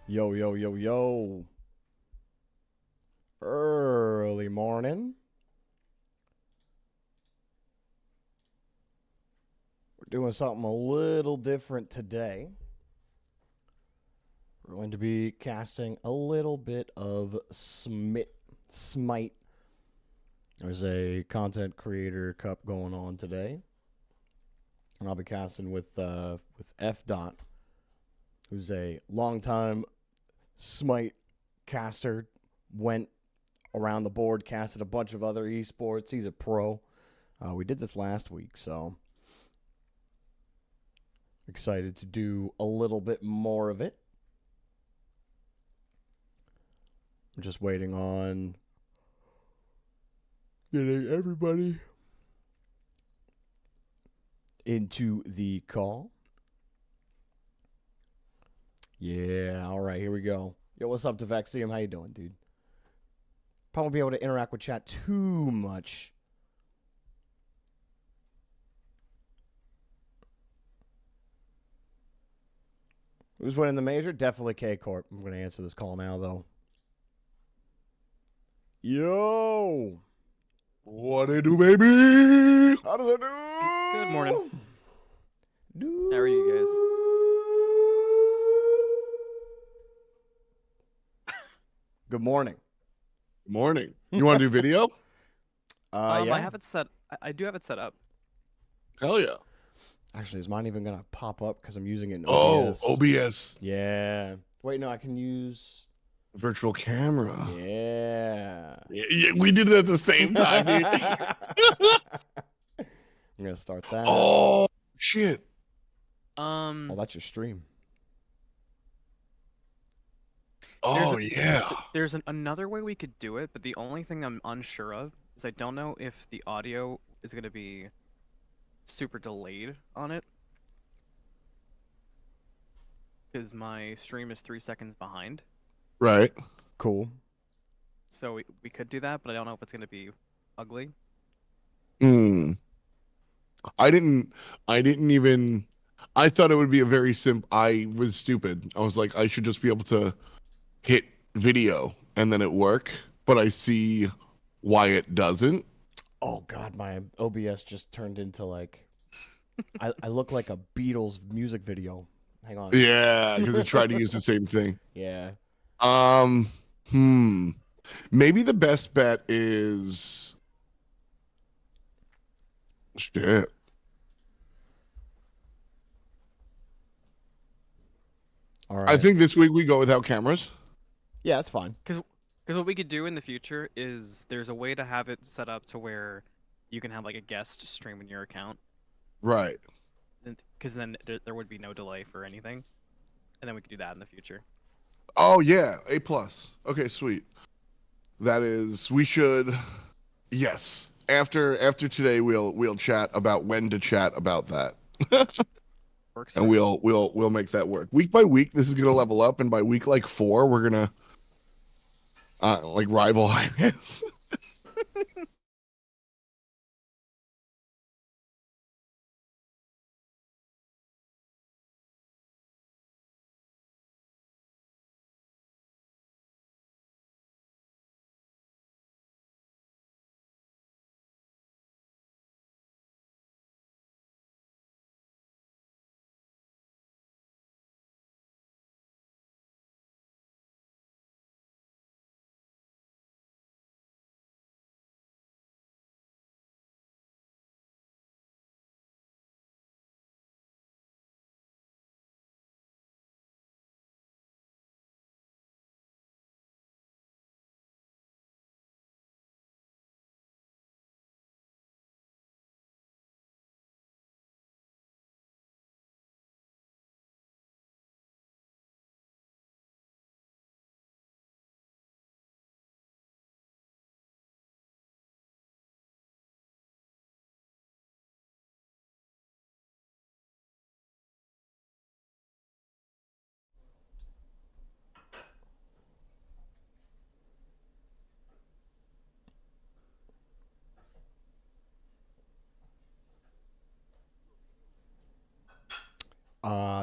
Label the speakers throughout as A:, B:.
A: Yo, yo, yo, yo. Early morning. We're doing something a little different today. We're going to be casting a little bit of Smite. There's a content creator cup going on today. And I'll be casting with F. Dot, who's a longtime Smite caster. Went around the board, casted a bunch of other esports. He's a pro. We did this last week, so excited to do a little bit more of it. I'm just waiting on getting everybody into the call. Yeah, all right, here we go. Yo, what's up, Devexium? How you doing, dude? Probably won't be able to interact with chat too much. Who's winning the major? Definitely K Corp. I'm going to answer this call now, though. Yo!
B: What it do, baby?
A: How does it do?
C: Good morning. How are you guys?
A: Good morning.
B: Morning. You want to do video?
A: Yeah.
C: I have it set. I do have it set up.
B: Hell yeah.
A: Actually, is mine even going to pop up because I'm using it in
B: Oh,
A: OBS?
B: OBS.
A: Yeah. Wait, no, I can use...
B: Virtual camera.
A: Yeah.
B: Yeah, we did it at the same time, dude.
A: I'm going to start that.
B: Oh, shit.
A: Oh, that's your stream.
B: Oh, yeah.
C: There's another way we could do it, but the only thing I'm unsure of is I don't know if the audio is going to be super delayed on it. Because my stream is 3 seconds behind.
B: Right.
A: Cool.
C: So we could do that, but I don't know if it's going to be ugly.
B: I didn't even, I thought it would be a very simple, I was stupid. I was like, I should just be able to hit video and then it work, but I see why it doesn't.
A: Oh, God, my OBS just turned into like... I look like a Beatles music video. Hang on.
B: Yeah, because it tried to use the same thing.
A: Yeah.
B: Maybe the best bet is shit.
A: All right.
B: I think this week we go without cameras.
A: Yeah, that's fine.
C: Because what we could do in the future is there's a way to have it set up to where you can have like a guest stream in your account.
B: Right.
C: Because then there would be no delay for anything. And then we could do that in the future.
B: Oh yeah, A+. Okay, sweet. That is, we should. Yes. After today, we'll chat about when to chat about that.
C: Works.
B: And we'll make that work. Week by week, this is gonna level up, and by week like 4, we're gonna like rival Highness.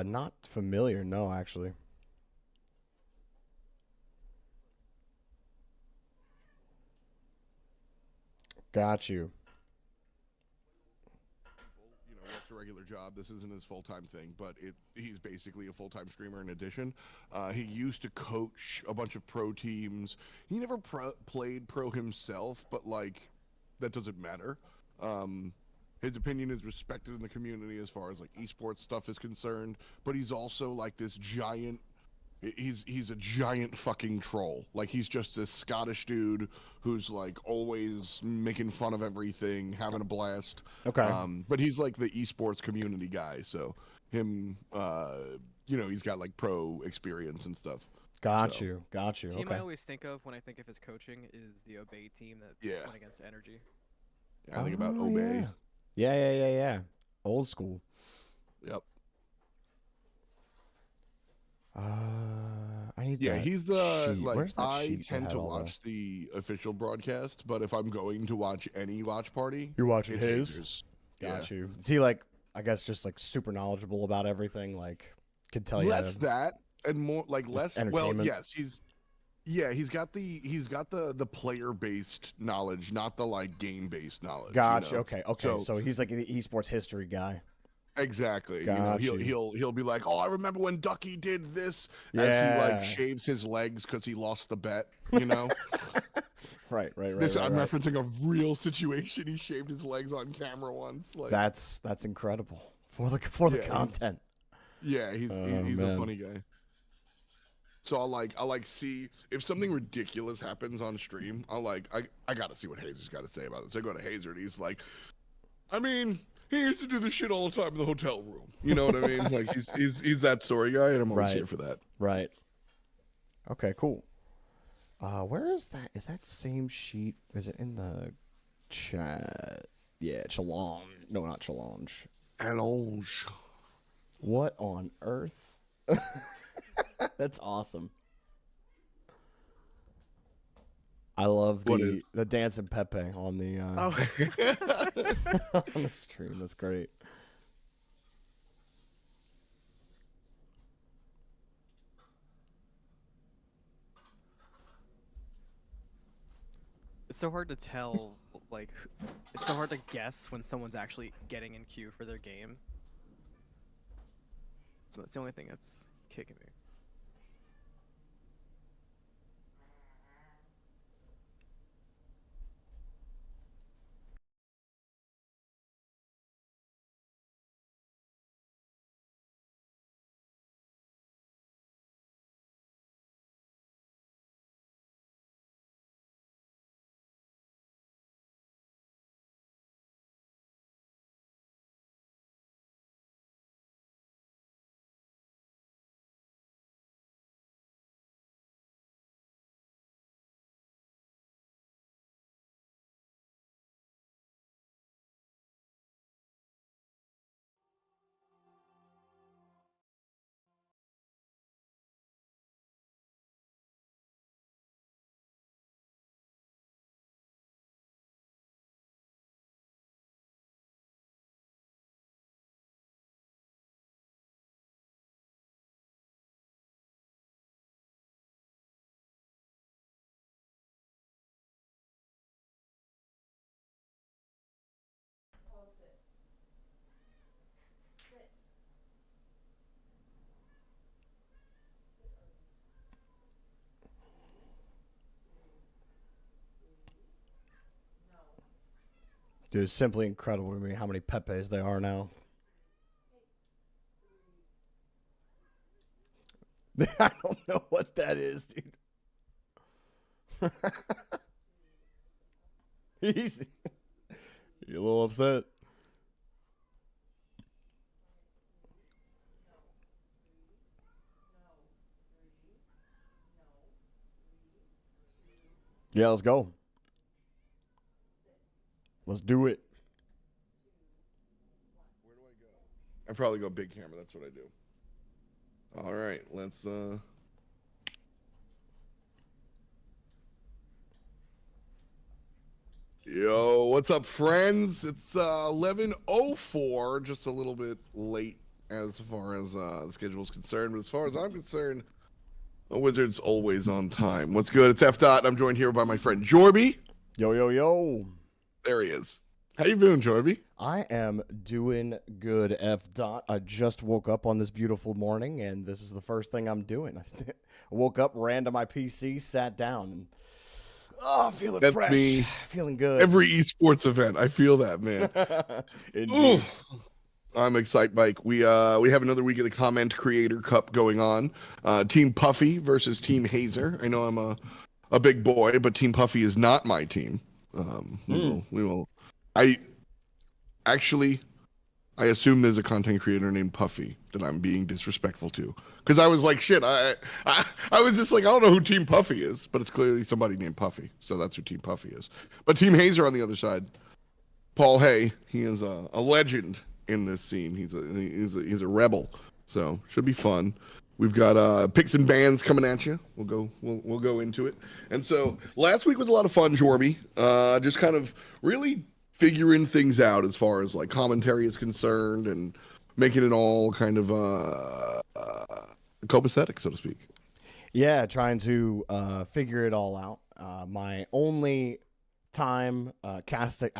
A: Not familiar, no, actually. Got you.
B: You know, works a regular job. This isn't his full-time thing, but he's basically a full-time streamer in addition. He used to coach a bunch of pro teams. He never played pro himself, but like that doesn't matter. His opinion is respected in the community as far as like esports stuff is concerned, but he's also like this giant. He's a giant fucking troll. Like he's just this Scottish dude who's like always making fun of everything, having a blast.
A: Okay.
B: But he's like the esports community guy, so him, you know, he's got like pro experience and stuff.
A: Got
B: So-
A: you. Got you.
C: The team
A: Okay.
C: I always think of when I think of his coaching is the Obey team that
B: Yeah.
C: went against Energy.
B: I think about
A: Oh,
B: Obey.
A: Yeah. Old school.
B: Yep.
A: I need
B: Yeah,
A: that
B: he's the
A: sheet.
B: like
A: Where's that
B: I
A: sheet that
B: tend
A: had
B: to
A: all
B: watch the official broadcast, but if I'm going to watch any watch party,
A: You're watching
B: it's
A: his?
B: Hazers.
A: Got you. Is he like, I guess, just like super knowledgeable about everything? Like, could tell you. how
B: Less
A: to-
B: that and more like less. Well,
A: entertainment?
B: yes, he's got the player based knowledge, not the like game based knowledge.
A: Gotcha.
B: You know?
A: Okay.
B: So-
A: So he's like the esports history guy.
B: Exactly. You know,
A: Got you.
B: he'll be like, "Oh, I remember when Ducky did this," as he
A: Yeah.
B: like shaves his legs because he lost the bet. You know,
A: Right.
B: this I'm
A: right.
B: referencing a real situation. He shaved his legs on camera once. Like,
A: That's incredible for the
B: Yeah, he's-
A: content.
B: yeah, he's
A: Oh,
B: a
A: man.
B: funny guy. So I'll like see if something ridiculous happens on stream. I gotta see what Hazer's got to say about this. I go to Hazer and he's like, I mean, he used to do this shit all the time in the hotel room. You know what I mean? Like he's that story guy, and I'm always
A: Right.
B: here for that.
A: Right. Okay. Cool. Where is that? Is that same sheet? Is it in the chat? Yeah, challenge. No, not challenge.
B: Allonge.
A: What on earth? That's awesome. I love
B: What
A: the
B: is-
A: dancing Pepe on the
C: Oh,
A: on the stream. That's great.
C: it's so hard to tell. Like, it's so hard to guess when someone's actually getting in queue for their game. So it's the only thing that's kicking me.
A: Dude, it's simply incredible to me how many Pepes there are now. I don't know what that is, dude. He's a little upset. Yeah, let's go. Let's do it.
B: Where do I go? I probably go big camera. That's what I do. All right, let's. Yo, what's up, friends? It's 11:04, just a little bit late as far as the schedule is concerned, but as far as I'm concerned, the Wizard's always on time. What's good? It's F. Dot, and I'm joined here by my friend Jorby.
A: Yo.
B: There he is. How you doing, Jorby?
A: I am doing good, F. Dot. I just woke up on this beautiful morning, and this is the first thing I'm doing. I woke up, ran to my PC, sat down, and feeling
B: That's
A: fresh,
B: me.
A: feeling good.
B: Every esports event, I feel that, man.
A: Indeed.
B: Ooh. I'm excited, Mike. We have another week of the Comment Creator Cup going on. Team Puffy versus Team Hazer. I know I'm a big boy, but Team Puffy is not my team. We will. I assume there's a content creator named Puffy that I'm being disrespectful to, because I was like, shit. I was just like, I don't know who Team Puffy is, but it's clearly somebody named Puffy, so that's who Team Puffy is. But Team Hazer on the other side, Paul Hay, he is a legend in this scene. He's a rebel, so should be fun. We've got picks and bans coming at you. We'll go into it. And so last week was a lot of fun, Jorby. Just kind of really figuring things out as far as like commentary is concerned and making it all kind of copacetic, so to speak.
A: Yeah, trying to figure it all out. My only time casting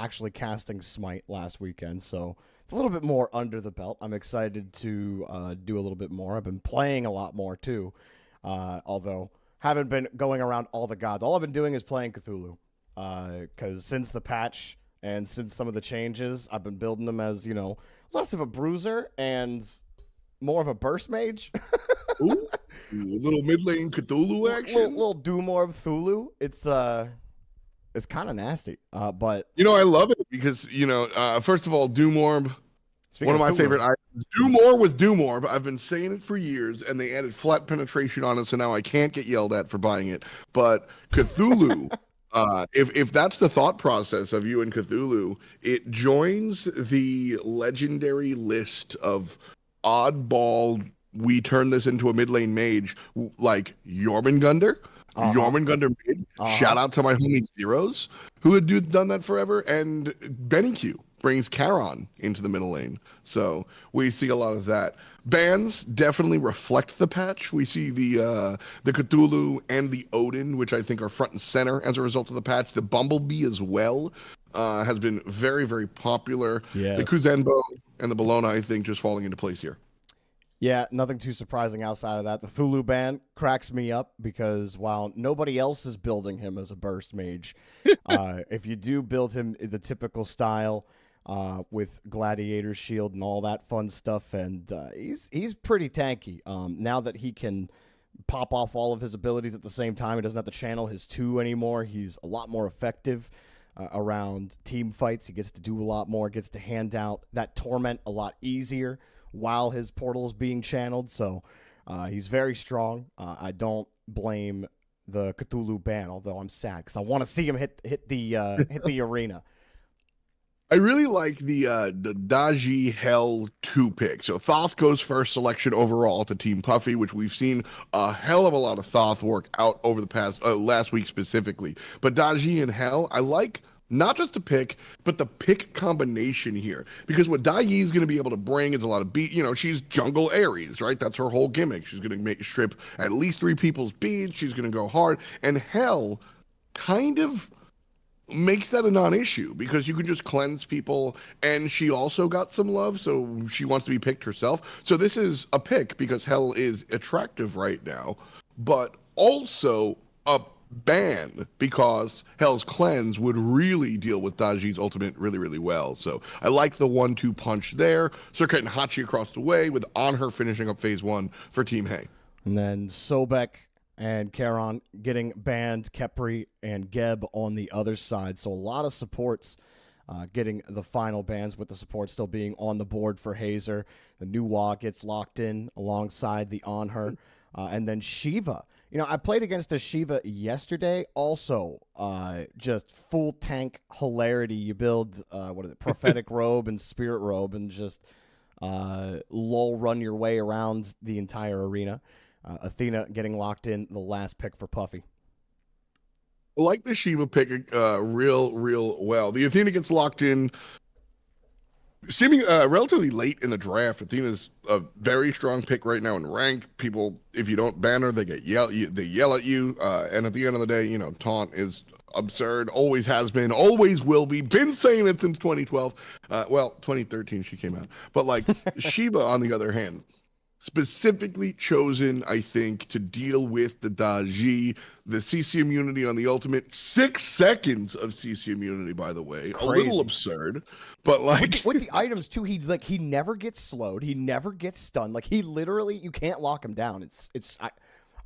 A: Smite last weekend, so it's a little bit more under the belt. I'm excited to do a little bit more. I've been playing a lot more too, although haven't been going around all the gods. All I've been doing is playing Cthulhu, because since the patch and since some of the changes, I've been building them as, less of a bruiser and more of a burst mage.
B: Ooh, a little mid lane Cthulhu action.
A: Little do more of Cthulhu. It's kind of nasty, but
B: I love it because first of all, Doomorb, one of my favorite items. Doomor was Doomorb. I've been saying it for years, and they added flat penetration on it, so now I can't get yelled at for buying it. But Cthulhu, if that's the thought process of you and Cthulhu, it joins the legendary list of oddball. We turn this into a mid lane mage like Jormungandr. Jormungandr mid. Shout out to my homie Zeros, who had done that forever. And Benny Q brings Charon into the middle lane. So we see a lot of that. Bans definitely reflect the patch. We see the Cthulhu and the Odin, which I think are front and center as a result of the patch. The Bumblebee as well has been very, very popular.
A: Yes.
B: The Kuzenbo and the Bologna, I think, just falling into place here.
A: Yeah, nothing too surprising outside of that. The Thulu ban cracks me up because while nobody else is building him as a burst mage, if you do build him in the typical style with Gladiator Shield and all that fun stuff, and he's pretty tanky. Now that he can pop off all of his abilities at the same time, he doesn't have to channel his 2 anymore. He's a lot more effective around team fights. He gets to do a lot more, gets to hand out that torment a lot easier while his portal is being channeled, so he's very strong. I don't blame the Cthulhu ban, although I'm sad because I want to see him hit the arena.
B: I really like the Daji Hell 2 pick. So Thoth goes first selection overall to Team Puffy, which we've seen a hell of a lot of Thoth work out over the past last week specifically. But Daji and Hell, I like not just the pick, but the pick combination here. Because what Dai Yi is going to be able to bring is a lot of beat. She's jungle Ares, right? That's her whole gimmick. She's going to strip at least 3 people's beats. She's going to go hard. And Hell kind of makes that a non-issue because you can just cleanse people. And she also got some love, so she wants to be picked herself. So this is a pick because Hell is attractive right now, but also a ban because Hell's Cleanse would really deal with Daji's ultimate really, really well. So I like the 1-2 punch there. Circuit and Hachi across the way with On Her finishing up phase 1 for Team Hay.
A: And then Sobek and Charon getting banned, Kepri and Geb on the other side. So a lot of supports getting the final bans, with the support still being on the board for Hazer. The new Wa gets locked in alongside the On Her. And then Shiva. I played against a Shiva yesterday. Also, just full tank hilarity. You build, Prophetic Robe and Spirit Robe and just lull run your way around the entire arena. Athena getting locked in, the last pick for Puffy.
B: I like the Shiva pick real well. The Athena gets locked in seeming relatively late in the draft. Athena's a very strong pick right now in rank. People, if you don't ban her, they yell at you. And at the end of the day, taunt is absurd, always has been, always will be. Been saying it since 2012. Well, 2013 she came out. But like Shiva, on the other hand, specifically chosen, I think, to deal with the Daji, the CC immunity on the ultimate. 6 seconds of CC immunity, by the way.
A: Crazy.
B: A little absurd, but like
A: with the items too, he never gets slowed, he never gets stunned. Like he literally, you can't lock him down.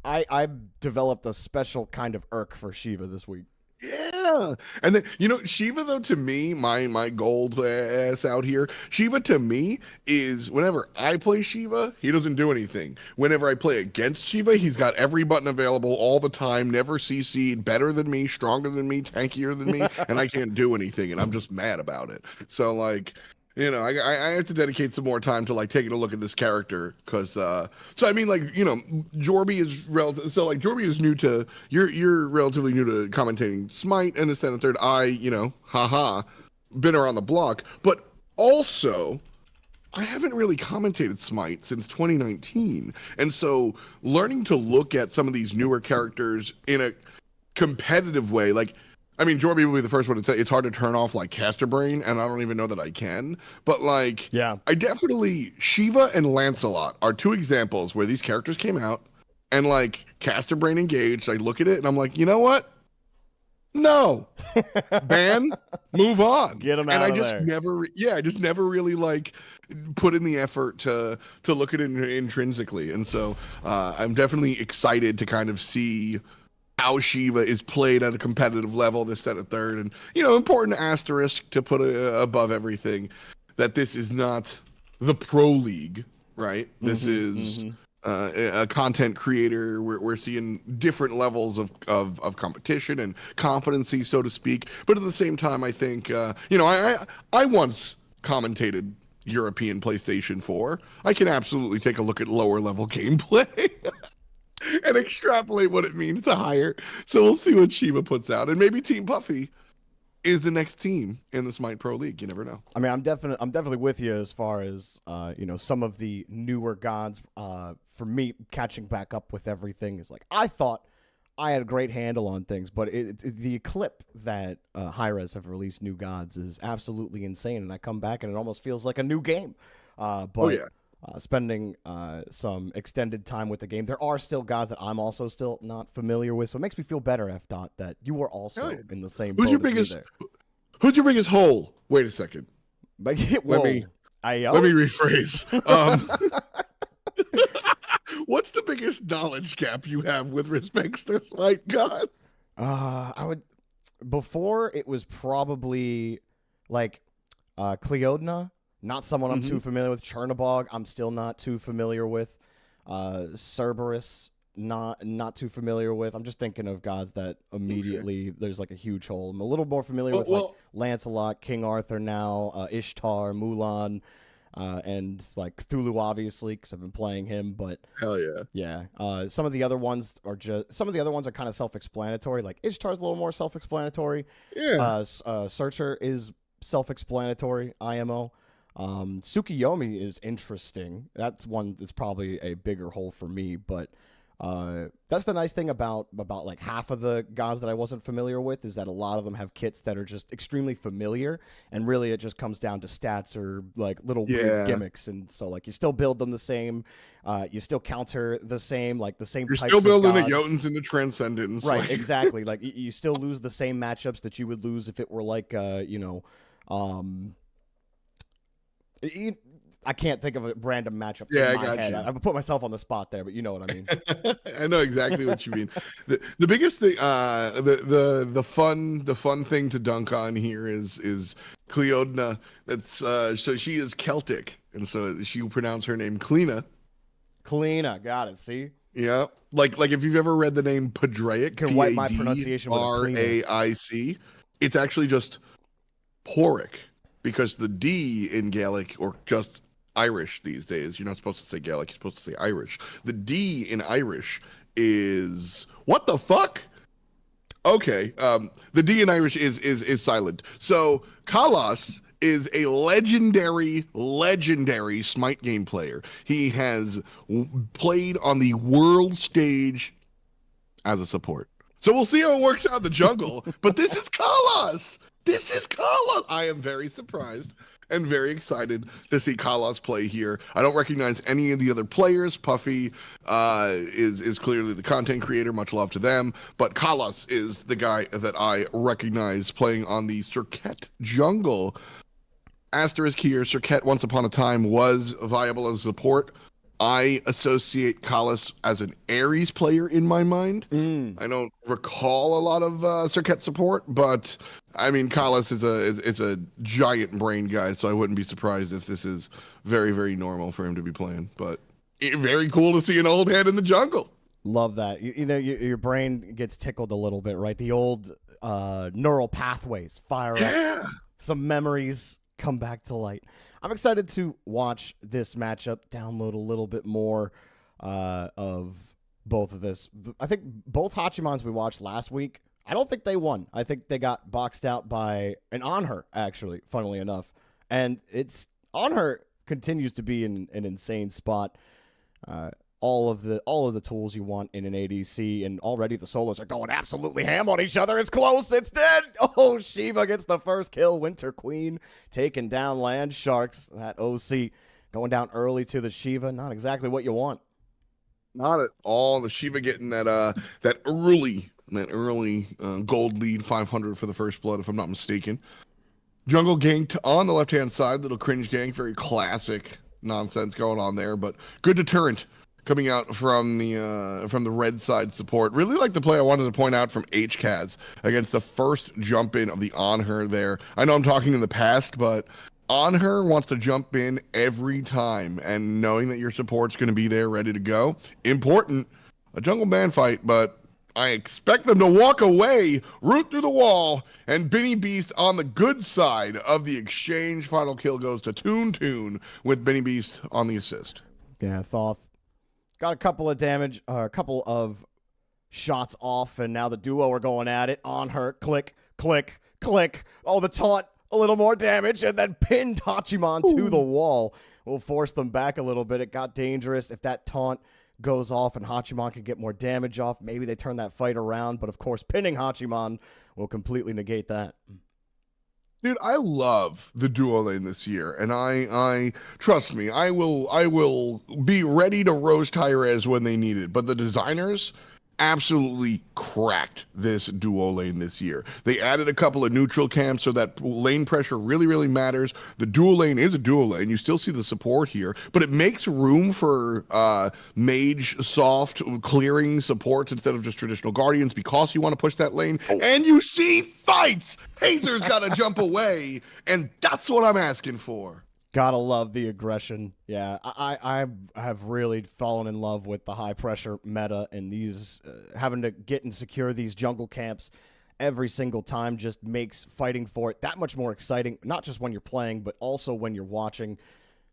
A: I developed a special kind of irk for Shiva this week.
B: Yeah. And then, you know, Shiva, though, to me, my gold ass out here, Shiva to me is whenever I play Shiva, he doesn't do anything. Whenever I play against Shiva, he's got every button available all the time, never CC'd, better than me, stronger than me, tankier than me, and I can't do anything, and I'm just mad about it. So, like, you know, I have to dedicate some more time to like taking a look at this character because so I mean, like, you know, Jorby is Jorby is new to you're relatively new to commentating Smite and this and the third. You know, been around the block, but also I haven't really commentated Smite since 2019, and so learning to look at some of these newer characters in a competitive way, like. I mean, Jorby will be the first one to say it's hard to turn off like caster brain, and I don't even know that I can. But like,
A: yeah,
B: I definitely Shiva and Lancelot are 2 examples where these characters came out and like caster brain engaged. I look at it and I'm like, you know what? No, ban, move on.
A: Get them out
B: and I
A: of
B: just
A: there.
B: I just never really like put in the effort to look at it intrinsically, and so I'm definitely excited to kind of see how Shiva is played at a competitive level, this, that, and third. And, you know, important asterisk to put above everything, that this is not the pro league, right? This is a content creator. We're seeing different levels of competition and competency, so to speak. But at the same time, I think, you know, I once commentated European PlayStation 4. I can absolutely take a look at lower level gameplay. And extrapolate what it means to hire. So we'll see what Shiva puts out, and maybe Team Puffy is the next team in the Smite Pro League. You never know.
A: I mean, I'm definitely with you as far as you know, some of the newer gods. For me, catching back up with everything is like I thought I had a great handle on things, but the clip that Hi-Rez have released new gods is absolutely insane, and I come back and it almost feels like a new game. But
B: oh yeah.
A: Spending some extended time with the game, there are still guys that I'm also still not familiar with, so it makes me feel better, F. Dot, that you were also in the same.
B: Who's your biggest? Who's your biggest hole? Wait a second.
A: Let
B: me rephrase. What's the biggest knowledge gap you have with respect to Smite gods?
A: I would. Before it was probably like Cleodna. Not someone I'm too familiar with. Chernobog, I'm still not too familiar with. Cerberus, not too familiar with. I'm just thinking of gods that immediately there's like a huge hole. I'm a little more familiar with like Lancelot, King Arthur now, Ishtar, Mulan, and like Cthulhu, obviously, because I've been playing him. But
B: hell yeah,
A: yeah. Some of the other ones are kind of self-explanatory. Like Ishtar's a little more self-explanatory.
B: Yeah.
A: Searcher is self-explanatory. IMO. Tsukiyomi is interesting. That's one that's probably a bigger hole for me, but that's the nice thing about like half of the gods that I wasn't familiar with is that a lot of them have kits that are just extremely familiar, and really it just comes down to stats or like little weird gimmicks, and so like you still build them the same, you still counter the same, like the same.
B: You're
A: types
B: still building
A: of gods.
B: the Jotuns into Transcendence,
A: right?
B: Like...
A: Exactly. Like you still lose the same matchups that you would lose if it were like you know. I can't think of a random matchup in my head. I put myself on the spot there, but you know what I mean.
B: I know exactly what you mean. The biggest thing, the fun thing to dunk on here is Cleodna. That's so she is Celtic, and so she will pronounce her name Kleena.
A: Kleena, got it. See.
B: Yeah, like if you've ever read the name Padraic,
A: can wipe my pronunciation with
B: Raic. It's actually just Porrick. Because the D in Gaelic, or just Irish these days, you're not supposed to say Gaelic, you're supposed to say Irish. The D in Irish is what the fuck? Okay, the D in Irish is silent. So Kalas is a legendary Smite game player. He has played on the world stage as a support. So we'll see how it works out in the jungle. But this is Kalos. This is Kalos. I am very surprised and very excited to see Kalos play here. I don't recognize any of the other players. Puffy is clearly the content creator. Much love to them. But Kalos is the guy that I recognize playing on the Serket jungle. Asterisk here, Serket once upon a time was viable as support. I associate Kalos as an Ares player in my mind. I don't recall a lot of Serket support, but I mean Kalos is a giant brain guy, so I wouldn't be surprised if this is very, very normal for him to be playing. But very cool to see an old head in the jungle.
A: Love that. You know, your brain gets tickled a little bit, right? The old neural pathways fire up. Some memories come back to light. I'm excited to watch this matchup, download a little bit more of both of this. I think both Hachimans we watched last week, I don't think they won. I think they got boxed out by an Onher, actually, funnily enough. And Onher continues to be in an insane spot. All of the tools you want in an ADC, and already the solos are going absolutely ham on each other. It's close. It's dead. Oh, Shiva gets the first kill. Winter Queen taking down Land Sharks. That OC going down early to the Shiva. Not exactly what you want.
B: Not at all. The Shiva getting that early gold lead, 500 for the first blood, if I'm not mistaken. Jungle gank on the left-hand side. Little cringe gank. Very classic nonsense going on there, but good deterrent coming out from the red side support. Really like the play I wanted to point out from HCAS against the first jump in of the Onher there. I know I'm talking in the past, but Onher wants to jump in every time, and knowing that your support's going to be there ready to go. Important. A jungle man fight, but I expect them to walk away, root through the wall, and Benny Beast on the good side of the exchange. Final kill goes to Toon with Benny Beast on the assist.
A: Yeah, Thoth got a couple of damage, a couple of shots off, and now the duo are going at it. On her, click, click, click. Oh, the taunt, a little more damage, and then pinned Hachiman to the wall. Will force them back a little bit. It got dangerous. If that taunt goes off and Hachiman can get more damage off, maybe they turn that fight around. But, of course, pinning Hachiman will completely negate that.
B: Dude, I love the duo lane this year, and I trust me, I will be ready to roast Tyrez when they need it. But the designers absolutely cracked this duo lane this year. They added a couple of neutral camps so that lane pressure really, really matters. The dual lane is a dual lane. You still see the support here, but it makes room for mage soft clearing supports instead of just traditional guardians because you want to push that lane. And you see fights. Hazer's got to jump away, and that's what I'm asking for.
A: Gotta love the aggression. Yeah, I have really fallen in love with the high pressure meta, and these having to get and secure these jungle camps every single time just makes fighting for it that much more exciting. Not just when you're playing, but also when you're watching.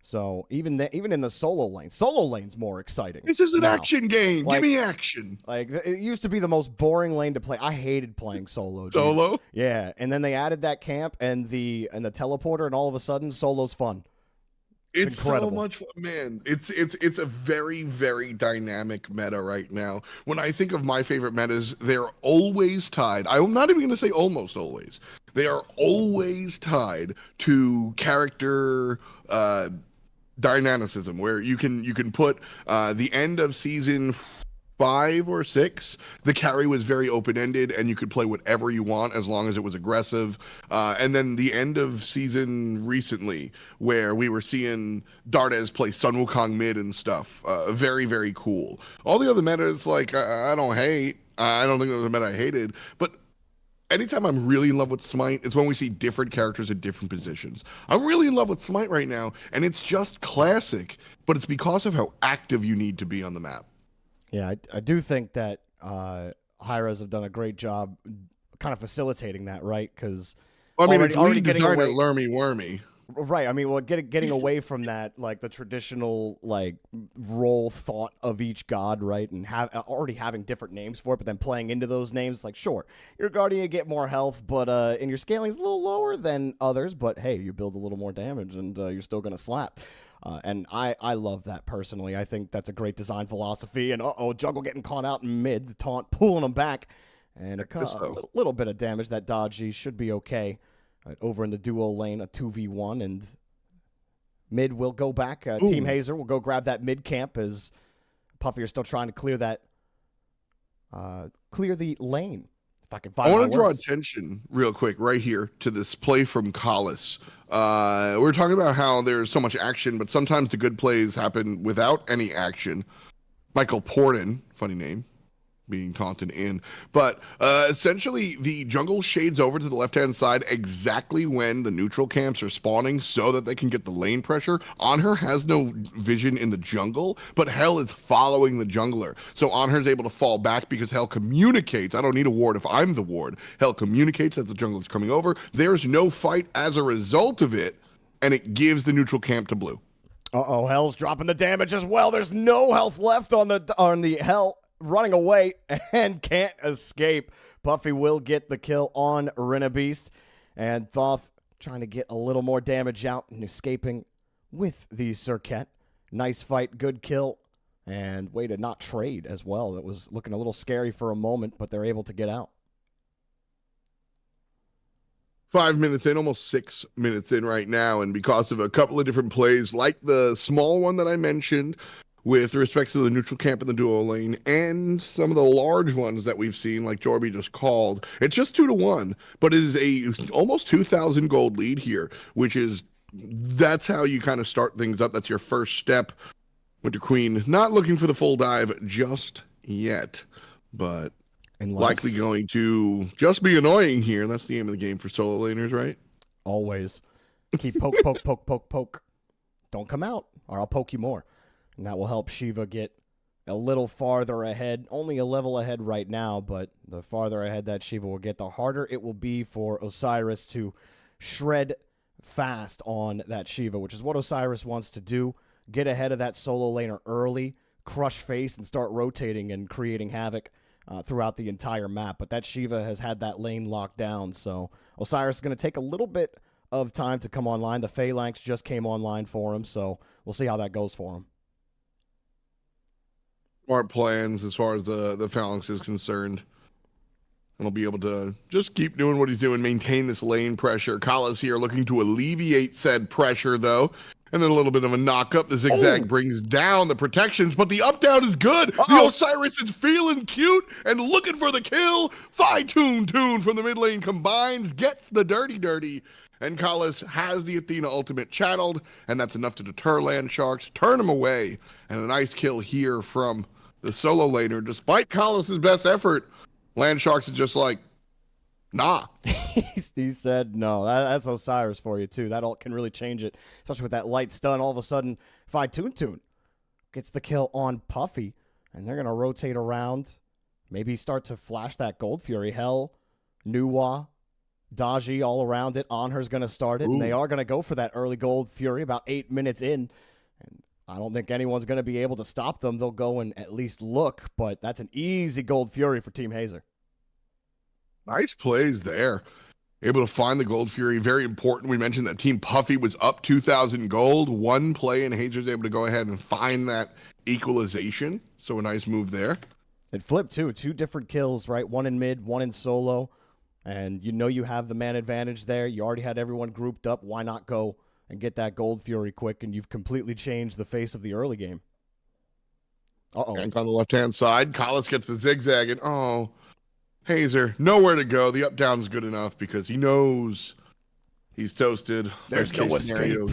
A: So even in the solo lane's more exciting.
B: This is an action game.
A: Like,
B: give me action.
A: Like it used to be the most boring lane to play. I hated playing solo. Dude.
B: Solo?
A: Yeah, and then they added that camp and the teleporter, and all of a sudden solo's fun.
B: It's
A: incredible.
B: So much fun, man. It's a very, very dynamic meta right now. When I think of my favorite metas, they're always tied. I'm not even going to say almost always. They are always tied to character dynamicism, where you can put the end of season 5 or 6, the carry was very open-ended, and you could play whatever you want as long as it was aggressive. And then the end of season recently, where we were seeing Dardes play Sun Wukong mid and stuff. Very, very cool. All the other metas, like, I don't hate. I don't think there was a meta I hated. But anytime I'm really in love with Smite, it's when we see different characters in different positions. I'm really in love with Smite right now, and it's just classic, but it's because of how active you need to be on the map.
A: Yeah, I do think that Hi-Rez have done a great job kind of facilitating that, right? Because
B: I mean, it's lead designer Lermy Wormy.
A: Right. I mean, well, getting away from that, like the traditional like role thought of each god, right? And already having different names for it, but then playing into those names, like sure, your guardian you get more health, but and your scaling's a little lower than others, but hey, you build a little more damage, and you're still gonna slap. And I love that personally. I think that's a great design philosophy. And jungle getting caught out in mid, the taunt pulling them back. And a
B: So.
A: little bit of damage. That dodgy should be okay. Over in the duo lane, a 2v1, and mid will go back. Team Hazer will go grab that mid camp as Puffy are still trying to clear that, clear the lane. If I can find.
B: I want to draw attention real quick right here to this play from Collis. We're talking about how there's so much action, but sometimes the good plays happen without any action. Michael Porten, funny name, being taunted in. But essentially, the jungle shades over to the left-hand side exactly when the neutral camps are spawning so that they can get the lane pressure. Anher has no vision in the jungle, but Hell is following the jungler. So Anher is able to fall back because Hell communicates. I don't need a ward if I'm the ward. Hell communicates that the jungle is coming over. There's no fight as a result of it, and it gives the neutral camp to blue.
A: Uh-oh, Hell's dropping the damage as well. There's no health left on the Hell. Running away and can't escape. Puffy will get the kill on Renabeast. And Thoth trying to get a little more damage out and escaping with the Circuit. Nice fight, good kill, and way to not trade as well. That was looking a little scary for a moment, but they're able to get out.
B: 5 minutes in, almost 6 minutes in right now, and because of a couple of different plays, like the small one that I mentioned, with respect to the neutral camp in the duo lane, and some of the large ones that we've seen, like Jorby just called. It's just 2-1, but it is a almost 2,000 gold lead here, that's how you kind of start things up. That's your first step. Winter Queen not looking for the full dive just yet, but likely going to just be annoying here. That's the aim of the game for solo laners, right?
A: Always. Keep poke, poke, poke, poke, poke. Don't come out, or I'll poke you more. And that will help Shiva get a little farther ahead. Only a level ahead right now, but the farther ahead that Shiva will get, the harder it will be for Osiris to shred fast on that Shiva, which is what Osiris wants to do. Get ahead of that solo laner early, crush face, and start rotating and creating havoc throughout the entire map. But that Shiva has had that lane locked down, so Osiris is going to take a little bit of time to come online. The Phalanx just came online for him, so we'll see how that goes for him.
B: Smart plans as far as the Phalanx is concerned. And he'll be able to just keep doing what he's doing, maintain this lane pressure. Kala's here looking to alleviate said pressure, though. And then a little bit of a knock-up. The zigzag brings down the protections, but the up-down is good. The Osiris is feeling cute and looking for the kill. Tune from the mid lane combines, gets the dirty. And Kalas has the Athena ultimate channeled, and that's enough to deter Land Sharks, turn him away, and a nice kill here from the solo laner. Despite Kalas' best effort, Land Sharks is just like, nah.
A: He said no. That's Osiris for you, too. That ult can really change it, especially with that light stun. All of a sudden, Tune gets the kill on Puffy, and they're going to rotate around, maybe start to flash that Gold Fury. Hell, Nuwa, Daji all around it. Anher's going to start it, and they are going to go for that early Gold Fury about 8 minutes in. And I don't think anyone's going to be able to stop them. They'll go and at least look, but that's an easy Gold Fury for Team Hazer.
B: Nice plays there. Able to find the Gold Fury. Very important. We mentioned that Team Puffy was up 2,000 gold. One play, and Hazer's able to go ahead and find that equalization. So a nice move there.
A: It flipped, too. 2 different kills, right? One in mid, one in solo. And you know you have the man advantage there. You already had everyone grouped up. Why not go and get that Gold Fury quick? And you've completely changed the face of the early game.
B: Gank on the left-hand side. Collis gets the zigzag, and Hazer, nowhere to go. The up-down's good enough because he knows he's toasted.
A: There's no escape.
B: Scenario.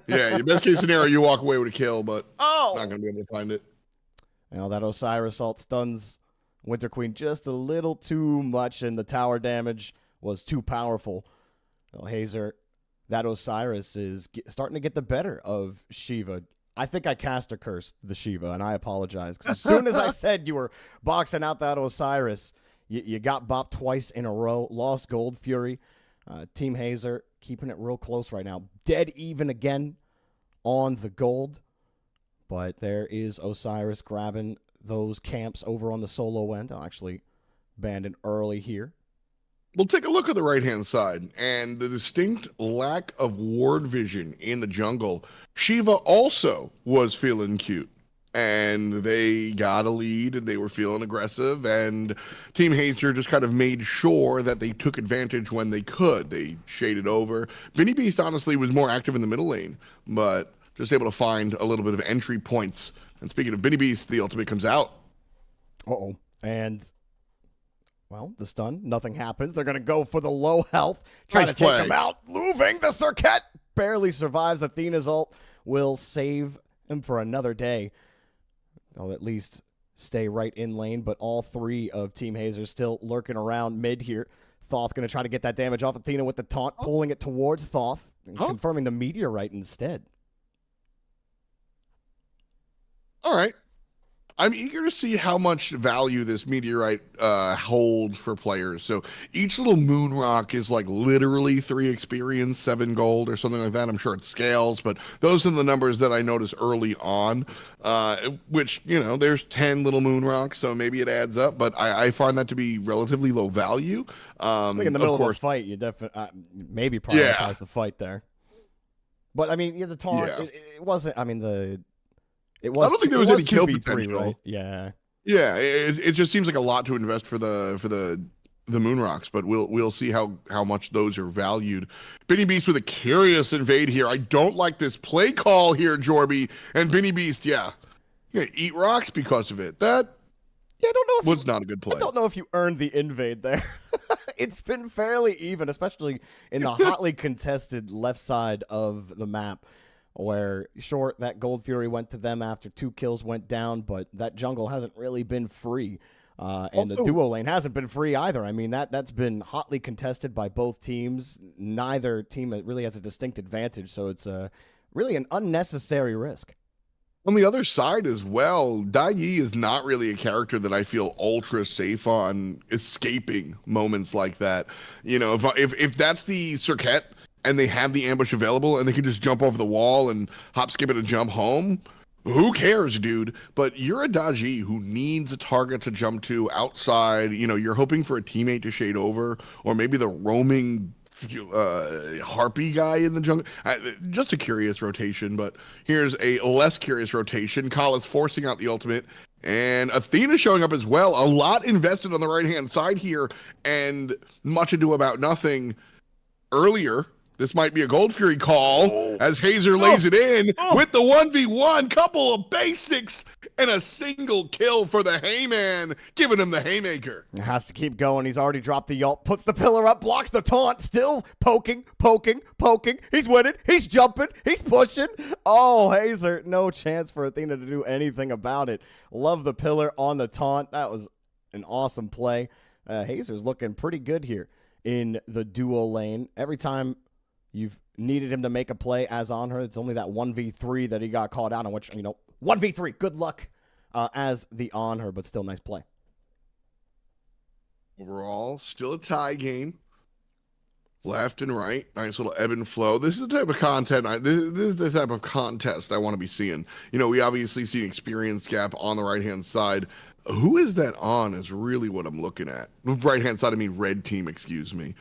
B: Yeah, your best case scenario, you walk away with a kill, but not going to be able to find it.
A: Now that Osiris ult stuns Winter Queen just a little too much, and the tower damage was too powerful. Hazer, that Osiris is starting to get the better of Shiva. I think I caster cursed the Shiva, and I apologize. Because as soon as I said you were boxing out that Osiris, you got bopped twice in a row, lost Gold Fury. Team Hazer keeping it real close right now. Dead even again on the gold. But there is Osiris grabbing those camps over on the solo end. I'll actually abandon early here.
B: We'll take a look at the right-hand side and the distinct lack of ward vision in the jungle. Shiva also was feeling cute and they got a lead and they were feeling aggressive, and Team Hazer just kind of made sure that they took advantage when they could. They shaded over. Benny Beast honestly was more active in the middle lane, but just able to find a little bit of entry points. And speaking of Benny Beast, the ultimate comes out.
A: Uh-oh. And, well, the stun, nothing happens. They're going to go for the low health, trying
B: Nice
A: to take
B: play.
A: him out. Moving, the Circuit barely survives. Athena's ult will save him for another day. They'll at least stay right in lane, but all three of Team Hazer still lurking around mid here. Thoth going to try to get that damage off Athena with the taunt, pulling it towards Thoth, and confirming the meteorite instead.
B: All right. I'm eager to see how much value this meteorite holds for players. So each little moon rock is like literally 3 experience, 7 gold, or something like that. I'm sure it scales, but those are the numbers that I noticed early on. Which, you know, there's 10 little moon rocks, so maybe it adds up. But I find that to be relatively low value.
A: I think in the middle of a fight, you definitely maybe prioritize the fight there. But I mean, the taunt it wasn't. I mean It was.
B: I don't think there was any kill
A: 2v3,
B: potential.
A: right? Yeah.
B: Yeah, it just seems like a lot to invest for the moon rocks, but we'll see how much those are valued. Benny Beast with a curious invade here. I don't like this play call here, Jorby. And Benny Beast, you're gonna eat rocks because of it. That
A: I don't know if
B: was not a good play.
A: I don't know if you earned the invade there. It's been fairly even, especially in the hotly contested left side of the map, where, sure, that Gold Fury went to them after 2 kills went down, but that jungle hasn't really been free. And the duo lane hasn't been free either. I mean, that's been hotly contested by both teams. Neither team really has a distinct advantage, so it's really an unnecessary risk.
B: On the other side as well, Dai Yi is not really a character that I feel ultra safe on escaping moments like that. You know, if that's the Circuit, and they have the ambush available, and they can just jump over the wall and hop, skip it, and jump home, who cares, dude? But you're a Daji who needs a target to jump to outside. You know, you're hoping for a teammate to shade over, or maybe the roaming harpy guy in the jungle. Just a curious rotation, but here's a less curious rotation. Kala's forcing out the ultimate, and Athena showing up as well. A lot invested on the right-hand side here, and much ado about nothing earlier. This might be a Gold Fury call as Hazer lays it in with the 1v1. Couple of basics and a single kill for the Hayman, giving him the Haymaker.
A: He has to keep going. He's already dropped the ult, puts the pillar up, blocks the taunt, still poking. He's winning. He's jumping. He's pushing. Oh, Hazer, no chance for Athena to do anything about it. Love the pillar on the taunt. That was an awesome play. Hazer's looking pretty good here in the duo lane. Every time you've needed him to make a play as on her, it's only that 1v3 that he got called out on, which, 1v3, good luck as the on her, but still nice play.
B: Overall, still a tie game. Left and right, nice little ebb and flow. This is the type of content, this is the type of contest I want to be seeing. We obviously see an experience gap on the right-hand side. Who is that on is really what I'm looking at. Right-hand side, I mean red team, excuse me.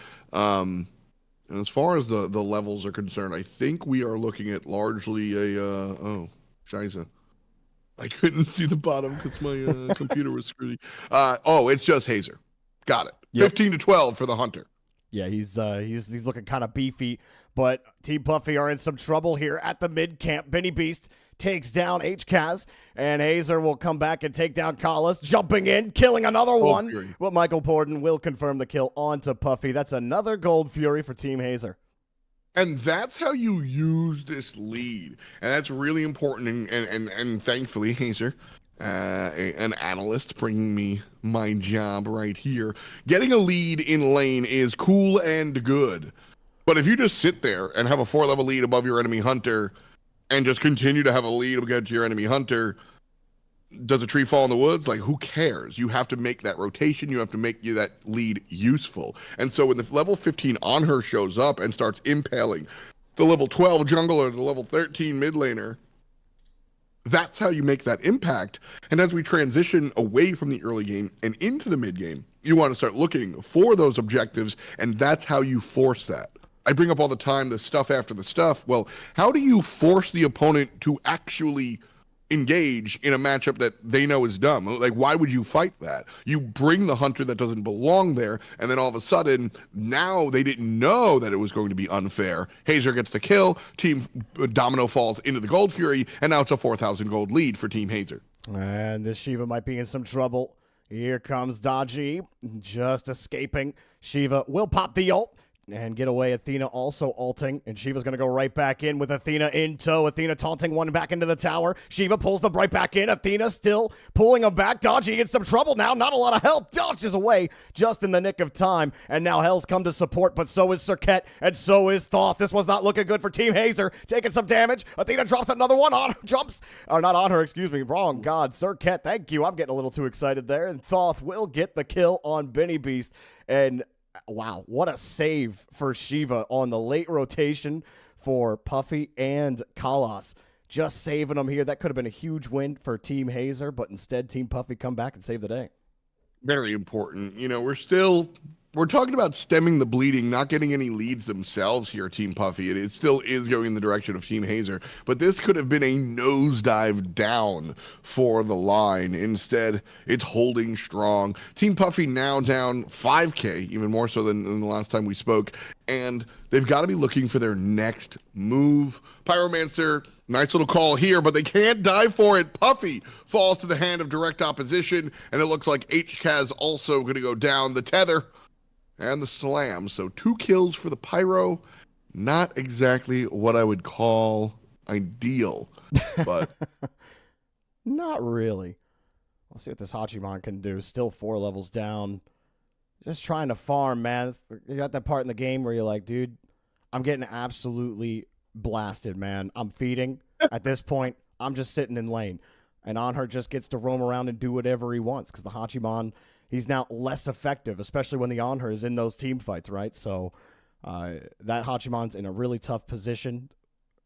B: And as far as the levels are concerned, I think we are looking at largely a, Shiza. I couldn't see the bottom because my computer was screwed. It's just Hazer. Got it. Yep. 15-12 for the Hunter.
A: Yeah, he's looking kind of beefy, but Team Puffy are in some trouble here at the mid camp. Benny Beast takes down HCAS, and Hazer will come back and take down Collis, jumping in, killing another one.
B: Fury.
A: But Michael Borden will confirm the kill onto Puffy. That's another Gold Fury for Team Hazer.
B: And that's how you use this lead. And that's really important. And thankfully, Hazer, an analyst, bringing me my job right here. Getting a lead in lane is cool and good. But if you just sit there and have a 4-level lead above your enemy Hunter and just continue to have a lead against your enemy Hunter, does a tree fall in the woods? Like, who cares? You have to make that rotation. You have to make that lead useful. And so when the level 15 on her shows up and starts impaling the level 12 jungler, the level 13 mid laner, that's how you make that impact. And as we transition away from the early game and into the mid game, you want to start looking for those objectives, and that's how you force that. I bring up all the time the stuff after the stuff. Well, how do you force the opponent to actually engage in a matchup that they know is dumb. Like, why would you fight that? You bring the hunter that doesn't belong there, and then all of a sudden, now they didn't know that it was going to be unfair. Hazer gets the kill, Team Domino falls into the Gold Fury, and now it's a 4,000 gold lead for Team Hazer.
A: And this Shiva might be in some trouble. Here comes Dodgy, just escaping. Shiva will pop the ult and get away. Athena also ulting, and Shiva's going to go right back in with Athena in tow. Athena taunting one back into the tower. Shiva pulls them right back in. Athena still pulling them back. Dodgy in some trouble now. Not a lot of health. Dodges away just in the nick of time. And now Hell's come to support, but so is Serket, and so is Thoth. This was not looking good for Team Hazer. Taking some damage. Athena drops another one on her. Jumps. Or not on her, excuse me. Wrong. God. Serket, thank you. I'm getting a little too excited there. And Thoth will get the kill on Benny Beast. And wow, what a save for Shiva on the late rotation for Puffy and Kalas. Just saving them here. That could have been a huge win for Team Hazer, but instead Team Puffy come back and save the day.
B: Very important. You know, we're talking about stemming the bleeding, not getting any leads themselves here, Team Puffy. It still is going in the direction of Team Hazer, but this could have been a nosedive down for the line. Instead, it's holding strong. Team Puffy now down 5K, even more so than the last time we spoke, and they've got to be looking for their next move. Pyromancer, nice little call here, but they can't die for it. Puffy falls to the hand of direct opposition, and it looks like HCAS also going to go down. The tether and the slam. So 2 kills for the Pyro. Not exactly what I would call ideal, but
A: not really. Let's see what this Hachiman can do. Still 4 levels down. Just trying to farm, man. You got that part in the game where you're like, dude, I'm getting absolutely blasted, man. I'm feeding. At this point, I'm just sitting in lane. And Anhur just gets to roam around and do whatever he wants because the Hachiman, he's now less effective, especially when the Anhur is in those team fights, right? So that Hachiman's in a really tough position.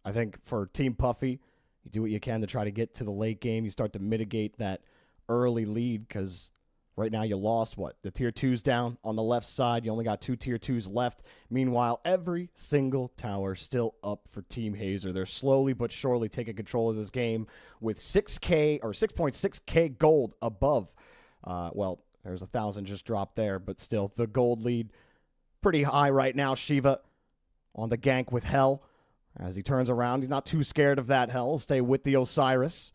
A: I think for Team Puffy, you do what you can to try to get to the late game. You start to mitigate that early lead because right now you lost, the tier 2's down on the left side. You only got 2 tier 2's left. Meanwhile, every single tower still up for Team Hazer. They're slowly but surely taking control of this game with 6K or 6.6K gold above. There's 1,000 just dropped there, but still the gold lead pretty high right now. Shiva on the gank with Hell. As he turns around, he's not too scared of that Hell. He'll stay with the Osiris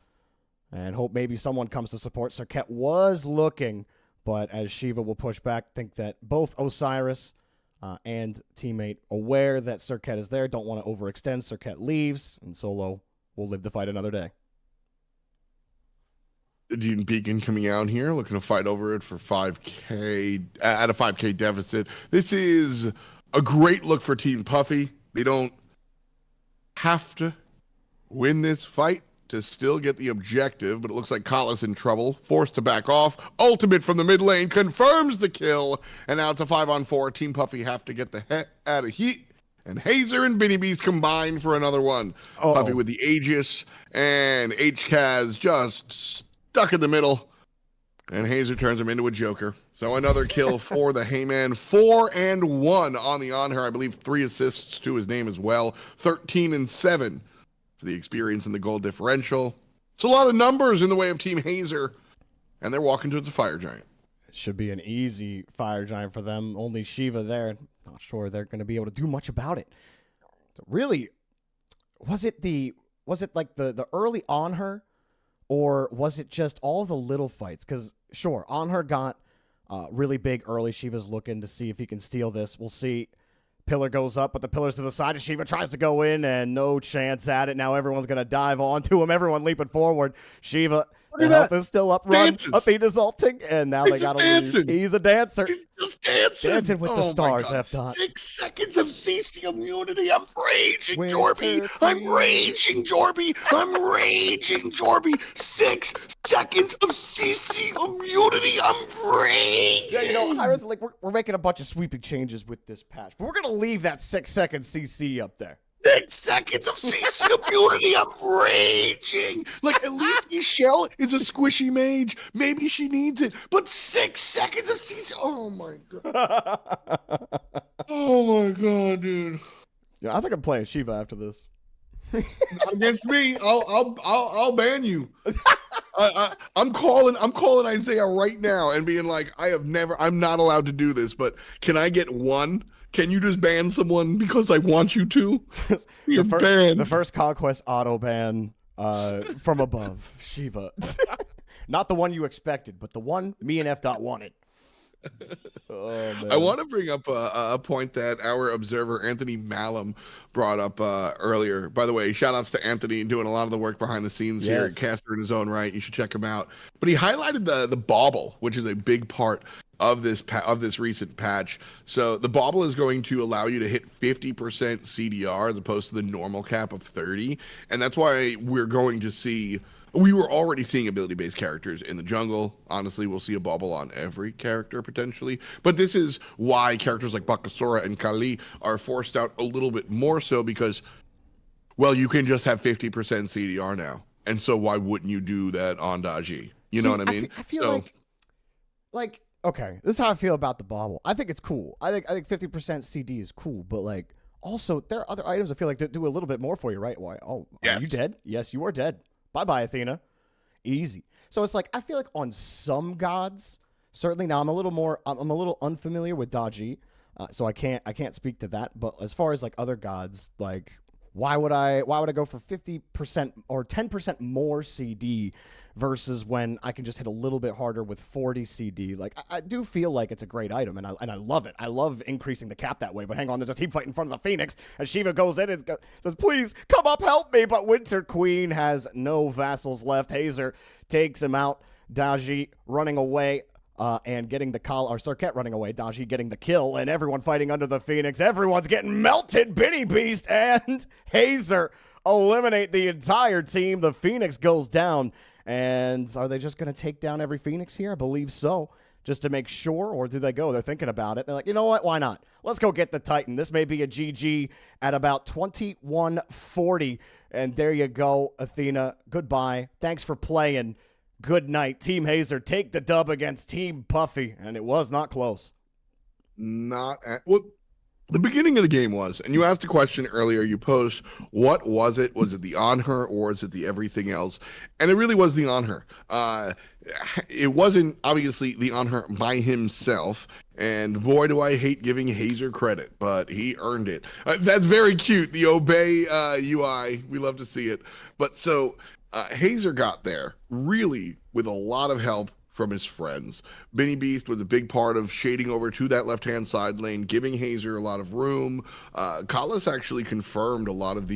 A: and hope maybe someone comes to support. Serket was looking, but as Shiva will push back, think that both Osiris and teammate aware that Serket is there, don't want to overextend. Serket leaves, and Solo will live to fight another day.
B: Dean Beacon coming out here, looking to fight over it for 5K, at a 5K deficit. This is a great look for Team Puffy. They don't have to win this fight to still get the objective, but it looks like Kala's in trouble, forced to back off. Ultimate from the mid lane confirms the kill, and now it's a 5-on-4. Team Puffy have to get the heck out of heat, and Hazer and Benny Beast combine for another one. Puffy with the Aegis, and HCAS just stuck in the middle, and Hazer turns him into a joker. So another kill for the Heyman. 4-1 on the Anhur. I believe 3 assists to his name as well. 13-7 for the experience and the gold differential. It's a lot of numbers in the way of Team Hazer, and they're walking towards the Fire Giant.
A: It should be an easy Fire Giant for them. Only Shiva there. Not sure they're going to be able to do much about it. So really, was it like the early Anhur? Or was it just all the little fights? Because, sure, Anhur got really big early. Shiva's looking to see if he can steal this. We'll see. Pillar goes up, but the pillar's to the side. Shiva tries to go in, and no chance at it. Now everyone's going to dive onto him. Everyone leaping forward. Shiva, the health is still up. Run. Athena's ulting, and now they got to leave. He's a dancer.
B: He's just dancing.
A: Dancing with the stars, F-Dot.
B: 6 seconds of CC immunity. I'm raging, Jorby. I'm raging, Jorby. I'm raging, Jorby. 6 seconds of CC immunity. I'm raging.
A: Yeah, you know, Iris, like we're making a bunch of sweeping changes with this patch, but we're going to leave that 6-second CC up there.
B: 6 seconds of CC immunity. I'm raging. Like, at least Michelle is a squishy mage. Maybe she needs it. But 6 seconds of CC. Oh, my God. Oh, my God, dude.
A: Yeah, I think I'm playing Shiva after this.
B: Not against me. I'll ban you. I'm calling Isaiah right now and being like, I'm not allowed to do this, but can I get one? Can you just ban someone because I want you to? You're banned.
A: The first conquest auto ban from above, Shiva. Not the one you expected, but the one me and F. wanted. Oh, man.
B: I want to bring up a point that our observer Anthony Malum brought up earlier. By the way, shout outs to Anthony doing a lot of the work behind the scenes here at Caster in his own right. You should check him out. But he highlighted the bauble, which is a big part of this recent patch. So the bauble is going to allow you to hit 50% CDR as opposed to the normal cap of 30, and that's why we're going to see. We were already seeing ability-based characters in the jungle. Honestly, we'll see a bauble on every character potentially. But this is why characters like Bakasura and Kali are forced out a little bit more so because, well, you can just have 50% CDR now. And so why wouldn't you do that on Daji? You know what I mean?
A: I feel like, okay, this is how I feel about the bauble. I think it's cool. I think 50% CD is cool, but like also there are other items I feel like that do a little bit more for you, right? Why? Oh, yes. Are you dead? Yes, you are dead. Bye-bye, Athena. Easy. So it's like I feel like on some gods, certainly now I'm a little unfamiliar with Daji, so I can't speak to that. But as far as like other gods, like why would I go for 50% or 10% more CD versus when I can just hit a little bit harder with 40 CD? Like I do feel like it's a great item, and I love it. I love increasing the cap that way. But hang on, there's a team fight in front of the Phoenix, and Shiva goes in and says, "Please come up, help me!" But Winter Queen has no vassals left. Hazer takes him out. Daji running away. And getting the call, or Circuit running away, Daji getting the kill, and everyone fighting under the Phoenix. Everyone's getting melted. Benny Beast and Hazer eliminate the entire team. The Phoenix goes down. And are they just going to take down every Phoenix here? I believe so, just to make sure. Or do they go? They're thinking about it. They're like, you know what? Why not? Let's go get the Titan. This may be a GG at about 21:40. And there you go, Athena. Goodbye. Thanks for playing. Good night. Team Hazer take the dub against Team Puffy, and it was not close.
B: Well, the beginning of the game was, and you asked a question earlier, you posed, what was it? Was it the on her or was it the everything else? And it really was the on her. It wasn't obviously the on her by himself, and boy, do I hate giving Hazer credit, but he earned it. That's very cute, the Obey UI. We love to see it. But so Hazer got there really with a lot of help from his friends. Benny Beast was a big part of shading over to that left-hand side lane, giving Hazer a lot of room. Kalas actually confirmed a lot of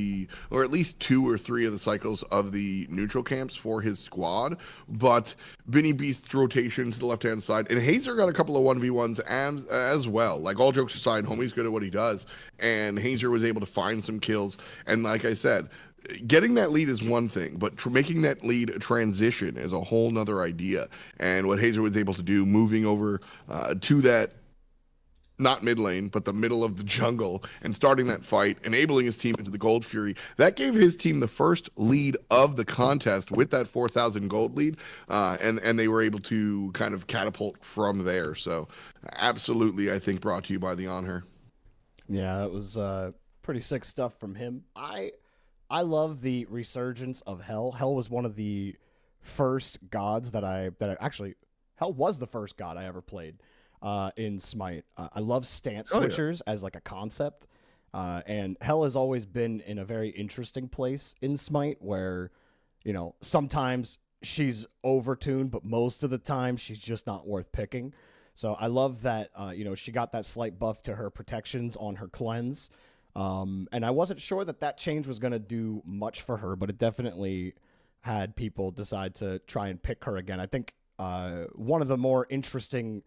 B: or at least 2 or 3 of the cycles of the neutral camps for his squad, but Benny Beast's rotation to the left-hand side, and Hazer got a couple of 1v1s as well. Like, all jokes aside, homie's good at what he does, and Hazer was able to find some kills, and like I said, getting that lead is one thing, but making that lead a transition is a whole nother idea. And what Hazer was able to do, moving over to that, not mid lane, but the middle of the jungle, and starting that fight, enabling his team into the Gold Fury, that gave his team the first lead of the contest with that 4,000 gold lead, and they were able to kind of catapult from there. So absolutely, I think, brought to you by the On Her.
A: Yeah, that was pretty sick stuff from him. I love the resurgence of Hell. Hell was one of the first gods that I actually, Hell was the first god I ever played in Smite. I love stance switchers as like a concept, and Hell has always been in a very interesting place in Smite where, you know, sometimes she's overtuned, but most of the time she's just not worth picking. So I love that, you know, she got that slight buff to her protections on her cleanse. And I wasn't sure that change was going to do much for her, but it definitely had people decide to try and pick her again. I think one of the more interesting,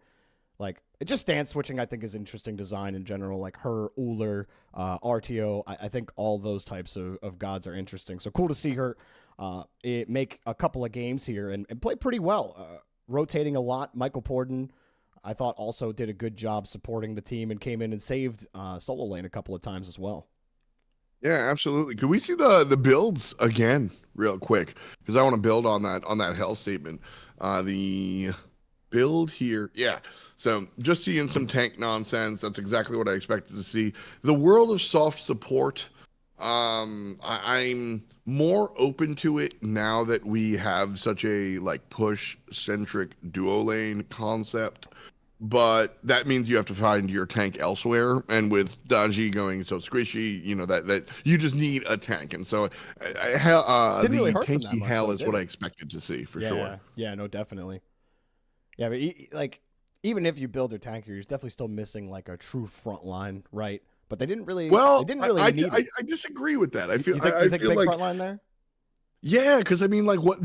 A: like, just stance switching, I think, is interesting design in general. Like her, Uller, RTO, I think all those types of gods are interesting. So cool to see her make a couple of games here and play pretty well, rotating a lot. Michael Porden, I thought, also did a good job supporting the team and came in and saved solo lane a couple of times as well.
B: Yeah, absolutely. Could we see the builds again real quick? Because I want to build on that Hell statement. The build here. Yeah. So just seeing some tank nonsense. That's exactly what I expected to see. The world of soft support I'm more open to it now that we have such a like push centric duo lane concept. But that means you have to find your tank elsewhere, and with Daji going so squishy, you know that you just need a tank, and so
A: Didn't really
B: the
A: hurt them that
B: tanky
A: much,
B: hell
A: though,
B: is
A: did
B: what I
A: it?
B: expected to see for
A: Yeah,
B: sure.
A: yeah, no, definitely. Yeah, but like even if you build your tank here, you're definitely still missing like a true front line, right? But they didn't
B: Well,
A: really need it.
B: I disagree with that. I feel
A: You
B: I
A: think
B: feel
A: big
B: like
A: front line there?
B: yeah, because I mean like what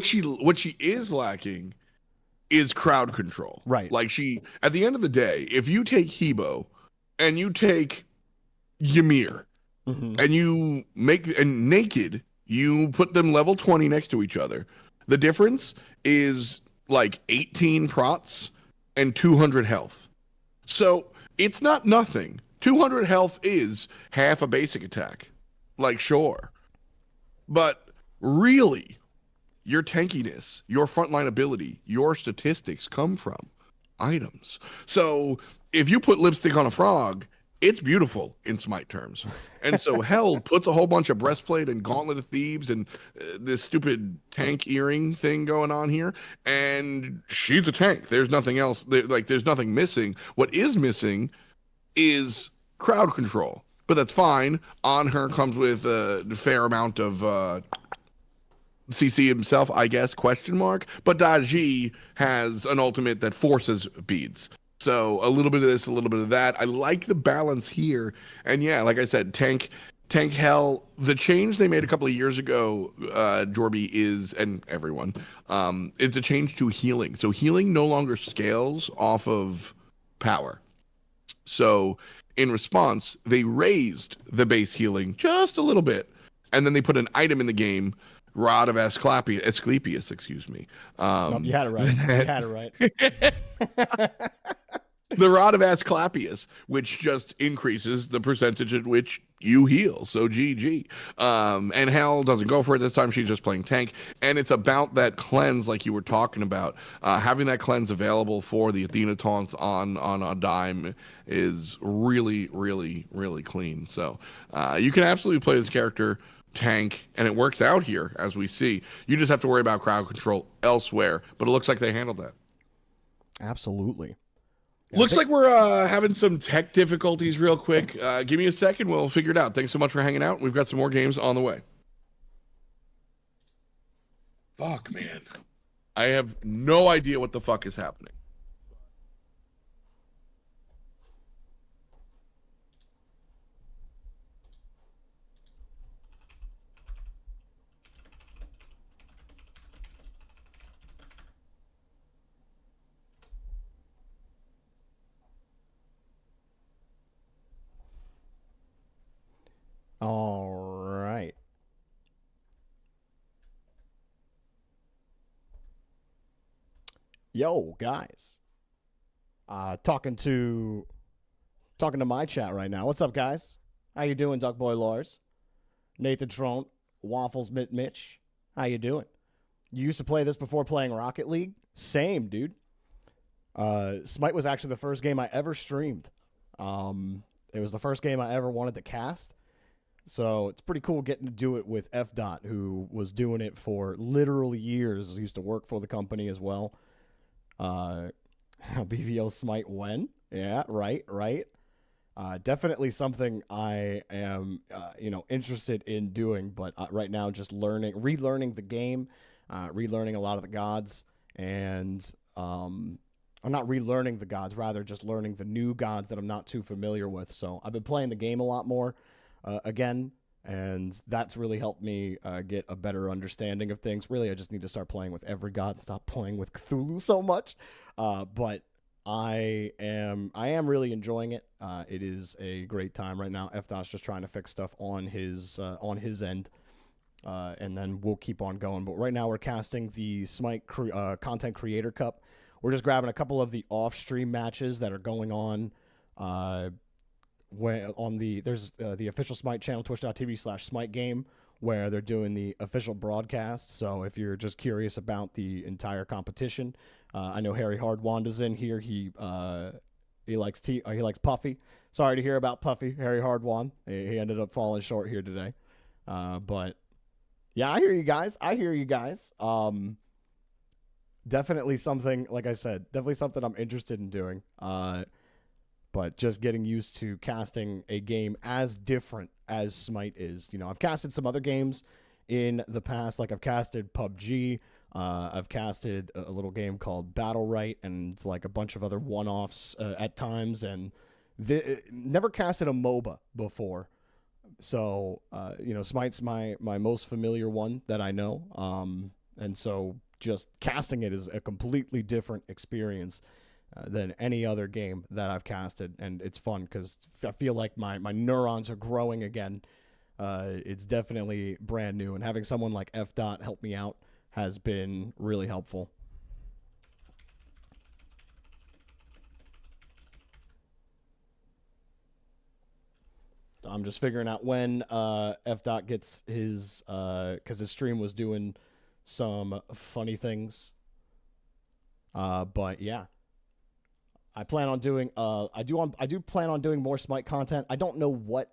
B: she is lacking is crowd control.
A: Right.
B: Like at the end of the day, if you take Hebo and you take Ymir
A: Mm-hmm.
B: and you make and naked, you put them level 20 next to each other. The difference is like 18 prots and 200 health. So it's not nothing. 200 health is half a basic attack. Like, sure. But really, your tankiness, your frontline ability, your statistics come from items. So if you put lipstick on a frog, it's beautiful in Smite terms. And so Hell puts a whole bunch of breastplate and gauntlet of thieves and this stupid tank earring thing going on here, and she's a tank. There's nothing else. There's nothing missing. What is missing is crowd control, but that's fine. On her comes with a fair amount of CC himself, I guess, question mark. But Daji has an ultimate that forces beads. So a little bit of this, a little bit of that. I like the balance here. And yeah, like I said, tank hell. The change they made a couple of years ago, Jorby is, and everyone, is the change to healing. So healing no longer scales off of power. So in response, they raised the base healing just a little bit. And then they put an item in the game, Rod of Asclepius, excuse me.
A: Nope, you had it right. You had it right.
B: The Rod of Asclepius, which just increases the percentage at which you heal. So GG. And Hell doesn't go for it this time. She's just playing tank. And it's about that cleanse like you were talking about. Having that cleanse available for the Athena taunts on a dime is really, really, really clean. So you can absolutely play this character tank, and it works out here, as we see. You just have to worry about crowd control elsewhere. But it looks like they handled that.
A: Absolutely. Yeah,
B: Looks like we're having some tech difficulties real quick. Give me a second. We'll figure it out. Thanks so much for hanging out. We've got some more games on the way. Fuck, man. I have no idea what the fuck is happening.
A: all right. Yo, guys. Talking to my chat right now. What's up, guys? How you doing, Duck Boy Lars? Nathan Trone, Waffles Mitch. How you doing? You used to play this before playing Rocket League? Same, dude. Smite was actually the first game I ever streamed. It was the first game I ever wanted to cast. So it's pretty cool getting to do it with F. Dot, who was doing it for literal years. He used to work for the company as well. BVL Smite when? Yeah, right. Definitely something I am, interested in doing. But right now, just relearning the game, relearning a lot of the gods, and I'm not relearning the gods, rather just learning the new gods that I'm not too familiar with. So I've been playing the game a lot more again, and that's really helped me get a better understanding of things. Really, I just need to start playing with every god and stop playing with Cthulhu so much. But I am really enjoying it. It is a great time right now. FDOT's just trying to fix stuff on his end, and then we'll keep on going. But right now we're casting the Smite Content Creator Cup. We're just grabbing a couple of the off-stream matches that are going on. There's the official Smite channel, twitch.tv/Smite game, where they're doing the official broadcast. So if you're just curious about the entire competition, I know Harry Hardwanda's in here. He likes Puffy, sorry to hear about Puffy, Harry Hardwan. He ended up falling short here today. But yeah, I hear you guys. Definitely something, like I said, definitely something I'm interested in doing. But just getting used to casting a game as different as Smite is. You know, I've casted some other games in the past, like I've casted PUBG. I've casted a little game called Battle Right and like a bunch of other one-offs at times, and never casted a MOBA before. So, you know, Smite's my most familiar one that I know. And so just casting it is a completely different experience than any other game that I've casted. And it's fun because I feel like my neurons are growing again. It's definitely brand new. And having someone like F. Dot help me out has been really helpful. I'm just figuring out when F. Dot gets his, because his stream was doing some funny things. But yeah, I plan on doing. I do plan on doing more Smite content. I don't know what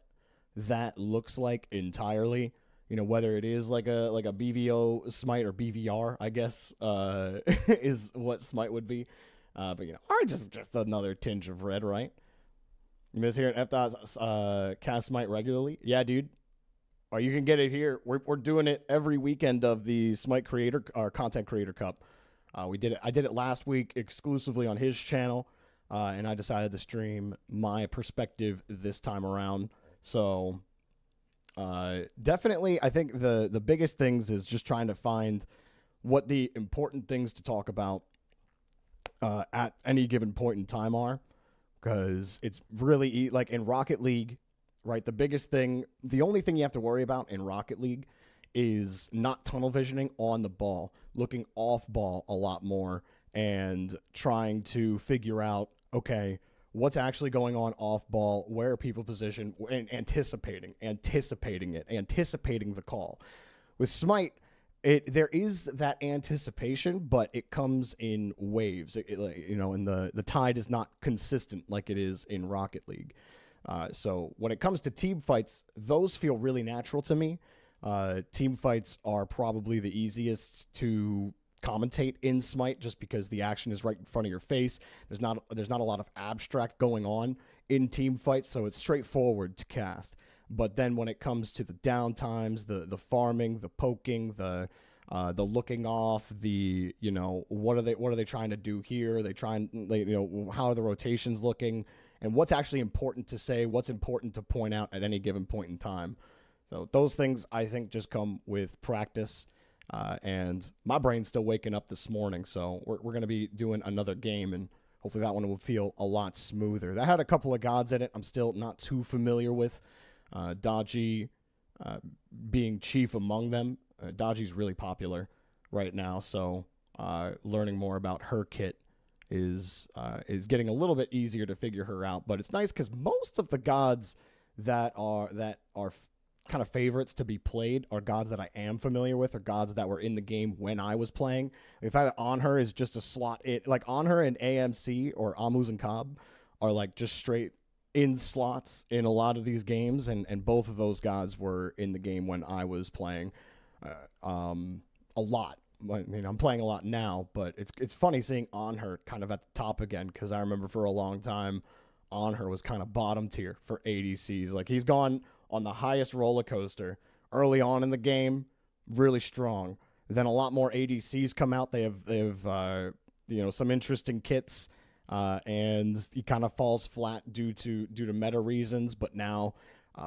A: that looks like entirely. You know, whether it is like a BVO Smite or BVR, I guess, is what Smite would be. But you know, or just another tinge of red, right? You miss hearing F. Dot's cast Smite regularly? Yeah, dude. Or you can get it here. We're doing it every weekend of the Smite Creator or Content Creator Cup. We did it. I did it last week exclusively on his channel, and I decided to stream my perspective this time around. So, definitely, I think the biggest things is just trying to find what the important things to talk about at any given point in time are. Because it's really, like in Rocket League, right? The only thing you have to worry about in Rocket League is not tunnel visioning on the ball, looking off ball a lot more, and trying to figure out, okay, what's actually going on off ball, where are people positioned, and anticipating the call. With Smite, there is that anticipation, but it comes in waves. You know, and the tide is not consistent like it is in Rocket League. So when it comes to team fights, those feel really natural to me. Team fights are probably the easiest to commentate in Smite, just because the action is right in front of your face. There's not a lot of abstract going on in team fights, so it's straightforward to cast. But then when it comes to the downtimes, the farming, the poking, the looking off, you know, what are they trying to do here? You know, how are the rotations looking, and what's actually important to say, what's important to point out at any given point in time. So those things I think just come with practice. And my brain's still waking up this morning, so we're going to be doing another game, and hopefully that one will feel a lot smoother. That had a couple of gods in it I'm still not too familiar with. Dodgy being chief among them. Dodgy's really popular right now, so learning more about her kit is getting a little bit easier to figure her out. But it's nice because most of the gods that are kind of favorites to be played are gods that I am familiar with, or gods that were in the game when I was playing. If I on her is just a slot, like on her and AMC or Amuz and Cobb are like just straight in slots in a lot of these games, and both of those gods were in the game when I was playing a lot. I mean, I'm playing a lot now, but it's funny seeing on her kind of at the top again, because I remember for a long time on her was kind of bottom tier for ADCs. Like, he's gone on the highest roller coaster early on in the game, really strong. Then a lot more ADCs come out. They have you know, some interesting kits. And he kind of falls flat due to meta reasons. But now,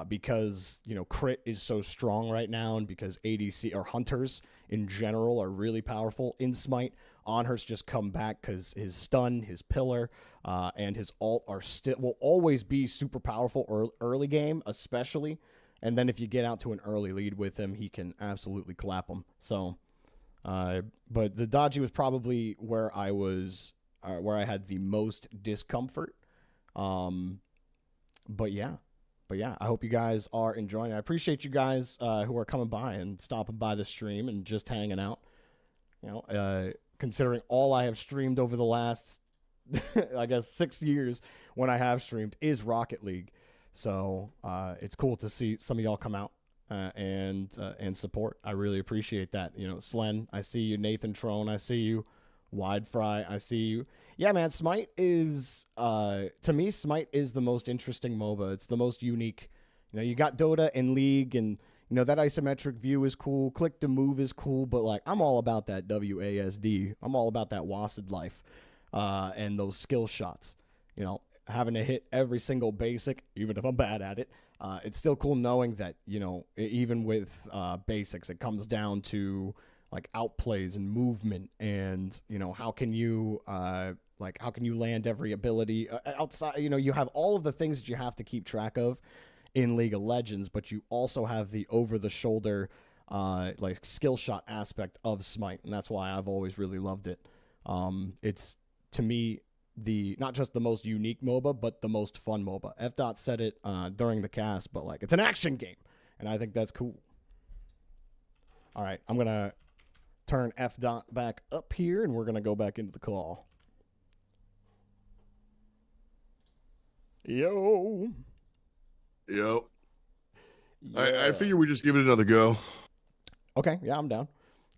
A: because, you know, crit is so strong right now, and because ADC or hunters in general are really powerful in Smite, Onher's just come back because his stun, his pillar, and his ult will always be super powerful early game, especially. And then if you get out to an early lead with him, he can absolutely clap him. So, but the Dodgy was probably where I had the most discomfort. But yeah, I hope you guys are enjoying it. I appreciate you guys who are coming by and stopping by the stream and just hanging out. You know, considering all I have streamed over the last I guess 6 years when I have streamed is Rocket League. So it's cool to see some of y'all come out and support. I really appreciate that. You know, Slen, I see you. Nathan Trone, I see you. Wide Fry, I see you. Yeah, man, Smite is to me, Smite is the most interesting MOBA. It's the most unique. You know, you got Dota and League, and you know that isometric view is cool. Click to move is cool, but like I'm all about that WASD. I'm all about that WASD life and those skill shots. You know, having to hit every single basic, even if I'm bad at it. It's still cool knowing that, you know, even with basics, it comes down to like outplays and movement, and you know how can you land every ability outside. You know, you have all of the things that you have to keep track of in League of Legends, but you also have the over the shoulder like skill shot aspect of Smite, and that's why I've always really loved it. It's to me the not just the most unique MOBA, but the most fun MOBA. F. Dot said it during the cast, but like it's an action game, and I think that's cool. All right, I'm gonna turn F. Dot back up here, and we're gonna go back into the call. Yo.
B: Yep.
A: Yeah.
B: I figure we just give it another go.
A: Okay, yeah, I'm down.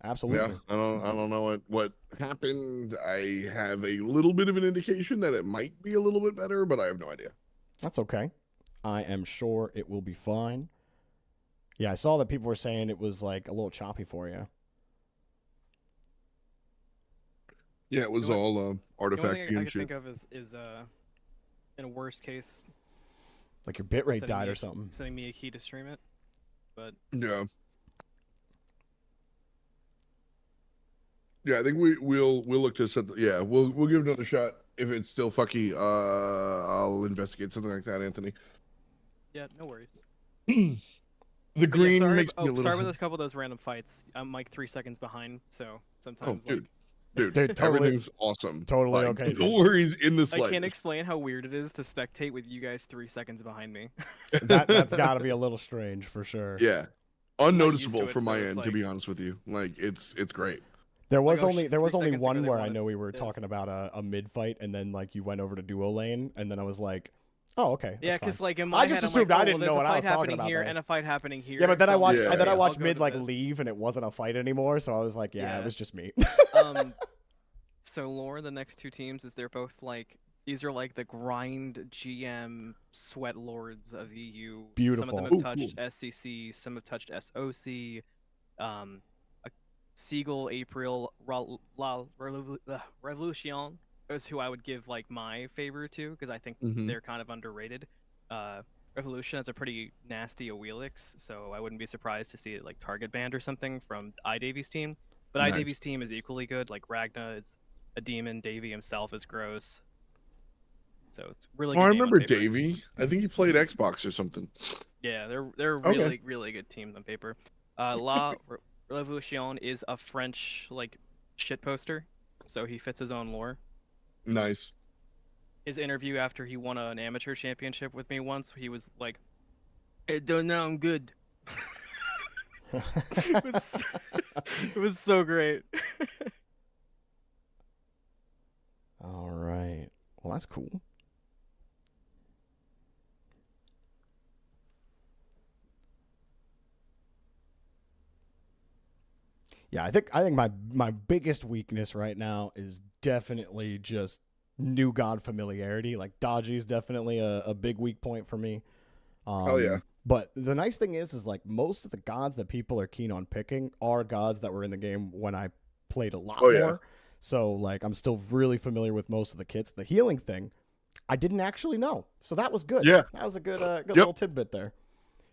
A: Absolutely.
B: Yeah, I don't know what happened. I have a little bit of an indication that it might be a little bit better, but I have no idea.
A: That's okay. I am sure it will be fine. Yeah, I saw that people were saying it was like a little choppy for you.
B: Yeah, it was all artifact
C: The only thing I
B: and
C: could
B: shit.
C: think of is in a worst case,
A: Like your bitrate
C: sending
A: died
C: me
A: or
C: a-
A: something.
C: sending me a key to stream it. But
B: Yeah. Yeah, I think we'll look to set. We'll give it another shot. If it's still fucky, I'll investigate something like that, Anthony.
C: yeah, no worries.
B: The
C: But yeah,
B: green
C: sorry,
B: makes me a little.
C: sorry with a couple of those random fights. I'm like 3 seconds behind, so sometimes
B: Oh,
C: like
B: dude,
A: Totally-
B: everything's awesome.
A: totally
B: Like,
A: okay.
B: No worries in the
C: I
B: slightest.
C: can't explain how weird it is to spectate with you guys 3 seconds behind me.
A: That's got to be a little strange for sure.
B: Yeah,
C: not used
B: unnoticeable
C: to it,
B: from my
C: so it's
B: end, to be
C: like-
B: honest with you. Like it's great.
A: There was
C: Like, oh,
A: only
C: shit,
A: there was
C: 3
A: only
C: seconds ago
A: one
C: they
A: where I
C: wanted
A: know we were
C: this.
A: talking about a mid fight, and then like you went over to duo lane, and then I was like, oh okay.
C: Yeah,
A: that's
C: because
A: fine.
C: like in my
A: I just
C: head, I'm
A: assumed
C: like,
A: I
C: oh,
A: didn't
C: well,
A: know what
C: there's a
A: I
C: fight
A: was talking
C: happening
A: about
C: here
A: there.
C: and a fight happening here.
A: Yeah, but then I
C: so
A: watched
B: Yeah.
A: and then I
C: I'll
A: watched
C: go
A: mid
C: to
A: like
C: this.
A: leave, and it wasn't a fight anymore. So I was like, yeah,
C: Yeah.
A: it was just me.
C: So lore, the next 2 teams is they're both like these are like the grind GM sweat lords of EU.
A: Beautiful.
C: Some of them
B: Ooh,
C: have touched
B: cool.
C: SCC, some have touched SOC. Siegel, April, Revolution is who I would give like my favor to because I think
B: Mhm.
C: they're kind of underrated. Revolution has a pretty nasty Awelix, so I wouldn't be surprised to see it like target banned or something from iDavy's team. But
B: Nice.
C: iDavy's team is equally good. Like Ragna is a demon, Davy himself is gross. So it's really.
B: Oh,
C: Good
B: I
C: game on
B: remember
C: paper.
B: Davey. I think he played Xbox or something.
C: Yeah, they're
B: Okay.
C: really really good team on paper. La Revolution is a French like shit poster, so he fits his own lore.
B: Nice.
C: His interview after he won an amateur championship with me once, he was like, "I don't know, I'm good." It was so great.
A: All right. Well, that's cool. Yeah, I think my biggest weakness right now is definitely just new god familiarity. Like dodgy is definitely a big weak point for me.
B: Yeah.
A: But the nice thing is like most of the gods that people are keen on picking are gods that were in the game when I played a lot
B: Oh, yeah.
A: more. So like I'm still really familiar with most of the kits. The healing thing, I didn't actually know, so that was good.
B: Yeah.
A: That was a good
B: Yep.
A: little tidbit there.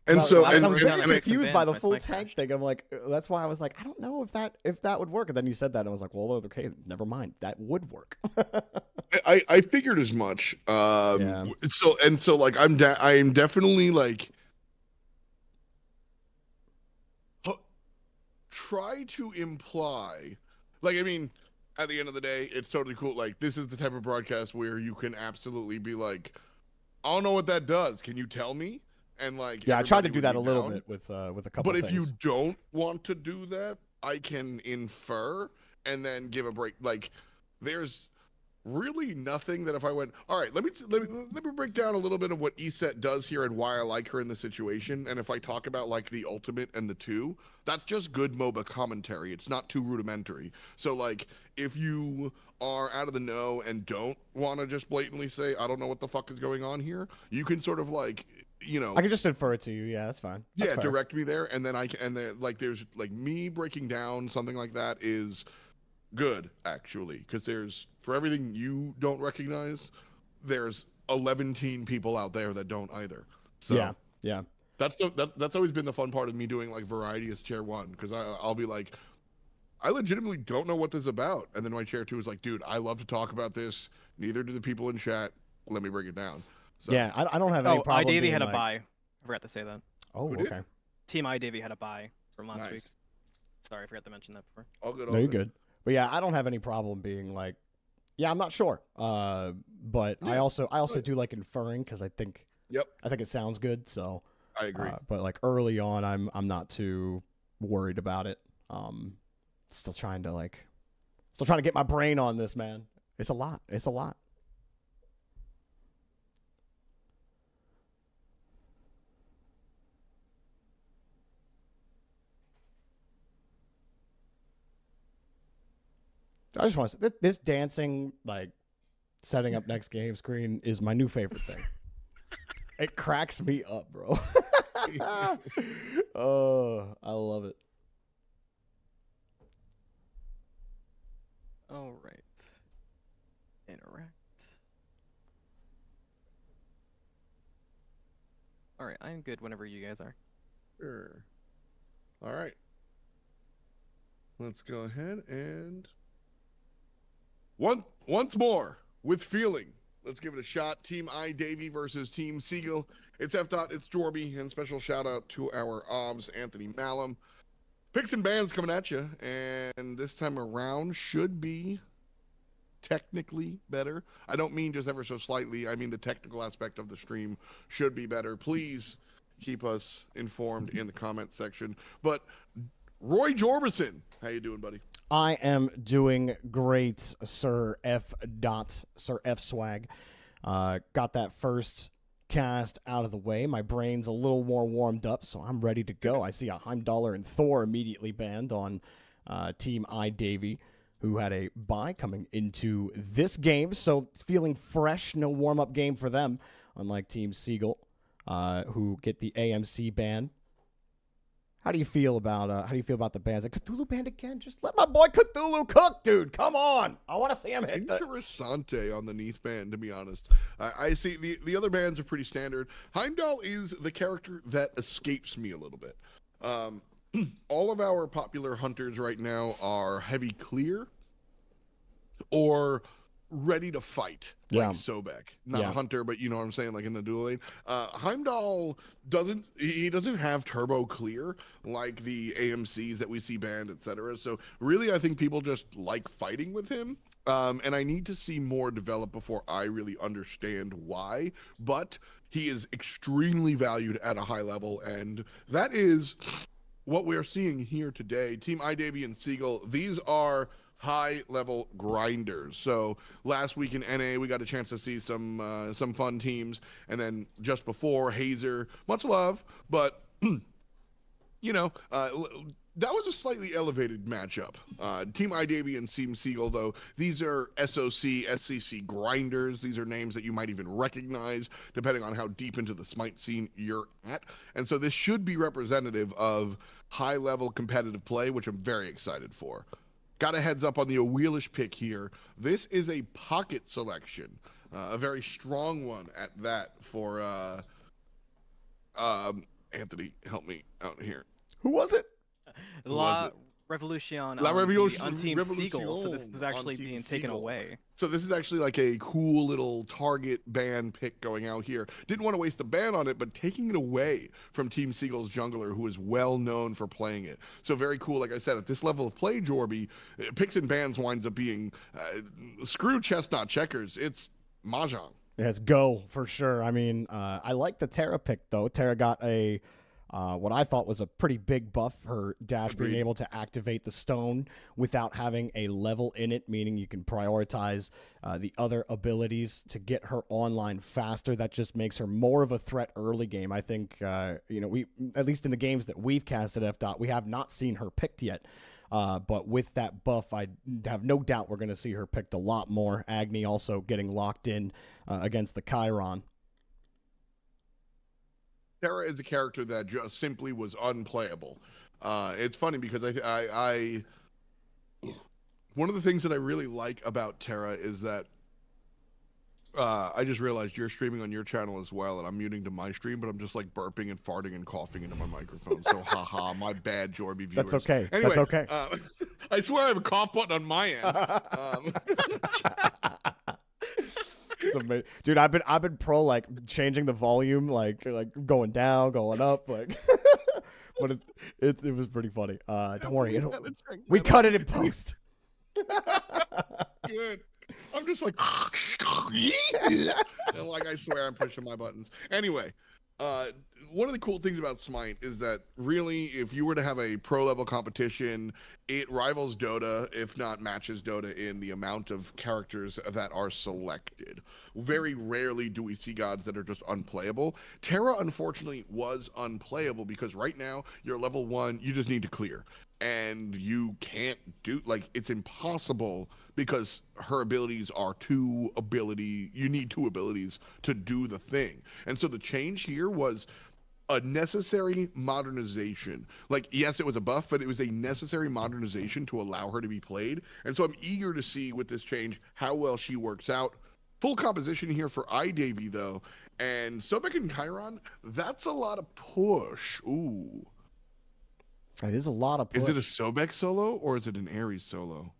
B: And
A: I
B: so
A: was, I was
C: and-
A: very
C: and-
A: confused by the
C: my
A: full
C: spike
A: tank
C: crashed.
A: thing. I'm like, that's why I was like, I don't know if that would work. And then you said that, and I was like, well, okay, never mind. That would work.
B: I figured as much.
A: Yeah.
B: So like I am definitely like try to imply, like, I mean, at the end of the day, it's totally cool. Like, this is the type of broadcast where you can absolutely be like, I don't know what that does. Can you tell me? And like,
A: Yeah, I tried to
B: everybody
A: do
B: would
A: that
B: be
A: a little
B: down.
A: bit with a couple.
B: But if
A: things.
B: you don't want to do that, I can infer and then give a break. Like, there's really nothing that if I went, all right, let me break down a little bit of what ESET does here and why I like her in the situation. And if I talk about like the ultimate and the two, that's just good MOBA commentary. It's not too rudimentary. So like if you are out of the know and don't want to just blatantly say, I don't know what the fuck is going on here, you can sort of like, you know,
A: I can just infer it to you. Yeah, that's fine. That's
B: yeah,
A: fair.
B: direct me there, and then I can, and then like there's like me breaking down something like that is good actually, because there's for everything you don't recognize, there's 11 people out there that don't either. So
A: yeah.
B: that's always been the fun part of me doing like variety as chair one, because I'll be like, I legitimately don't know what this is about, and then my chair two is like, dude, I love to talk about this. Neither do the people in chat. Let me break it down. So,
A: Yeah, I don't have any problem.
C: iDavy
A: being
C: had a
A: like,
C: bye. I forgot to say that.
A: Oh,
B: Who did?
A: okay.
C: Team iDavy had a bye from last
B: nice.
C: week. Sorry, I forgot to mention that before.
B: All good.
A: No, you're good. But yeah, I don't have any problem being like, yeah, I'm not sure. But
B: Yeah,
A: I also
B: good.
A: do like inferring because I think it sounds good. So
B: I agree.
A: But like early on, I'm not too worried about it. Still trying to get my brain on this, man. It's a lot. It's a lot. I just want to say, this dancing, like, setting up next game screen is my new favorite thing. It cracks me up, bro. Oh, I love it.
C: All right. Interact. All right, I'm good whenever you guys are.
B: Sure. All right. Let's go ahead and once more with feeling. Let's give it a shot. Team iDavy versus Team Seagull. It's F. It's Jorby, and special shout out to our OBS, Anthony Malum. Picks and bans coming at you, and this time around should be technically better. I don't mean just ever so slightly. I mean the technical aspect of the stream should be better. Please keep us informed in the comment section. But Roy Jorbison, how you doing, buddy?
A: I am doing great, Sir F. Sir F. Swag. Got that first cast out of the way. My brain's a little more warmed up, so I'm ready to go. I see a Heimdall and Thor immediately banned on Team iDavy, who had a bye coming into this game, so feeling fresh. No warm-up game for them, unlike Team Seagull, who get the AMC ban. How do you feel about the bans? Like, Cthulhu banned again? Just let my boy Cthulhu cook, dude. Come on. I want to see him hit the...
B: Interessante on the Neath band, to be honest. I see the other bands are pretty standard. Heimdall is the character that escapes me a little bit. All of our popular hunters right now are heavy clear or ready to fight, like Sobek. Not a hunter, but you know what I'm saying, like in the dual lane. Heimdall doesn't have turbo clear like the AMCs that we see banned, etc. So really, I think people just like fighting with him. And I need to see more develop before I really understand why. But he is extremely valued at a high level, and that is what we're seeing here today. Team iDavy and Seagull, these are high-level grinders. So last week in NA, we got a chance to see some fun teams, and then just before, Hazer, much love, but you know, that was a slightly elevated matchup. Team iDavy and Team Seagull, though, these are SOC, SCC grinders. These are names that you might even recognize, depending on how deep into the Smite scene you're at. And so this should be representative of high-level competitive play, which I'm very excited for. Got a heads up on the Wheelish pick here. This is a pocket selection, a very strong one at that for Anthony, help me out here.
A: Who was it?
C: La Revolution on Team Seagull, so this is actually being taken away.
B: So this is actually like a cool little target ban pick going out here. Didn't want to waste the ban on it, but taking it away from Team Seagull's jungler, who is well known for playing it. So very cool. Like I said, at this level of play, Jorby, picks and bans winds up being screw chestnut checkers. It's mahjong.
A: Let's go for sure. I mean, I like the Terra pick though. Terra got a What I thought was a pretty big buff, her dash being
B: Agreed.
A: able to activate the stone without having a level in it, meaning you can prioritize the other abilities to get her online faster. That just makes her more of a threat early game. I think, we, at least in the games that we've casted F. We have not seen her picked yet. But with that buff, I have no doubt we're going to see her picked a lot more. Agni also getting locked in against the Chiron.
B: Terra is a character that just simply was unplayable. It's funny because I one of the things that I really like about Terra is that I just realized you're streaming on your channel as well, and I'm muting to my stream, but I'm just like burping and farting and coughing into my microphone. So haha, my bad, Jorby viewers.
A: That's okay.
B: Anyway,
A: That's okay.
B: I swear I have a cough button on my end.
A: It's amazing. Dude, I've been pro like changing the volume, like going down, going up, like. But it was pretty funny. Don't worry, we cut it in post.
B: Good. I'm just like, and like I swear I'm pushing my buttons. Anyway, one of the cool things about Smite is that really, if you were to have a pro level competition, it rivals Dota, if not matches Dota, in the amount of characters that are selected. Very rarely do we see gods that are just unplayable. Terra, unfortunately, was unplayable because right now you're level 1, you just need to clear. And you can't do, like, it's impossible because her abilities are you need 2 abilities to do the thing. And so the change here was a necessary modernization. Like, yes, it was a buff, but it was a necessary modernization to allow her to be played. And so I'm eager to see with this change how well she works out. Full composition here for iDavy, though. And Sobek and Chiron, that's a lot of push. Ooh.
A: It is a lot of push.
B: Is it a Sobek solo or is it an Ares solo?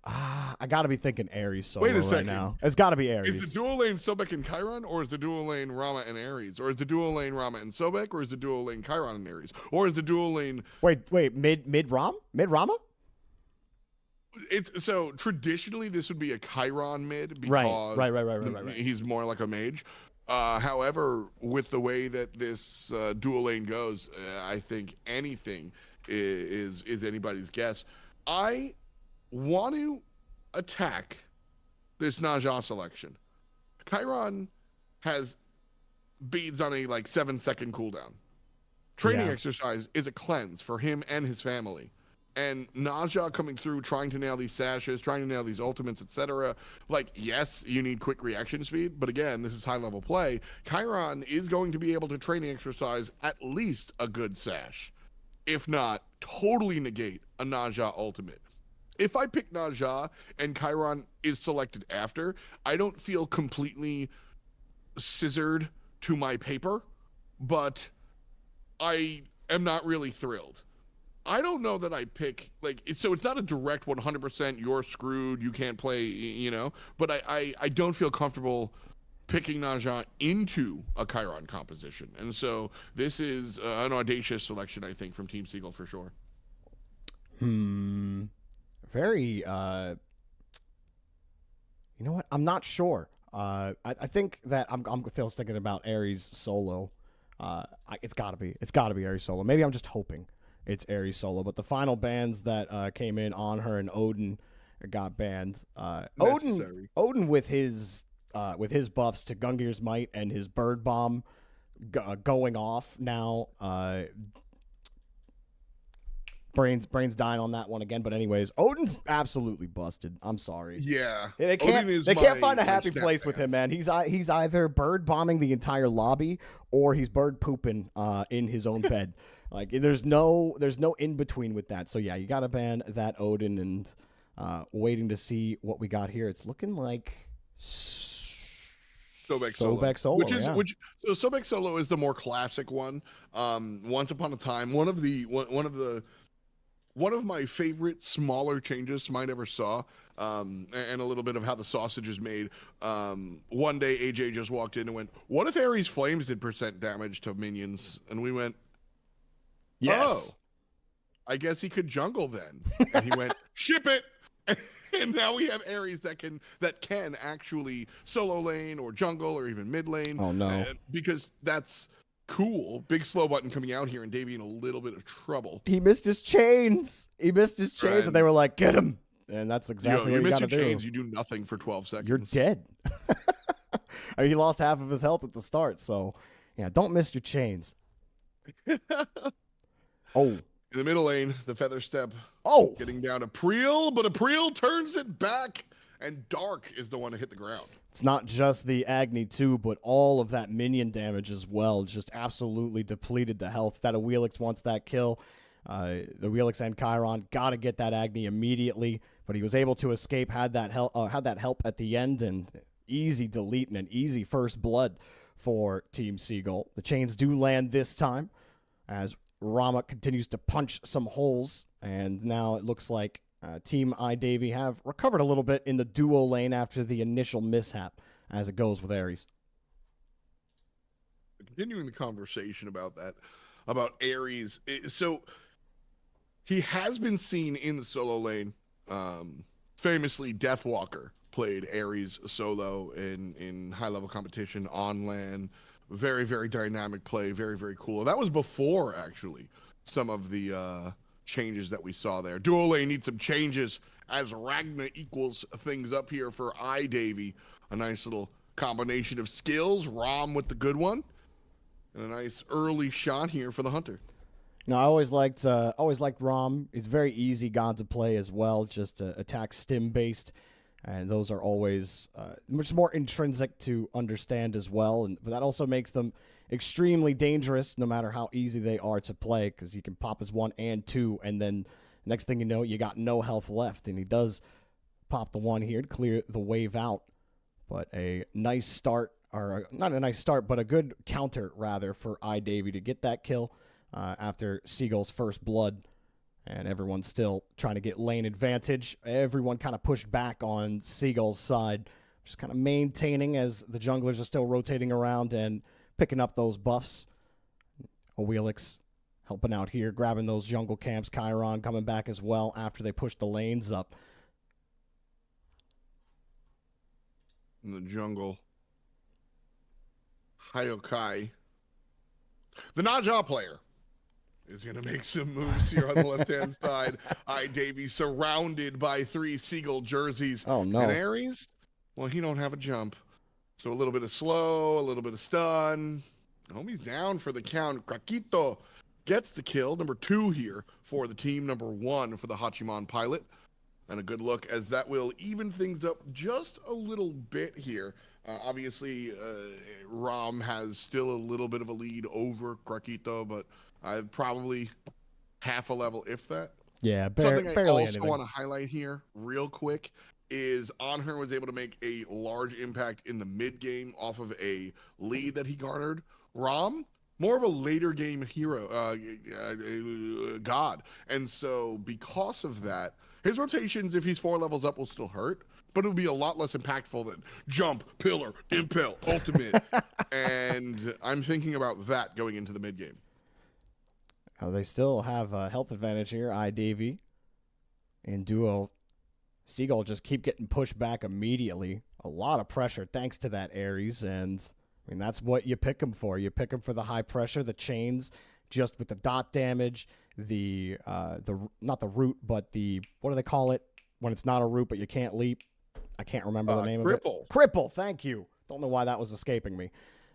A: I gotta be thinking Ares solo
B: Wait a second.
A: right now. It's gotta be Ares.
B: Is the dual lane Sobek and Chiron, or is the dual lane Rama and Ares? Or is the dual lane Rama and Sobek, or is the dual lane Chiron and Ares? Or is the dual lane...
A: Wait, mid Rama?
B: It's so traditionally this would be a Chiron mid because
A: right.
B: He's more like a mage. However, with the way that this dual lane goes, I think anything is anybody's guess. I want to attack this Naja selection. Chiron has beads on a 7-second cooldown. Training exercise is a cleanse for him and his family. And Naja coming through, trying to nail these sashes, trying to nail these ultimates, etc. Yes, you need quick reaction speed, but again, this is high-level play. Chiron is going to be able to training exercise at least a good sash, if not totally negate a Naja ultimate. If I pick Naja and Chiron is selected after, I don't feel completely scissored to my paper, but I am not really thrilled. I don't know that I pick, so it's not a direct 100% you're screwed, you can't play, but I don't feel comfortable picking Naja into a Chiron composition. And so this is an audacious selection, I think, from Team Seagull for sure.
A: Very, you know what? I'm not sure. I think that I'm still thinking about Ares solo. It's gotta be Ares solo. Maybe I'm just hoping it's Ares solo, but the final bans that came in on her and Odin got banned. Odin with his buffs to Gungir's Might and his Bird Bomb going off now. Brains dying on that one again, but anyways, Odin's absolutely busted. I'm sorry.
B: Yeah,
A: they can't find a happy place with him, man. He's either bird bombing the entire lobby or he's bird pooping in his own bed. There's no in between with that. So yeah, you got to ban that Odin, and waiting to see what we got here. It's looking like
B: Sobek solo, so Sobek solo is the more classic one. Once upon a time, one of my favorite smaller changes Smite ever saw, and a little bit of how the sausage is made. One day AJ just walked in and went, "What if Ares Flames did % damage to minions?" And we went,
A: "Yes.
B: Oh, I guess he could jungle then." And he went, "Ship it." And now we have Ares that can actually solo lane or jungle or even mid lane.
A: Oh no!
B: Because that's cool. Big slow button coming out here, and Davey in a little bit of trouble.
A: He missed his chains. He missed his chains, and they were like, "Get him!" And that's exactly what you got to do.
B: Chains, you do nothing for 12 seconds.
A: You're dead. I mean, he lost half of his health at the start, so yeah, don't miss your chains. Oh.
B: In the middle lane, the feather step.
A: Oh.
B: Getting down to Preel, but Preel turns it back, and Dark is the one to hit the ground.
A: It's not just the Agni too, but all of that minion damage as well. Just absolutely depleted the health. That Awelix wants that kill. The Awelix and Chiron got to get that Agni immediately, but he was able to escape. Had that help at the end, and easy delete and an easy first blood for Team Seagull. The chains do land this time, as Rama continues to punch some holes, and now it looks like Team iDavy have recovered a little bit in the duo lane after the initial mishap, as it goes with Ares.
B: Continuing the conversation about that, about Ares. So he has been seen in the solo lane. Famously, Deathwalker played Ares solo in high-level competition on LAN. Very, very dynamic play. Very, very cool. That was before, actually, some of the changes that we saw there. Duo lane needs some changes as Ragna equals things up here for iDavy. A nice little combination of skills. Rom with the good one. And a nice early shot here for the Hunter.
A: I always liked Rom. It's very easy god to play as well, just attack stim based, and those are always much more intrinsic to understand as well. But that also makes them extremely dangerous, no matter how easy they are to play, because you can pop his 1 and 2, and then next thing you know, you got no health left, and he does pop the 1 here to clear the wave out. But a nice start, or not a nice start, but a good counter rather for iDavy to get that kill. After Seagull's first blood, and everyone's still trying to get lane advantage. Everyone kind of pushed back on Seagull's side, just kind of maintaining as the junglers are still rotating around and picking up those buffs. Awelix helping out here, grabbing those jungle camps. Chiron coming back as well after they push the lanes up.
B: In the jungle, Hayokai, the Naja player, is going to make some moves here on the left-hand side. iDavy surrounded by 3 Seagull jerseys.
A: Oh, no.
B: And Ares, well, he don't have a jump. So a little bit of slow, a little bit of stun. Homie's down for the count. Craquito gets the kill. Number 2 here for the team. Number 1 for the Hachiman pilot. And a good look, as that will even things up just a little bit here. Obviously, Rom has still a little bit of a lead over Craquito, but probably half a level, if that.
A: Yeah,
B: Something
A: barely
B: I also
A: anything.
B: want to highlight here real quick is Onher was able to make a large impact in the mid game off of a lead that he garnered. Rom, more of a later game hero, god. And so because of that, his rotations, if he's 4 levels up, will still hurt, but it'll be a lot less impactful than jump, pillar, impel, ultimate. And I'm thinking about that going into the mid game.
A: They still have a health advantage here. iDavy and duo. Seagull just keep getting pushed back immediately. A lot of pressure thanks to that Ares, and I mean that's what you pick him for. You pick him for the high pressure, the chains, just with the dot damage, the not the root, but the, what do they call it when it's not a root but you can't leap? I can't remember the name of it. Cripple. Thank you. Don't know why that was escaping me.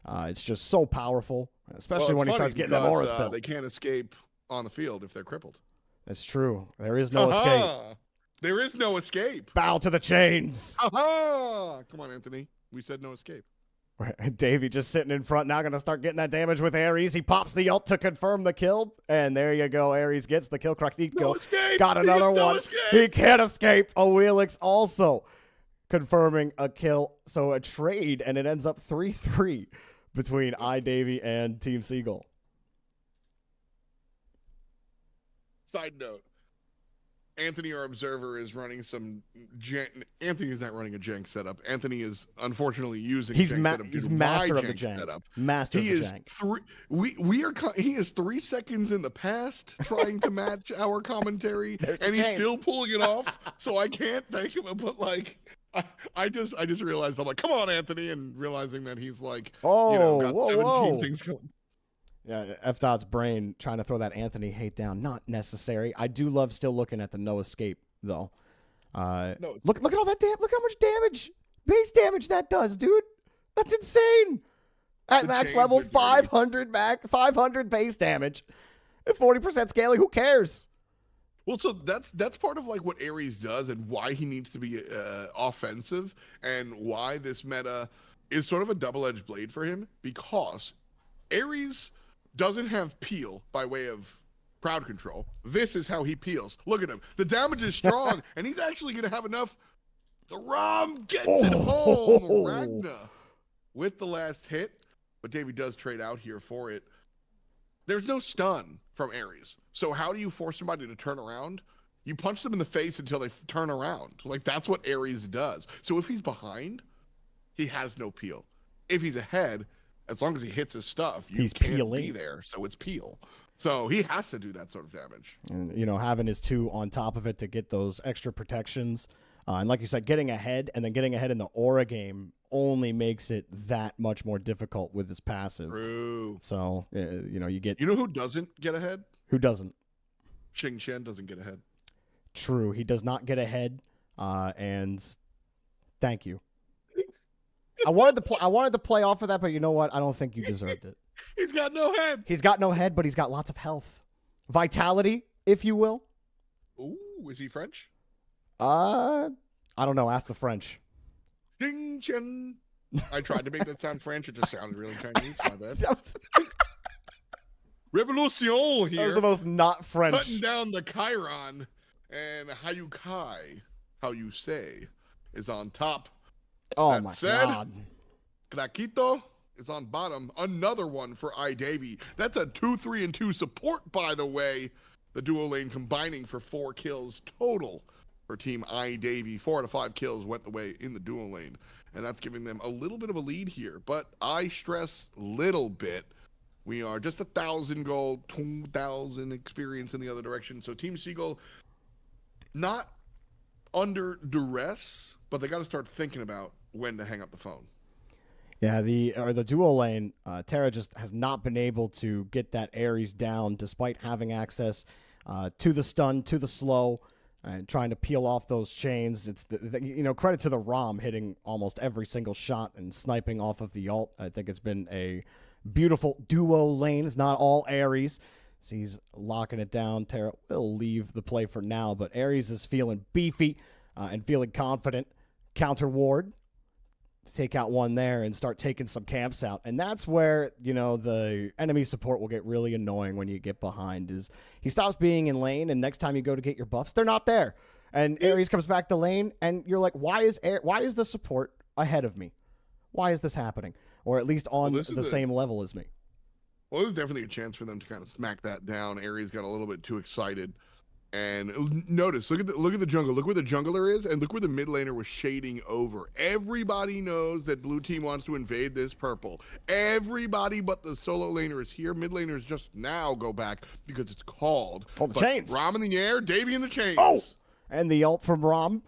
A: It's just so powerful, especially when he starts getting that aura spell.
B: They can't escape on the field if they're crippled.
A: That's true. There is no escape.
B: There is no escape.
A: Bow to the chains.
B: Aha! Come on, Anthony. We said no escape.
A: Davey just sitting in front, now going to start getting that damage with Ares. He pops the ult to confirm the kill, and there you go. Ares gets the kill.
B: No escape.
A: Got another one.
B: Escape.
A: He can't escape. Awelix also confirming a kill. So a trade, and it ends up 3-3 between iDavy and Team Seagull.
B: Side note. Anthony, our observer, is running some Anthony is not running a jank setup. Anthony is unfortunately using jank setup.
A: He's master of the jank
B: setup.
A: Master of the jank.
B: He is 3 seconds in the past trying to match our commentary, and he's still pulling it off. So I can't thank him. But like, I just realized, I'm like, come on, Anthony, and realizing that he's like, got 17 things going.
A: Yeah, F-Dot's brain trying to throw that Anthony hate down. Not necessary. I do love still looking at the no escape, though.
B: No,
A: Look at all that damage. Look how much damage, base damage that does, dude. That's insane. At
B: The
A: max
B: chains
A: level,
B: are dirty.
A: 500 base damage. At 40% scaling, who cares?
B: Well, so that's part of like what Ares does and why he needs to be offensive and why this meta is sort of a double-edged blade for him, because Ares doesn't have peel by way of crowd control. This is how he peels. Look at him. The damage is strong, and he's actually going to have enough. The Rom gets it home. Ragna with the last hit, but Davey does trade out here for it. There's no stun from Ares. So how do you force somebody to turn around? You punch them in the face until they turn around. Like, that's what Ares does. So if he's behind, he has no peel. If he's ahead, as long as he hits his stuff, you
A: He's
B: can't
A: peeling.
B: be there. So it's peel. So he has to do that sort of damage.
A: And, having his 2 on top of it to get those extra protections. And like you said, getting ahead and then getting ahead in the aura game only makes it that much more difficult with his passive.
B: True.
A: So, you get...
B: You know who doesn't get ahead?
A: Who doesn't?
B: Xing Chen doesn't get ahead.
A: True. He does not get ahead. And thank you. I wanted to play off of that, but you know what? I don't think you deserved it.
B: He's got no head.
A: He's got no head, but he's got lots of health. Vitality, if you will.
B: Ooh, is he French?
A: I don't know. Ask the French.
B: Xing Chen. I tried to make that sound French. It just sounded really Chinese. My bad. Revolution here.
A: That was the most not French.
B: Cutting down the Chiron. And how you kai, how you say, is on top.
A: Oh
B: That
A: my
B: said,
A: god.
B: Craquito is on bottom. Another one for iDavy. That's a 2-3-2 support, by the way. The duo lane combining for 4 kills total for Team iDavy. 4 out of 5 kills went the way in the duo lane. And that's giving them a little bit of a lead here. But I stress little bit. We are just 1,000 gold, 2,000 experience in the other direction. So Team Seagull, not under duress, but they got to start thinking about when to hang up the phone.
A: Yeah, the duo lane, Terra just has not been able to get that Ares down despite having access to the stun, to the slow, and trying to peel off those chains. It's credit to the Rom hitting almost every single shot and sniping off of the ult. I think it's been a beautiful duo lane. It's not all Ares. So he's locking it down. Terra will leave the play for now, but Ares is feeling beefy and feeling confident. Counter ward. Take out one there and start taking some camps out. And that's where, the enemy support will get really annoying when you get behind, is he stops being in lane, and next time you go to get your buffs, they're not there. And Ares comes back to lane, and you're like, why is the support ahead of me? Why is this happening? Or at least on the same level as me.
B: Well, there's definitely a chance for them to kind of smack that down. Ares got a little bit too excited. And notice, look at the jungle. Look where the jungler is, and look where the mid laner was shading over. Everybody knows that blue team wants to invade this purple. Everybody but the solo laner is here. Mid laners just now go back because it's called.
A: Oh, the chains.
B: Rom in the air, Davey in the chains.
A: Oh! And the ult from Rom.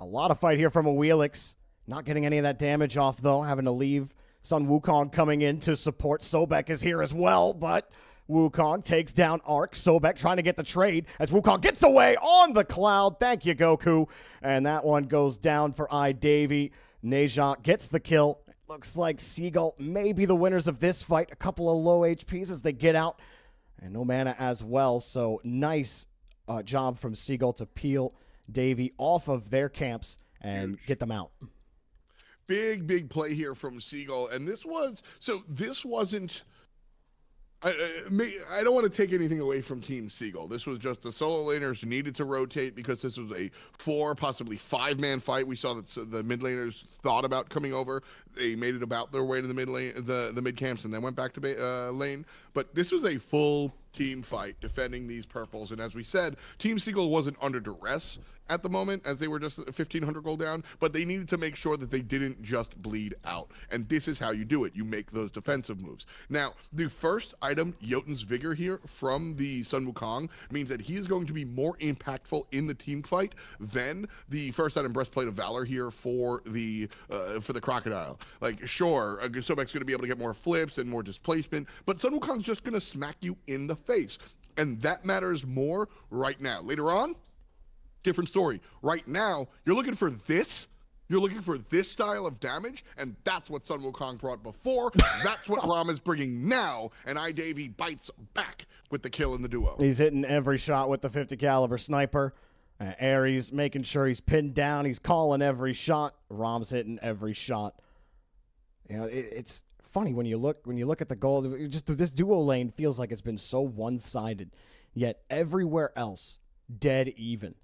A: A lot of fight here from a Wheelix. Not getting any of that damage off, though. Having to leave. Sun Wukong coming in to support. Sobek is here as well, but Wukong takes down Arc. Sobek trying to get the trade as Wukong gets away on the cloud. Thank you, Goku. And that one goes down for iDavy. Nejak gets the kill. Looks like Seagull may be the winners of this fight. A couple of low HPs as they get out. And no mana as well. So nice job from Seagull to peel Davy off of their camps and get them out.
B: Big play here from Seagull. And this wasn't... I don't want to take anything away from Team Seagull. This was just the solo laners needed to rotate because this was a 4, possibly 5-man fight. We saw that the mid laners thought about coming over. They made it about their way to the mid lane, the mid camps, and then went back to lane. But this was a full team fight defending these purples. And as we said, Team Seagull wasn't under duress at the moment as they were just 1,500 gold down, but they needed to make sure that they didn't just bleed out. And this is how you do it. You make those defensive moves. Now, the first item, Jotun's Vigor here from the Sun Wukong, means that he is going to be more impactful in the team fight than the first item, Breastplate of Valor here for the Crocodile. Like, sure, Sobek's going to be able to get more flips and more displacement, but Sun Wukong's just going to smack you in the face. And that matters more right now. Later on, different story. Right now, you're looking for this. You're looking for this style of damage, and that's what Sun Wukong brought before. That's what Ram is bringing now, and iDavy bites back with the kill in the duo.
A: He's hitting every shot with the 50 caliber sniper. Ares making sure he's pinned down. He's calling every shot. Ram's hitting every shot. You know, it's funny when you look at the goal. Just this duo lane feels like it's been so one-sided, yet everywhere else dead even.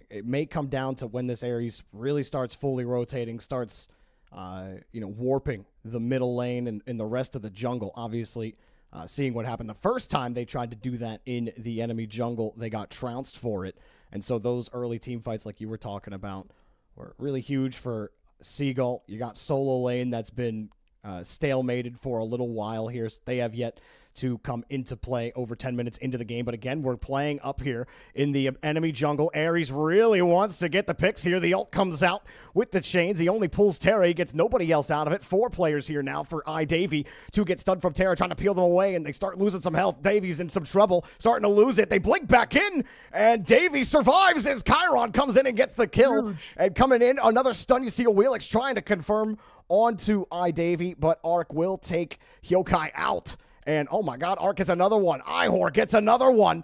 A: It may come down to when this Ares really starts fully rotating, starts, warping the middle lane and the rest of the jungle. Obviously, seeing what happened the first time they tried to do that in the enemy jungle, they got trounced for it. And so those early team fights, like you were talking about, were really huge for Seagull. You got solo lane that's been stalemated for a little while here. So they have yet to come into play over 10 minutes into the game. But again, we're playing up here in the enemy jungle. Ares really wants to get the picks here. The ult comes out with the chains. He only pulls Terra. He gets nobody else out of it. 4 players here now for iDavy to get stunned from Terra, trying to peel them away, and they start losing some health. Davy's in some trouble, starting to lose it. They blink back in, and Davy survives as Chiron comes in and gets the kill. And coming in, another stun. You see a Wheelix trying to confirm onto iDavy, but Arc will take Hyokai out. And, oh, my God, Arc gets another one. Ihor gets another one.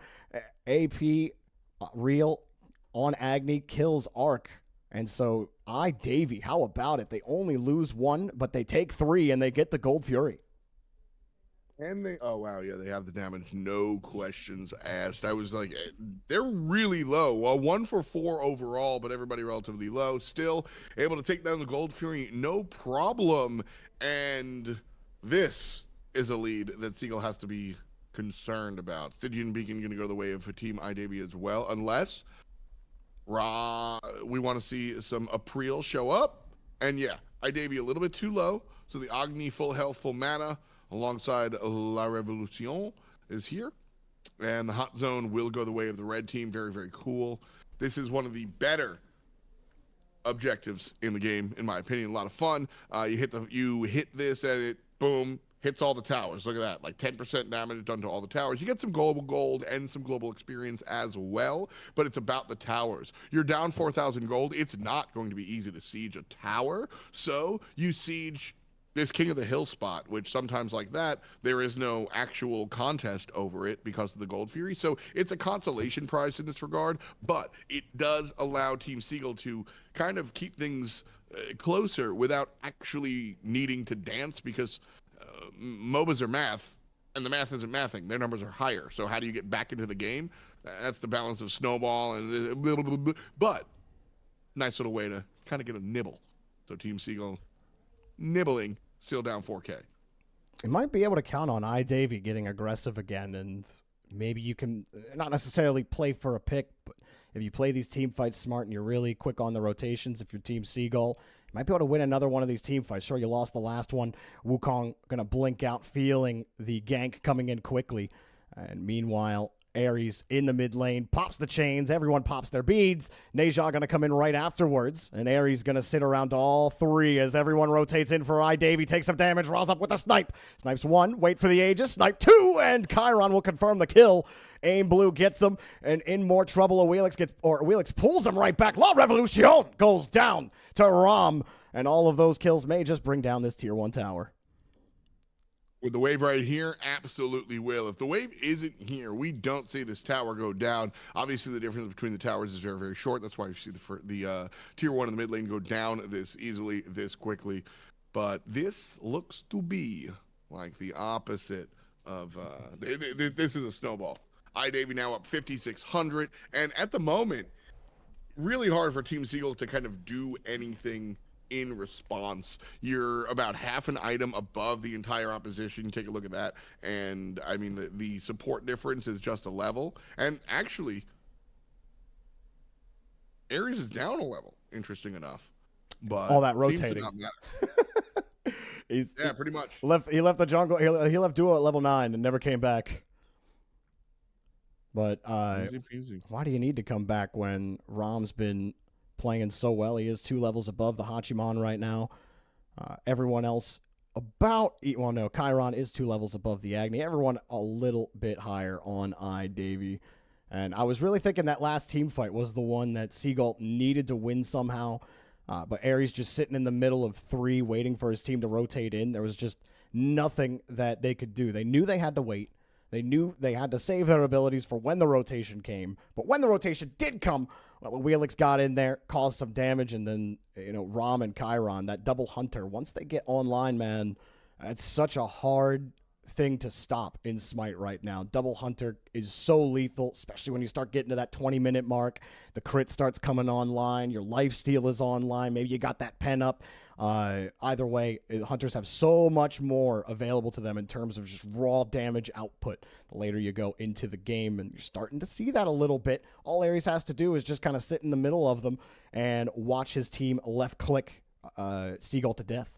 A: AP Real on Agni kills Arc. And so, iDavy, how about it? They only lose 1, but they take 3, and they get the Gold Fury.
B: And they, oh, wow, yeah, they have the damage. No questions asked. I was like, they're really low. Well, 1 for 4 overall, but everybody relatively low. Still able to take down the Gold Fury, no problem. And this is a lead that Seagull has to be concerned about. Stygian Beacon going to go the way of Team iDavy as well, unless we want to see some April show up. And yeah, iDavy a little bit too low, so the Agni full health, full mana, alongside La Revolution is here. And the Hot Zone will go the way of the red team. Very, very cool. This is one of the better objectives in the game, in my opinion. A lot of fun. You hit this and it, boom, hits all the towers. Look at that, like 10% damage done to all the towers. You get some global gold and some global experience as well, but it's about the towers. You're down 4,000 gold. It's not going to be easy to siege a tower, so you siege this King of the Hill spot, which sometimes like that, there is no actual contest over it because of the Gold Fury. So it's a consolation prize in this regard, but it does allow Team Seagull to kind of keep things closer without actually needing to dance, because MOBAs are math, and the math isn't mathing. Their numbers are higher. So how do you get back into the game? That's the balance of snowball and but nice little way to kind of get a nibble. So Team Seagull nibbling, still down 4K.
A: You might be able to count on iDavy getting aggressive again, and maybe you can not necessarily play for a pick, but if you play these team fights smart and you're really quick on the rotations, if you're Team Seagull, you might be able to win another one of these team fights. Sure, you lost the last one. Wukong going to blink out, feeling the gank coming in quickly. And meanwhile, Ares in the mid lane pops the chains. Everyone pops their beads. Neja going to come in right afterwards. And Ares going to sit around all 3 as everyone rotates in for iDavy. Takes some damage, rolls up with a snipe. Snipes 1, wait for the Aegis. Snipe 2, and Chiron will confirm the kill. Aim Blue gets him, and in more trouble, Wheelix pulls him right back. La Revolution goes down to Ram, and all of those kills may just bring down this tier 1 tower.
B: With the wave right here, absolutely will. If the wave isn't here, we don't see this tower go down. Obviously, the difference between the towers is very, very short. That's why you see the tier 1 in the mid lane go down this easily, this quickly. But this looks to be like the opposite of this is a snowball. iDavy now up 5,600, and at the moment, really hard for Team Seagull to kind of do anything in response. You're about half an item above the entire opposition. Take a look at that. And I mean, the support difference is just a level. And actually, Ares is down a level, interesting enough. But
A: all that
B: seems to
A: rotating.
B: not matter. Yeah, pretty much.
A: He left the jungle. He left duo at level 9 and never came back. But
B: Easy peasy.
A: why do you need to come back when Rom's been playing so well? He is 2 levels above the Hachiman right now. Everyone else Chiron is 2 levels above the Agni. Everyone a little bit higher on Davy. And I was really thinking that last team fight was the one that Seagull needed to win somehow. But Ares just sitting in the middle of 3 waiting for his team to rotate in. There was just nothing that they could do. They knew they had to wait. They knew they had to save their abilities for when the rotation came. But when the rotation did come, well, Wheelix got in there, caused some damage, and then, Rom and Chiron, that double hunter, once they get online, man, it's such a hard thing to stop in Smite right now. Double hunter is so lethal, especially when you start getting to that 20-minute mark. The crit starts coming online. Your lifesteal is online. Maybe you got that pen up. Either way, hunters have so much more available to them in terms of just raw damage output the later you go into the game, and you're starting to see that a little bit. All Ares has to do is just kind of sit in the middle of them and watch his team left-click Seagull to death.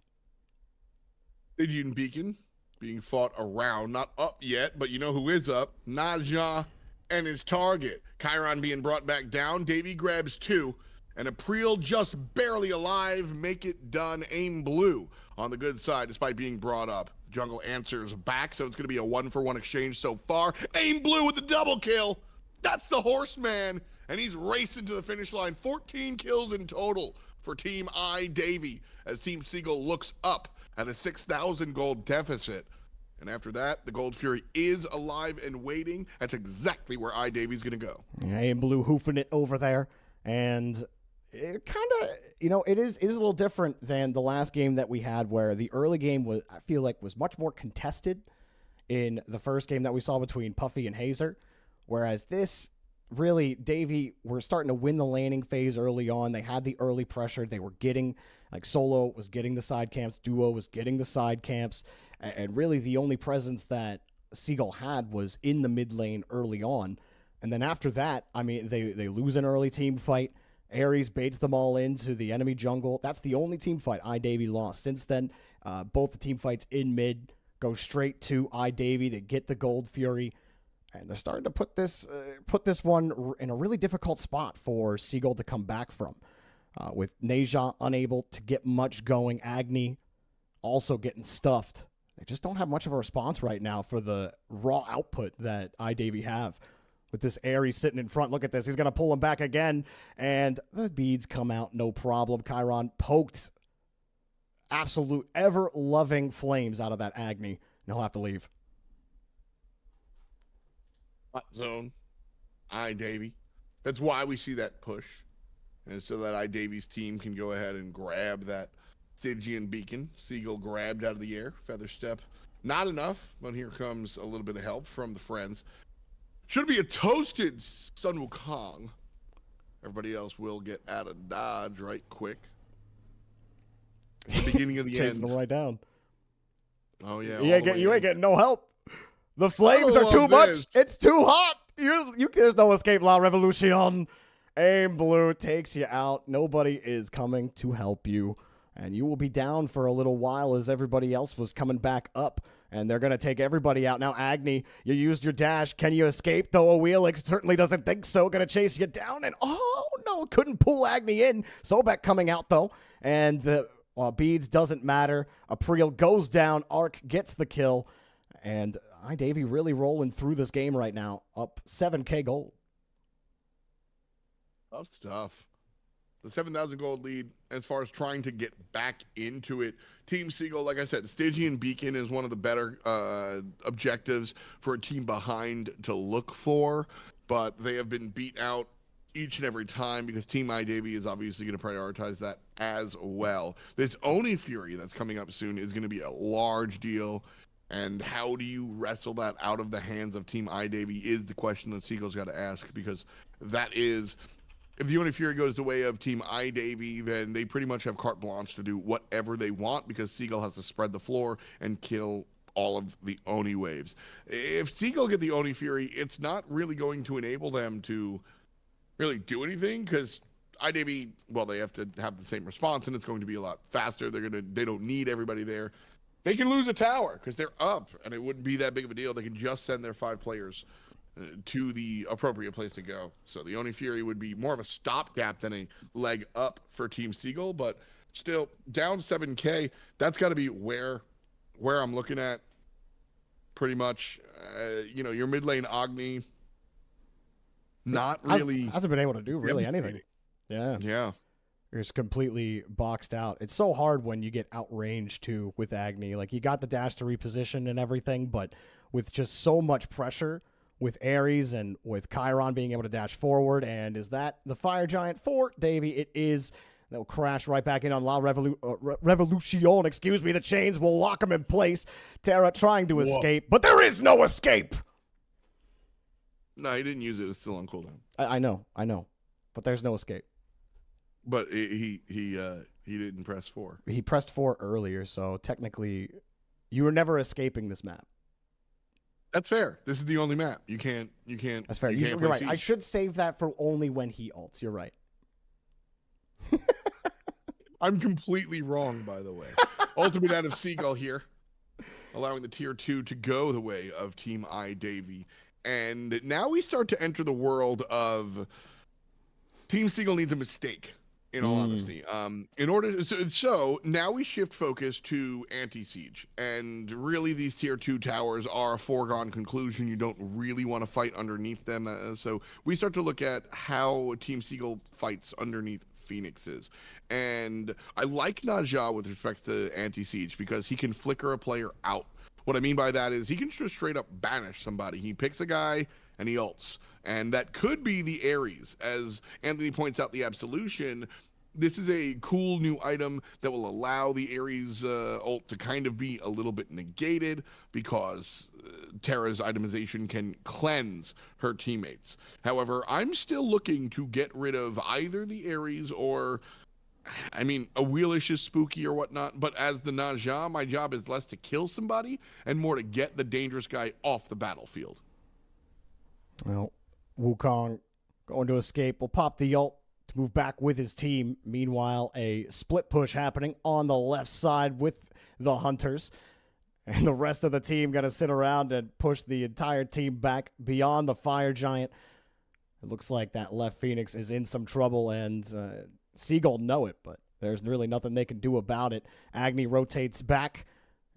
B: Stygian Beacon being fought around, not up yet, but you know who is up? Naja and his target. Chiron being brought back down. Davy grabs 2. And April just barely alive. Make it done. Aim blue on the good side despite being brought up. Jungle answers back, so it's going to be a 1-for-1 exchange so far. Aim blue with the double kill. That's the horseman. And he's racing to the finish line. 14 kills in total for Team Davy as Team Seagull looks up at a 6,000 gold deficit. And after that, the Gold Fury is alive and waiting. That's exactly where Davy's going to go.
A: Yeah, Aim blue hoofing it over there. And it kind of, it is a little different than the last game that we had where the early game I feel like was much more contested in the first game that we saw between Puffy and Hazer. Whereas this, really, Davy were starting to win the laning phase early on. They had the early pressure. They were getting, Solo was getting the side camps. Duo was getting the side camps. And really the only presence that Seagull had was in the mid lane early on. And then after that, they lose an early team fight. Ares baits them all into the enemy jungle. That's the only team fight Davy lost. Since then, both the team fights in mid go straight to Davy. They get the Gold Fury, and they're starting to put this one in a really difficult spot for Seagull to come back from. With Neja unable to get much going, Agni also getting stuffed. They just don't have much of a response right now for the raw output that Davy have. With this Ares sitting in front, look at this. He's going to pull him back again, and the beads come out, no problem. Chiron poked absolute ever-loving flames out of that Agni, and he'll have to leave.
B: Hot zone, Davy. That's why we see that push. And so that Davy's team can go ahead and grab that Stygian Beacon. Seagull grabbed out of the air. Feather step. Not enough, but here comes a little bit of help from the friends. Should be a toasted Sun Wukong. Everybody else will get out of dodge right quick. At the beginning of the
A: Chasing
B: end.
A: them right down.
B: Oh, yeah.
A: You ain't getting no help. The flames are too much. It's too hot. There's no escape, La Revolution. Aim blue takes you out. Nobody is coming to help you. And you will be down for a little while as everybody else was coming back up. And they're going to take everybody out. Now, Agni, you used your dash. Can you escape, though? Wheelix certainly doesn't think so. Going to chase you down. And, oh, no, couldn't pull Agni in. Sobek coming out, though. And the beads doesn't matter. April goes down. Arc gets the kill. And Davy really rolling through this game right now. Up 7K gold.
B: Tough stuff. The 7,000 gold lead as far as trying to get back into it. Team Seagull, like I said, Stygian Beacon is one of the better objectives for a team behind to look for, but they have been beat out each and every time because Team Davy is obviously going to prioritize that as well. This Oni Fury that's coming up soon is going to be a large deal, and how do you wrestle that out of the hands of Team Davy is the question that Seagull's got to ask, because that is if the Oni Fury goes the way of Team iDavy, then they pretty much have carte blanche to do whatever they want because Seagull has to spread the floor and kill all of the Oni waves. If Seagull get the Oni Fury, it's not really going to enable them to really do anything because iDavy, well, they have to have the same response and it's going to be a lot faster. They don't need everybody there. They can lose a tower because they're up and it wouldn't be that big of a deal. They can just send their 5 players to the appropriate place to go. So the Oni Fury would be more of a stopgap than a leg up for Team Seagull, but still down 7K. That's got to be where I'm looking at. Pretty much, your mid lane Agni, not really
A: hasn't been able to do really anything. Yeah. You're just completely boxed out. It's so hard when you get outranged too with Agni. Like, you got the dash to reposition and everything, but with just so much pressure with Ares and with Chiron being able to dash forward, and is that the Fire Giant for Davey? It is. They'll crash right back in on La Revolution. Excuse me. The chains will lock him in place. Terra trying to escape, but there is no escape.
B: No, he didn't use it. It's still on cooldown.
A: I know, but there's no escape.
B: But he didn't press 4.
A: He pressed 4 earlier, so technically, you were never escaping this map.
B: That's fair. This is the only map. You can't.
A: That's fair. You're right. Siege. I should save that for only when he ults. You're right.
B: I'm completely wrong, by the way. Ultimate out of Seagull here, allowing the tier 2 to go the way of Team iDavy. And now we start to enter the world of Team Seagull needs a mistake, in all honesty. So now we shift focus to anti-siege. And really, these tier 2 towers are a foregone conclusion. You don't really want to fight underneath them. So we start to look at how Team Seagull fights underneath Phoenixes. And I like Najah with respect to anti-siege because he can flicker a player out. What I mean by that is he can just straight up banish somebody. He picks a guy and he ults. And that could be the Ares. As Anthony points out, the Absolution, this is a cool new item that will allow the Ares ult to kind of be a little bit negated because Terra's itemization can cleanse her teammates. However, I'm still looking to get rid of either the Ares or, I mean, a Wheelish is spooky or whatnot, but as the Najah, my job is less to kill somebody and more to get the dangerous guy off the battlefield.
A: Well, Wukong going to escape. Will pop the ult to move back with his team. Meanwhile, a split push happening on the left side with the Hunters. And the rest of the team got to sit around and push the entire team back beyond the Fire Giant. It looks like that left Phoenix is in some trouble, and Seagull know it, but there's really nothing they can do about it. Agni rotates back,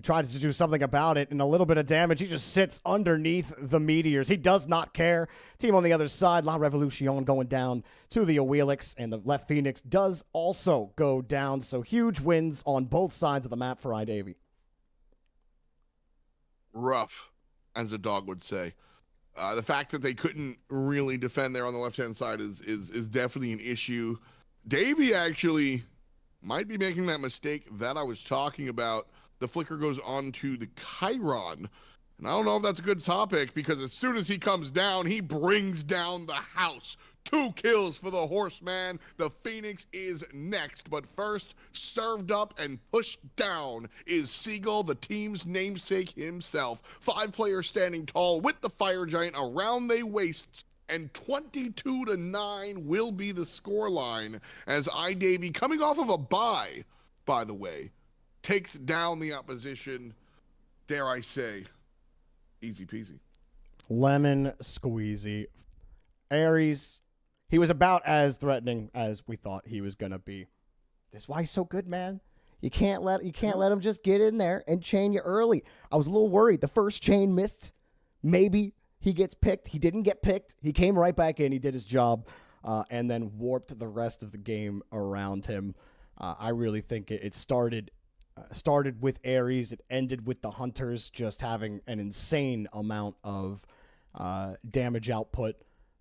A: tries to do something about it, and a little bit of damage. He just sits underneath the meteors. He does not care. Team on the other side, La Revolution going down to the Awelix, and the left Phoenix does also go down. So huge wins on both sides of the map for iDavy.
B: Rough, as a dog would say. The fact that they couldn't really defend there on the left-hand side is definitely an issue. Davey actually might be making that mistake that I was talking about. The flicker goes on to the Chiron. And I don't know if that's a good topic because as soon as he comes down, he brings down the house. 2 kills for the Horseman. The Phoenix is next. But first, served up and pushed down is Seagull, the team's namesake himself. 5 players standing tall with the Fire Giant around their waists. And 22-9 will be the scoreline as iDavy, coming off of a bye, by the way, takes down the opposition. Dare I say, easy peasy.
A: Lemon squeezy. Ares, he was about as threatening as we thought he was gonna be. That's why he's so good, man. You can't let him just get in there and chain you early. I was a little worried. The first chain missed. Maybe he gets picked. He didn't get picked. He came right back in. He did his job, and then warped the rest of the game around him. I really think it started with Ares. It ended with the Hunters just having an insane amount of damage output.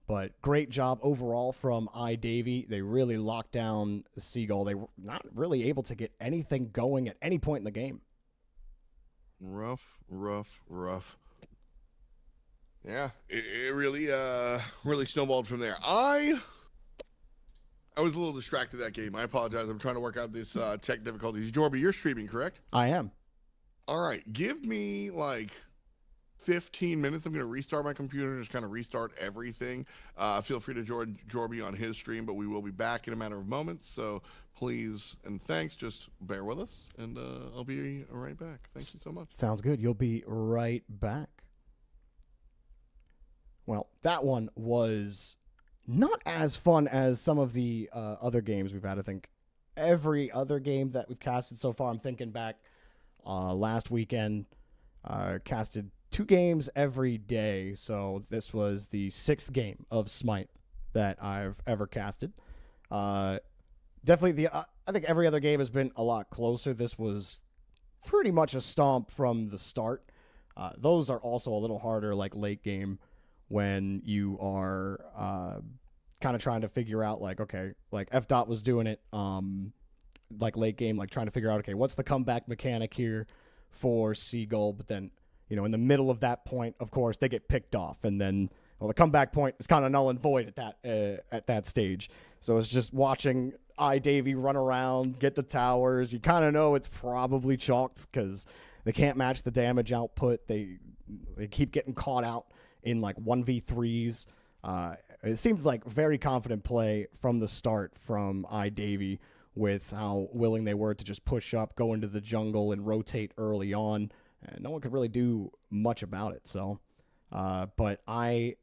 A: But great job overall from iDavy. They really locked down Seagull. They were not really able to get anything going at any point in the game.
B: Rough. Yeah, it really snowballed from there. I I was a little distracted that game. I apologize. I'm trying to work out this tech difficulties. Jorby, you're streaming, correct?
A: I am.
B: All right. Give me like 15 minutes. I'm going to restart my computer and just kind of restart everything. Feel free to join Jorby on his stream, but we will be back in a matter of moments. So please and thanks. Just bear with us, and I'll be right back. Thank you so much.
A: Sounds good. You'll be right back. Well, that one was not as fun as some of the other games we've had. I think every other game that we've casted so far, I'm thinking back last weekend, casted 2 games every day. So this was the 6th game of Smite that I've ever casted. Definitely I think every other game has been a lot closer. This was pretty much a stomp from the start. Those are also a little harder, like late game, when you are kind of trying to figure out, like, okay, like F Dot was doing it, like late game, like trying to figure out, okay, what's the comeback mechanic here for Seagull? But then, you know, in the middle of that point, of course, they get picked off, and then, well, the comeback point is kind of null and void at that stage. So it's just watching Davey run around, get the towers. You kind of know it's probably chalked because they can't match the damage output. They keep getting caught out in like 1v3s. It seems like very confident play from the start from Davey with how willing they were to just push up, go into the jungle, and rotate early on. And no one could really do much about it. So, but I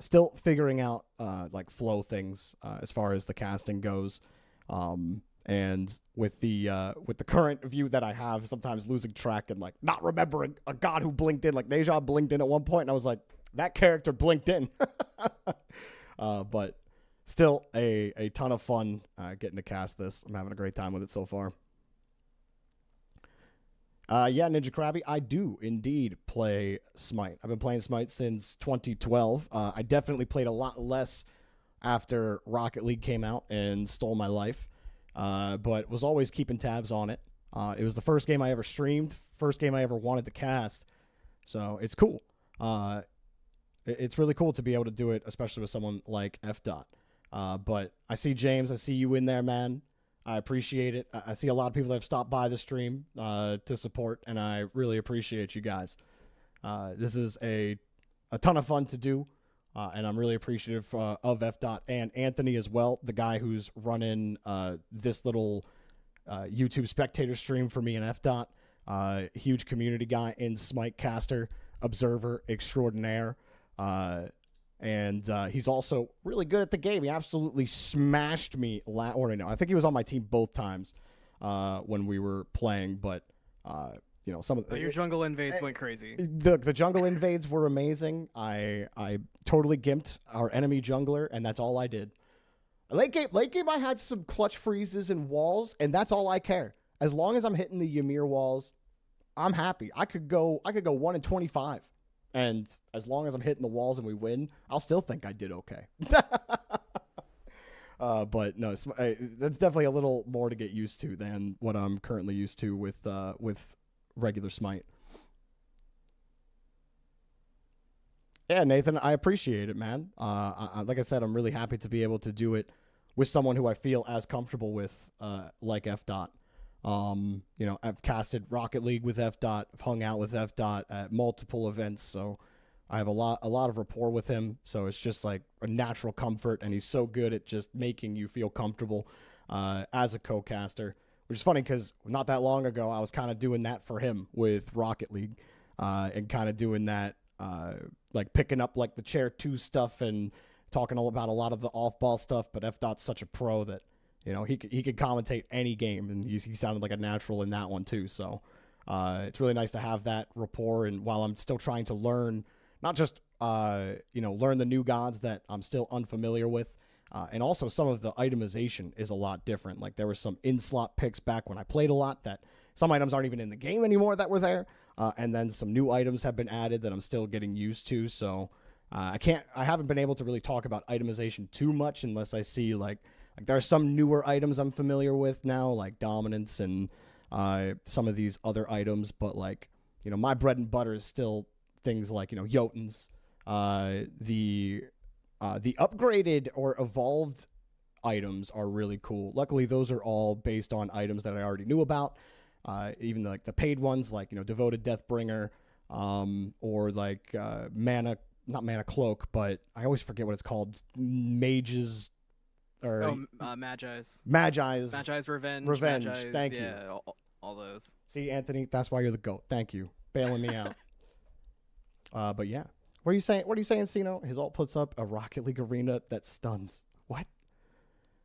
A: still figuring out like flow things as far as the casting goes. And with the current view that I have, sometimes losing track and like not remembering a god who blinked in. Like Deja blinked in at one point, and I was like, that character blinked in. But still a ton of fun getting to cast this. I'm having a great time with it so far. Yeah, Ninja Krabby, I do indeed play Smite. I've been playing Smite since 2012. I definitely played a lot less after Rocket League came out and stole my life. But was always keeping tabs on it. It was the first game I ever streamed, first game I ever wanted to cast. So it's cool. It's really cool to be able to do it, especially with someone like F Dot. But I see James, I see you in there, man. I appreciate it. I see a lot of people that have stopped by the stream to support, and I really appreciate you guys. This is a ton of fun to do. And I'm really appreciative of F Dot and Anthony as well, the guy who's running this little YouTube spectator stream for me and F Dot. Huge community guy in Smite Caster, observer extraordinaire. And he's also really good at the game. He absolutely smashed me. I think he was on my team both times when we were playing, but you know, some of
C: your jungle invades went crazy.
A: The jungle invades were amazing. I totally gimped our enemy jungler, and that's all I did. Late game, I had some clutch freezes and walls, and that's all I care. As long as I'm hitting the Ymir walls, I'm happy. I could go 1-25, and as long as I'm hitting the walls and we win, I'll still think I did okay. But no, that's definitely a little more to get used to than what I'm currently used to with regular Smite. Yeah, Nathan, I appreciate it, man. Like I said, I'm really happy to be able to do it with someone who I feel as comfortable with, like F Dot. You know, I've casted Rocket League with F Dot, I've hung out with F Dot at multiple events, so I have a lot of rapport with him. So it's just like a natural comfort, and he's so good at just making you feel comfortable as a co-caster. Which is funny because not that long ago, I was kind of doing that for him with Rocket League, and kind of doing that, like picking up like the chair 2 stuff and talking all about a lot of the off-ball stuff. But F Dot's such a pro that, you know, he could commentate any game, and he sounded like a natural in that one too. So it's really nice to have that rapport. And while I'm still trying to learn, not just you know, learn the new gods that I'm still unfamiliar with. And also some of the itemization is a lot different. Like there were some in-slot picks back when I played a lot that some items aren't even in the game anymore that were there. And then some new items have been added that I'm still getting used to. So I haven't been able to really talk about itemization too much unless I see like there are some newer items I'm familiar with now, like Dominance and some of these other items. But like, you know, my bread and butter is still things like, you know, Jotuns, the upgraded or evolved items are really cool. Luckily, those are all based on items that I already knew about. Even like the paid ones, like Devoted Deathbringer, or like Mana, not Mana Cloak, but I always forget what it's called. Mages.
C: Magi's Revenge.
A: Magi's, thank you.
C: Yeah, all those.
A: See, Anthony, that's why you're the GOAT. Thank you. Bailing me out. But yeah. What are you saying? What are you saying, Sino? His ult puts up a Rocket League arena that stuns. What?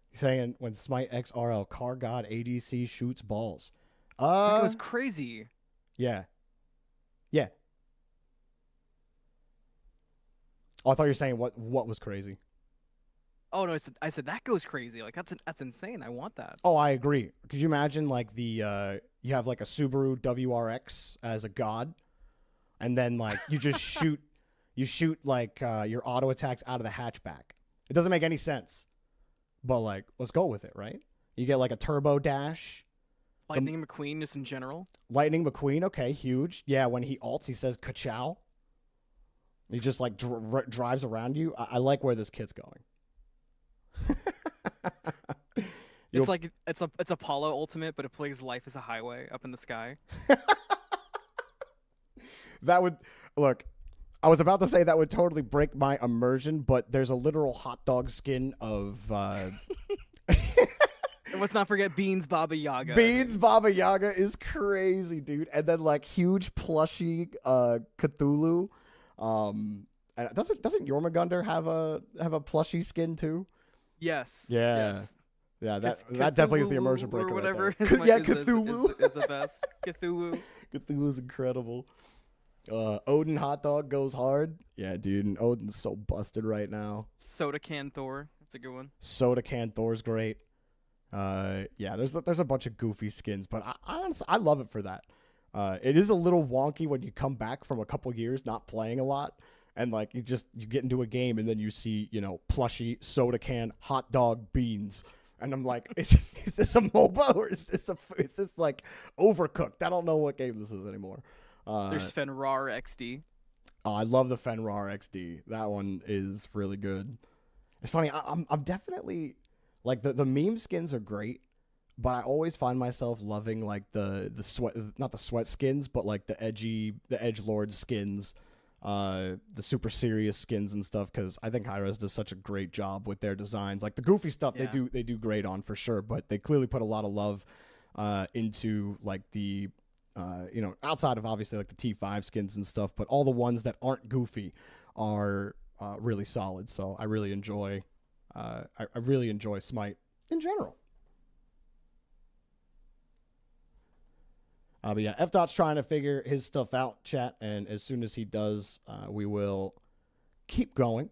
A: He's saying when Smite XRL Car God ADC shoots balls.
C: It was crazy.
A: Yeah. Yeah. Oh, I thought you were saying what was crazy.
C: Oh no, I said that goes crazy. Like that's insane. I want that.
A: Oh, I agree. Could you imagine like the you have like a Subaru WRX as a god, and then like you just shoot like your auto attacks out of the hatchback. It doesn't make any sense, but like let's go with it, right? You get like a turbo dash.
C: Lightning McQueen just in general.
A: Lightning McQueen, okay, huge. Yeah, when he ults, he says "ka-chow." He just like drives around you. I like where this kit's going.
C: It's like it's Apollo Ultimate, but it plays Life as a Highway up in the sky.
A: That would look. I was about to say that would totally break my immersion, but there's a literal hot dog skin of.
C: And let's not forget Beans Baba Yaga.
A: Beans Baba Yaga is crazy, dude. And then like huge plushy Cthulhu. And doesn't Jormungandr have a plushy skin too?
C: Yes.
A: Yeah.
C: Yes.
A: Yeah, that definitely is the immersion breaker.
C: Or whatever.
A: Right yeah, Cthulhu
C: is the best. Cthulhu.
A: Cthulhu is incredible. Odin hot dog goes hard. Yeah, dude, and Odin's so busted right now.
C: Soda Can Thor. That's a good one.
A: Soda Can Thor's great. Yeah, there's a bunch of goofy skins, but I honestly I love it for that. It is a little wonky when you come back from a couple years not playing a lot, and like you get into a game and then you see plushy soda can hot dog beans. And I'm like, is this a MOBA or is this like Overcooked? I don't know what game this is anymore.
C: There's Fenrir XD.
A: Oh, I love the Fenrir XD. That one is really good. It's funny. I'm definitely like the meme skins are great, but I always find myself loving like the sweat, not the sweat skins, but like the edgelord skins. The super serious skins and stuff, because I think Hi-Rez does such a great job with their designs. Like the goofy stuff,
C: Yeah.
A: they do great on for sure, but they clearly put a lot of love into like the outside of obviously like the T5 skins and stuff, but all the ones that aren't goofy are really solid. So I really enjoy Smite in general. But yeah, F-Dot's trying to figure his stuff out, chat, and as soon as he does, we will keep going.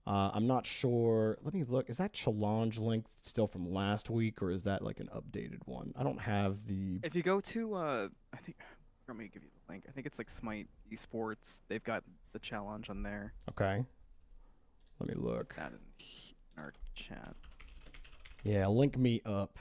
A: I'm not sure. Let me look. Is that challenge link still from last week, or is that like an updated one? I don't have the...
C: If you go to, I think, let me give you the link. I think it's like Smite Esports. They've got the challenge on there.
A: Okay. Let me look.
C: That in our chat.
A: Yeah, link me up.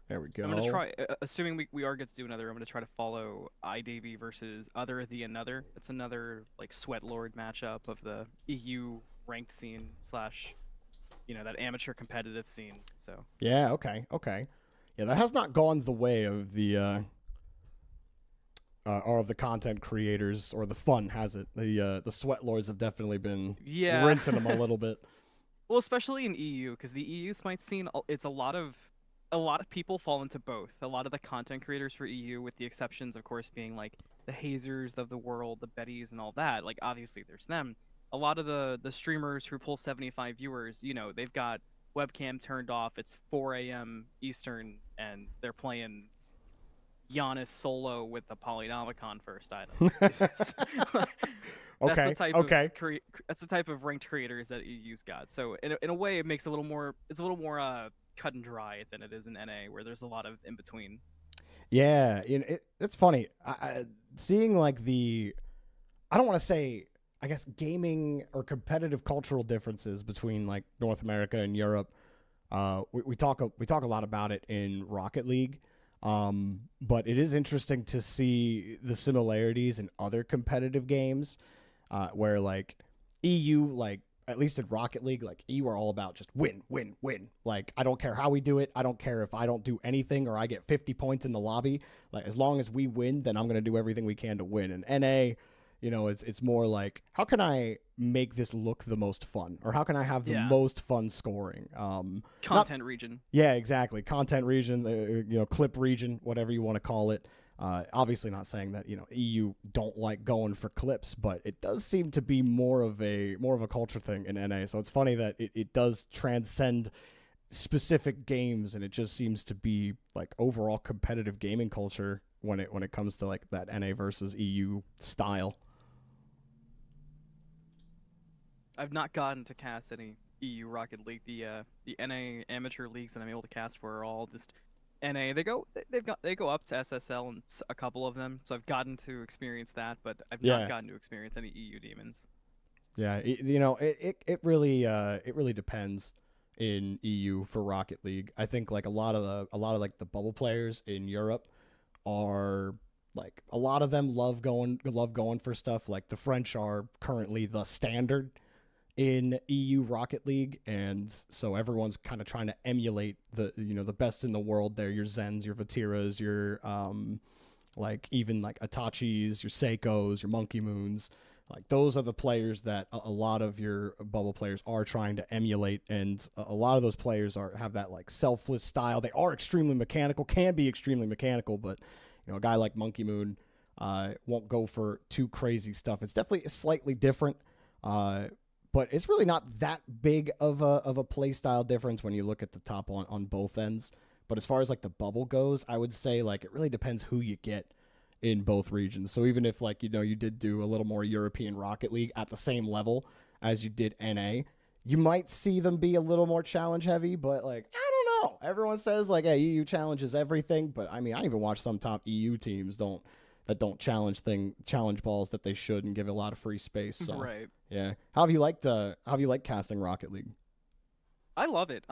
A: There we go.
C: I'm gonna try, assuming we are going to do another, I'm gonna try to follow iDavy versus Other the Another. It's another like Sweat Lord matchup of the EU ranked scene / that amateur competitive scene. So
A: yeah, okay. Yeah, that has not gone the way of the or of the content creators or the fun, has it? The Sweat Lords have definitely been rinsing them a little bit.
C: Well, especially in EU, because the EU Smite scene, it's a lot of people fall into both. A lot of the content creators for EU, with the exceptions, of course, being like the Hazers of the world, the Bettys, and all that. Like, obviously, there's them. A lot of the streamers who pull 75 viewers, they've got webcam turned off. It's 4 a.m. Eastern, and they're playing Giannis solo with the Polynomicon first item. That's the type that's the type of ranked creators that EU's got. So in a way, it makes it's a little more cut and dry than it is in NA, where there's a lot of in between.
A: Yeah, it's funny. Seeing like I don't want to say, I guess, gaming or competitive cultural differences between like North America and Europe. We talk a lot about it in Rocket League, but it is interesting to see the similarities in other competitive games, where like EU, like, at least in Rocket League, like, EU are all about just win, win, win. Like, I don't care how we do it. I don't care if I don't do anything or I get 50 points in the lobby. Like, as long as we win, then I'm going to do everything we can to win. And NA, you know, it's more like, how can I make this look the most fun? Or how can I have the most fun scoring?
C: Content region.
A: Yeah, exactly. Content region, you know, clip region, whatever you want to call it. Obviously not saying that, you know, EU don't like going for clips, but it does seem to be more of a culture thing in NA. So it's funny that it does transcend specific games, and it just seems to be like overall competitive gaming culture when it comes to like that NA versus EU style.
C: I've not gotten to cast any EU Rocket League. The NA amateur leagues that I'm able to cast for are all just NA. They go up to SSL and a couple of them, so I've gotten to experience that, but I've not gotten to experience any EU demons.
A: Yeah, you know, it really depends in EU for Rocket League. I think like a lot of like the bubble players in Europe are like, a lot of them love going for stuff. Like the French are currently the standard in EU Rocket League, and so everyone's kind of trying to emulate the best in the world there. Your Zens, your Vatiras, your like even like Itachis, your Seikos, your Monkey Moons. Like those are the players that a lot of your bubble players are trying to emulate, and a lot of those players have that like selfless style. They are extremely mechanical, can be extremely mechanical, but you know, a guy like Monkey Moon won't go for too crazy stuff. It's definitely slightly different. But it's really not that big of a play style difference when you look at the top on both ends. But as far as like the bubble goes, I would say like it really depends who you get in both regions. So even if like, you know, you did do a little more European Rocket League at the same level as you did NA, you might see them be a little more challenge heavy. But like, I don't know. Everyone says like, hey, EU challenges everything. But I mean, I even watch some top EU teams don't challenge balls that they should and give it a lot of free space. So,
C: right.
A: Yeah. How have you liked casting Rocket League?
C: I love it.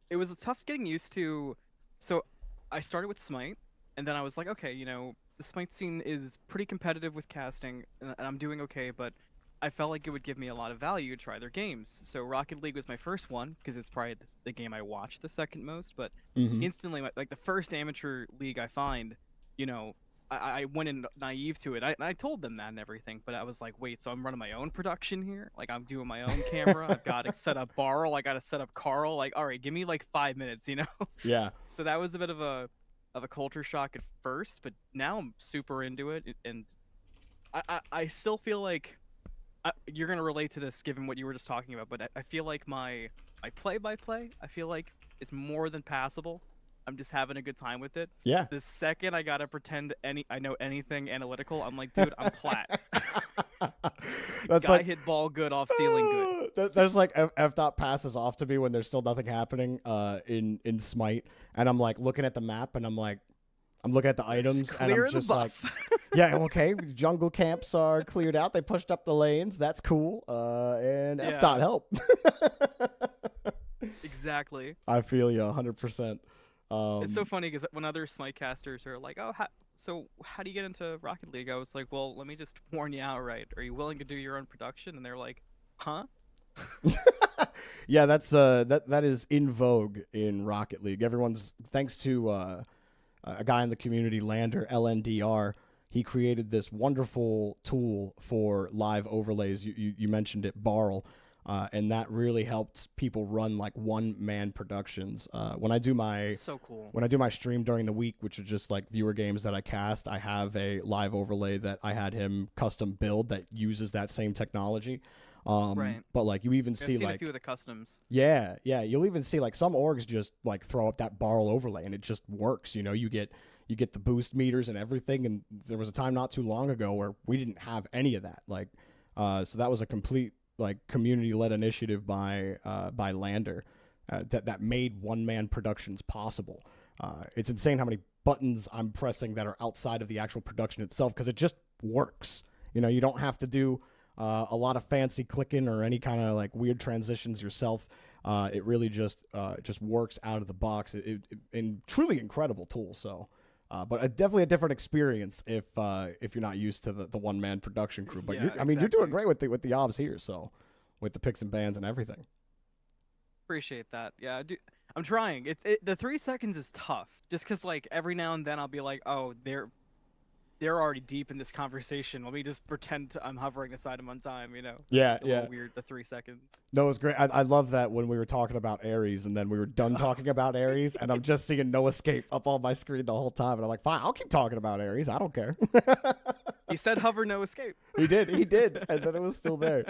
C: It was tough getting used to. So I started with Smite, and then I was like, okay, you know, the Smite scene is pretty competitive with casting, and I'm doing okay, but I felt like it would give me a lot of value to try their games. So Rocket League was my first one, because it's probably the game I watched the second most, but instantly, like the first amateur league I find, you know, I went in naive to it. I told them that and everything, but I was like, wait, so I'm running my own production here? Like, I'm doing my own camera. I've got to set up Barrel. I got to set up Carl. Like, all right, give me like 5 minutes, you know?
A: Yeah.
C: So that was a bit of a culture shock at first, but now I'm super into it, and I still feel like you're gonna relate to this given what you were just talking about. But I feel like my play-by-play, I feel like it's more than passable. I'm just having a good time with it.
A: Yeah.
C: The second I gotta pretend I know anything analytical, I'm like, dude, I'm plat.
A: That's
C: Guy
A: like,
C: hit ball good off ceiling good.
A: There's like F-dot passes off to me when there's still nothing happening in Smite, and I'm like looking at the map, and I'm looking at the items, and I'm just like, yeah, okay, jungle camps are cleared out. They pushed up the lanes. That's cool. And F-dot help.
C: Exactly.
A: I feel you 100%.
C: It's so funny because when other Smite casters are like, oh, so how do you get into Rocket League? I was like, well, let me just warn you outright. Are you willing to do your own production? And they're like, huh?
A: Yeah, that's that is in vogue in Rocket League. Everyone's, thanks to a guy in the community, Lander, LNDR. He created this wonderful tool for live overlays. You mentioned it, Barrel. And that really helped people run like one-man productions. When I do my stream during the week, which are just like viewer games that I cast, I have a live overlay that I had him custom build that uses that same technology.
C: Right.
A: But like you even
C: I've
A: see
C: seen
A: like
C: a few of the customs.
A: Yeah, you'll even see like some orgs just like throw up that Barrel overlay and it just works. You know, you get the boost meters and everything. And there was a time not too long ago where we didn't have any of that. Like, so that was a complete like community-led initiative by Lander that made one-man productions possible. It's insane how many buttons I'm pressing that are outside of the actual production itself because it just works. You know, you don't have to do a lot of fancy clicking or any kind of like weird transitions yourself. It really just works out of the box. And truly incredible tool. So, but definitely a different experience if you're not used to the one man production crew. But
C: Yeah,
A: you're doing great with the obs here. So with the picks and bans and everything.
C: Appreciate that. Yeah, I'm trying. The 3 seconds is tough, just because like every now and then I'll be like, oh, they're already deep in this conversation. Let me just pretend I'm hovering beside them on time. You know?
A: Yeah,
C: a little weird. The 3 seconds.
A: No, it was great. I love that when we were talking about Ares, and then we were done talking about Ares, and I'm just seeing No Escape up on my screen the whole time, and I'm like, fine, I'll keep talking about Ares. I don't care.
C: He said hover, no escape.
A: He did, and then it was still there.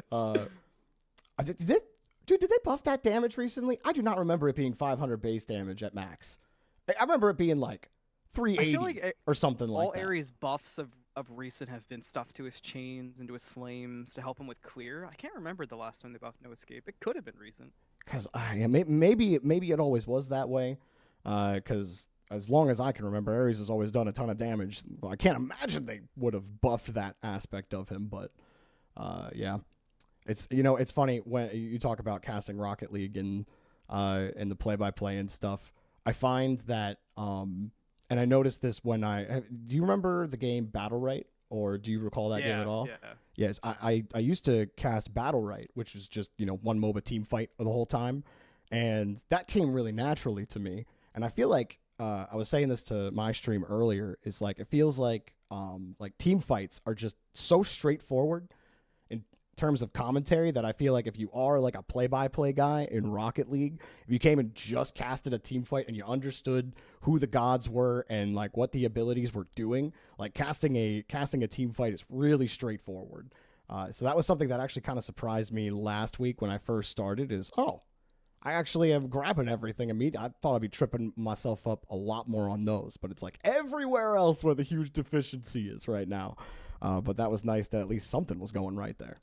A: Did they buff that damage recently? I do not remember it being 500 base damage at max. I remember it being like 380
C: I feel like
A: or something like
C: all
A: that.
C: Ares buffs of recent have been stuff to his chains and to his flames to help him with clear. I can't remember the last time they buffed no escape. It could have been recent.
A: Because maybe it always was that way. Because as long as I can remember, Ares has always done a ton of damage. Well, I can't imagine they would have buffed that aspect of him. But yeah, it's funny when you talk about casting Rocket League and the play-by-play and stuff. I find that and I noticed this when do you remember the game Battle Right, or do you recall that game at all?
C: Yeah.
A: Yes, I used to cast Battle Right, which is just, one MOBA team fight the whole time. And that came really naturally to me. And I feel like, I was saying this to my stream earlier, is like, it feels like team fights are just so straightforward in terms of commentary that I feel like if you are like a play-by-play guy in Rocket League, if you came and just casted a team fight and you understood who the gods were and like what the abilities were doing, like casting a team fight is really straightforward. So that was something that actually kind of surprised me last week when I first started is, I actually am grabbing everything immediately. I thought I'd be tripping myself up a lot more on those, but it's like everywhere else where the huge deficiency is right now. But that was nice that at least something was going right there.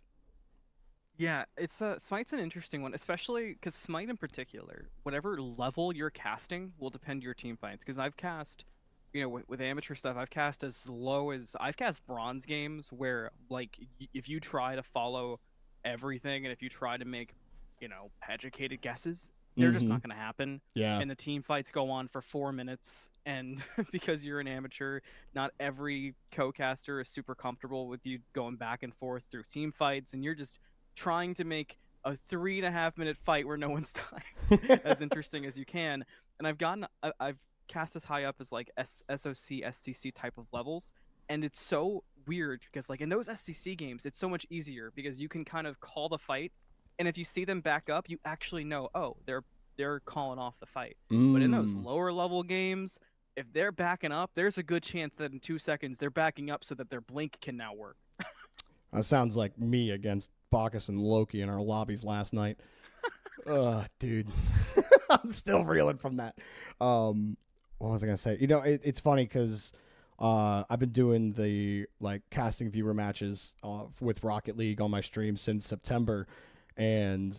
C: Yeah, it's Smite's an interesting one, especially because Smite in particular, whatever level you're casting will depend your team fights. Because I've cast, with amateur stuff, I've cast I've cast bronze games where like if you try to follow everything and if you try to make, educated guesses, they're just not going to happen.
A: Yeah.
C: And the team fights go on for 4 minutes, and because you're an amateur, not every co-caster is super comfortable with you going back and forth through team fights, and you're just trying to make a 3.5 minute fight where no one's dying as interesting as you can. And I've cast as high up as like SOC, STC type of levels, and it's so weird because like in those STC games, it's so much easier because you can kind of call the fight, and if you see them back up, you actually know, they're calling off the fight. But in those lower level games, if they're backing up, there's a good chance that in 2 seconds they're backing up so that their blink can now work.
A: That sounds like me against Bacchus and Loki in our lobbies last night. Ugh, dude. I'm still reeling from that. What was I going to say? It's funny because I've been doing the casting viewer matches with Rocket League on my stream since September. And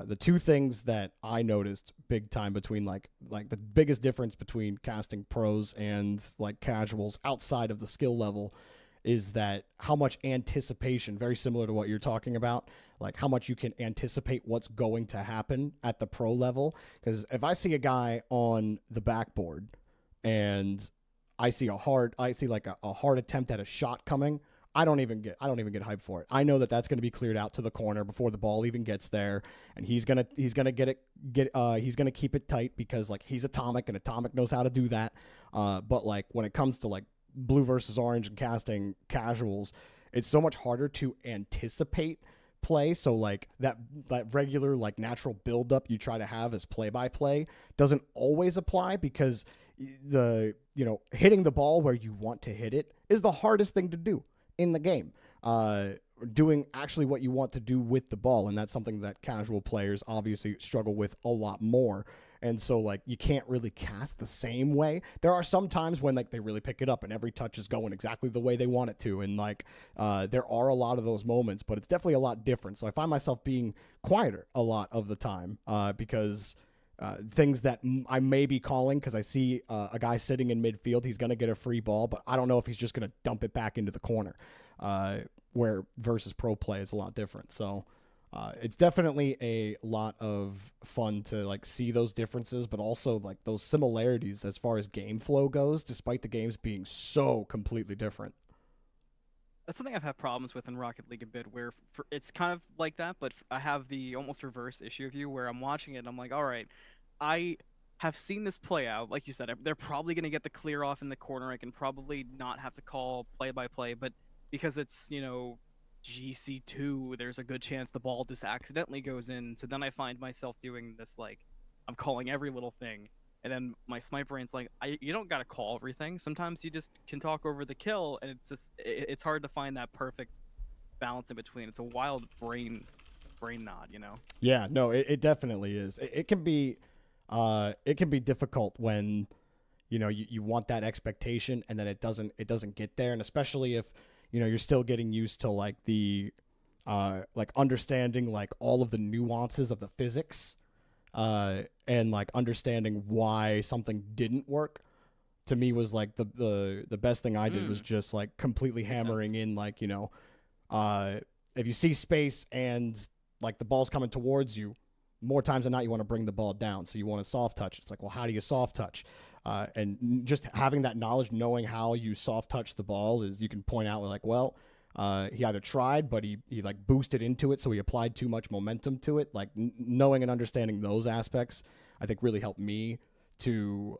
A: the two things that I noticed big time between like the biggest difference between casting pros and like casuals outside of the skill level is that how much anticipation, very similar to what you're talking about, like how much you can anticipate what's going to happen at the pro level. Because if I see a guy on the backboard and I see a hard attempt at a shot coming, I don't even get hyped for it. I know that that's going to be cleared out to the corner before the ball even gets there, and he's gonna keep it tight because like he's Atomic and Atomic knows how to do that. But like when it comes to like blue versus orange and casting casuals, it's so much harder to anticipate play. So like that regular like natural buildup you try to have as play-by-play doesn't always apply because the hitting the ball where you want to hit it is the hardest thing to do in the game. Doing actually what you want to do with the ball, and that's something that casual players obviously struggle with a lot more. And so like you can't really cast the same way. There are some times when like they really pick it up and every touch is going exactly the way they want it to, and like there are a lot of those moments, but it's definitely a lot different. So I find myself being quieter a lot of the time because things that I may be calling because I see a guy sitting in midfield, he's going to get a free ball, but I don't know if he's just going to dump it back into the corner, where versus pro play is a lot different. So it's definitely a lot of fun to like see those differences, but also like those similarities as far as game flow goes, despite the games being so completely different.
C: That's something I've had problems with in Rocket League a bit, where it's kind of like that, but I have the almost reverse issue of you, where I'm watching it and I'm like, all right, I have seen this play out. Like you said, they're probably going to get the clear off in the corner. I can probably not have to call play by play, but because it's, GC2, there's a good chance the ball just accidentally goes in. So then I find myself doing this, like, I'm calling every little thing. And then my smite brain's like, you don't gotta call everything. Sometimes you just can talk over the kill, and it's hard to find that perfect balance in between. It's a wild brain nod,
A: Yeah, no, it definitely is. It can be difficult when you want that expectation and then it doesn't get there, and especially if you're still getting used to like the like understanding like all of the nuances of the physics. And like understanding why something didn't work to me was like the best thing I did was just like completely hammering in like, if you see space and like the ball's coming towards you, more times than not you want to bring the ball down. So you want to soft touch. It's like, well, how do you soft touch? And just having that knowledge, knowing how you soft touch the ball is you can point out like, well, he either tried, but he like boosted into it, so he applied too much momentum to it. Like knowing and understanding those aspects, I think really helped me to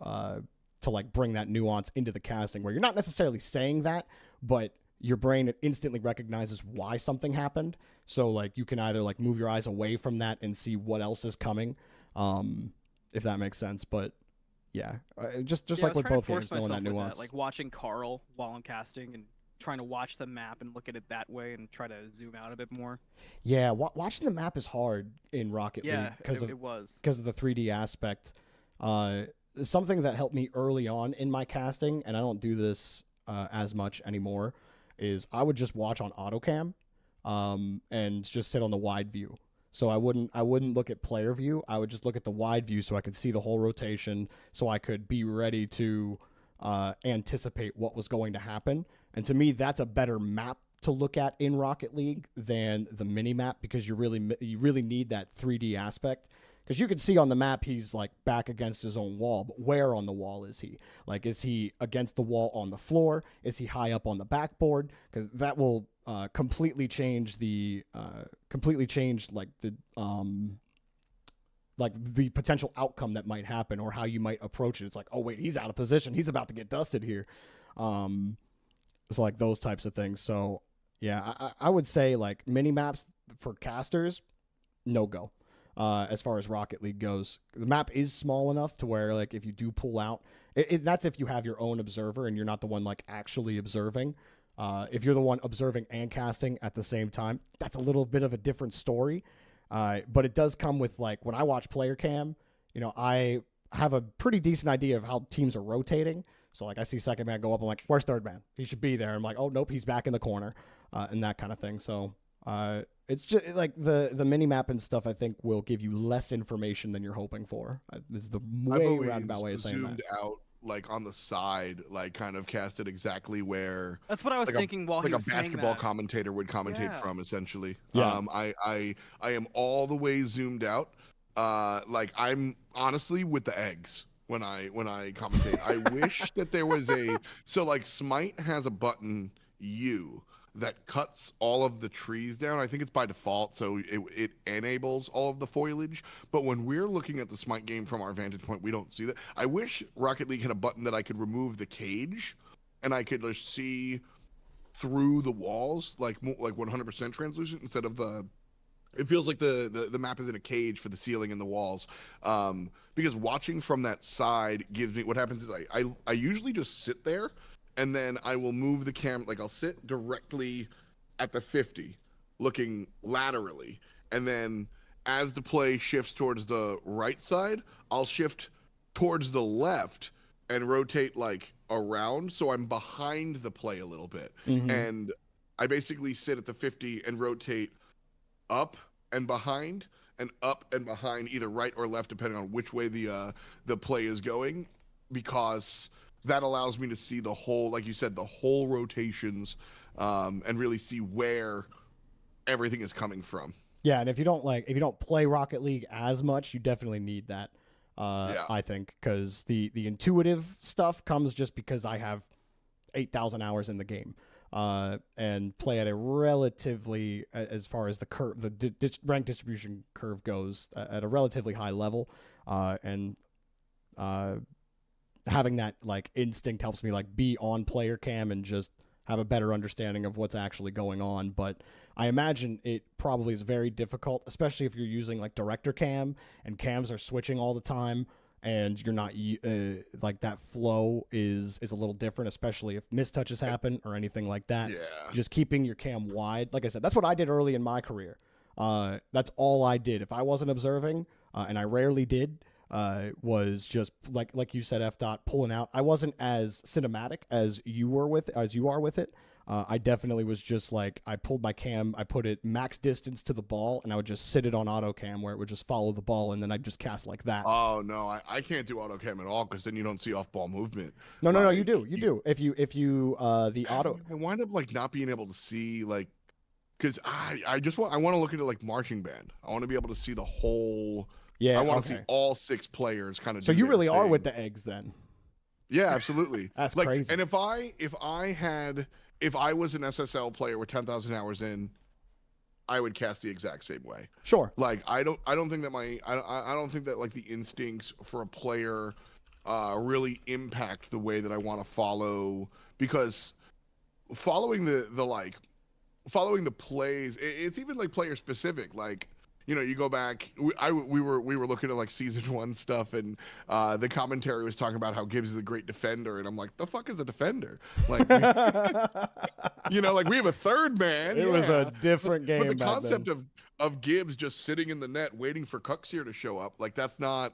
A: like bring that nuance into the casting, where you're not necessarily saying that, but your brain instantly recognizes why something happened. So like you can either like move your eyes away from that and see what else is coming, if that makes sense. But yeah, just like with both games, knowing that nuance.
C: Like watching Carl while I'm casting and trying to watch the map and look at it that way and try to zoom out a bit more.
A: Yeah, watching the map is hard in Rocket League because of the 3D aspect. Something that helped me early on in my casting, and I don't do this as much anymore, is I would just watch on autocam and just sit on the wide view. So I wouldn't look at player view. I would just look at the wide view so I could see the whole rotation, so I could be ready to anticipate what was going to happen. And to me, that's a better map to look at in Rocket League than the mini map, because you really need that 3D aspect. Because you can see on the map he's like back against his own wall, but where on the wall is he? Like, is he against the wall on the floor? Is he high up on the backboard? Because that will completely change like the potential outcome that might happen, or how you might approach it. It's like, oh wait, he's out of position. He's about to get dusted here. So like those types of things. So yeah, I would say like mini maps for casters, no go. As far as Rocket League goes, the map is small enough to where like if you do pull out, that's if you have your own observer and you're not the one like actually observing. If you're the one observing and casting at the same time, that's a little bit of a different story. But it does come with like when I watch player cam, I have a pretty decent idea of how teams are rotating. So like I see second man go up, I'm like, where's third man? He should be there. I'm like, oh nope, he's back in the corner, and that kind of thing. So it's just like the mini map and stuff, I think will give you less information than you're hoping for. Is the way roundabout way of saying that.
B: Zoomed out like on the side, like kind of casted exactly where.
C: That's what I was thinking while he was saying that.
B: Like a basketball commentator would commentate from, essentially.
A: Yeah.
B: I am all the way zoomed out. Like I'm honestly with the eggs when I commentate. I wish that there was so like Smite has a button U that cuts all of the trees down. I think it's by default, so it enables all of the foliage. But when we're looking at the Smite game from our vantage point, we don't see that. I wish Rocket League had a button that I could remove the cage, and I could just see through the walls, like 100% translucent instead of the. It feels like the map is in a cage for the ceiling and the walls, because watching from that side gives me. What happens is I usually just sit there. And then I will move the camera, like I'll sit directly at the 50, looking laterally. And then as the play shifts towards the right side, I'll shift towards the left and rotate like around. So I'm behind the play a little bit. Mm-hmm. And I basically sit at the 50 and rotate up and behind, either right or left, depending on which way the play is going, because that allows me to see the whole, like you said, the whole rotations, and really see where everything is coming from.
A: Yeah, and if you don't play Rocket League as much, you definitely need that. I think, because the intuitive stuff comes just because I have 8,000 hours in the game. and play at a relatively, as far as the curve, the rank distribution curve goes, at a relatively high level, and having that like instinct helps me like be on player cam and just have a better understanding of what's actually going on. But I imagine it probably is very difficult, especially if you're using like director cam and cams are switching all the time and you're not like that flow is a little different, especially if mistouches happen or anything like that.
B: Yeah.
A: Just keeping your cam wide. Like I said, that's what I did early in my career. That's all I did. If I wasn't observing, and I rarely did, was just like you said, F dot pulling out. I wasn't as cinematic as you are with it. I definitely was just like, I pulled my cam, I put it max distance to the ball, and I would just sit it on auto cam where it would just follow the ball, and then I'd just cast like that.
B: Oh no, I can't do auto cam at all because then you don't see off ball movement.
A: No, you do. If you the auto,
B: I wind up like not being able to see like, because I want to look into like marching band. I want to be able to see the whole.
A: Yeah,
B: I want to see all 6 players kind of.
A: So you really are with the eggs then.
B: Yeah, absolutely.
A: That's
B: like,
A: crazy.
B: And if I was an SSL player with 10,000 hours in, I would cast the exact same way.
A: Sure.
B: Like I don't think that I don't think that like the instincts for a player really impact the way that I want to follow, because following the plays, it's even like player specific. Like, you know, you go back. We were looking at like season 1 stuff, and the commentary was talking about how Gibbs is a great defender, and I'm like, the fuck is a defender? Like, you know, like we have a third man.
A: It was a different game.
B: But the
A: back
B: concept
A: then.
B: of Gibbs just sitting in the net waiting for Cuxier to show up, like that's not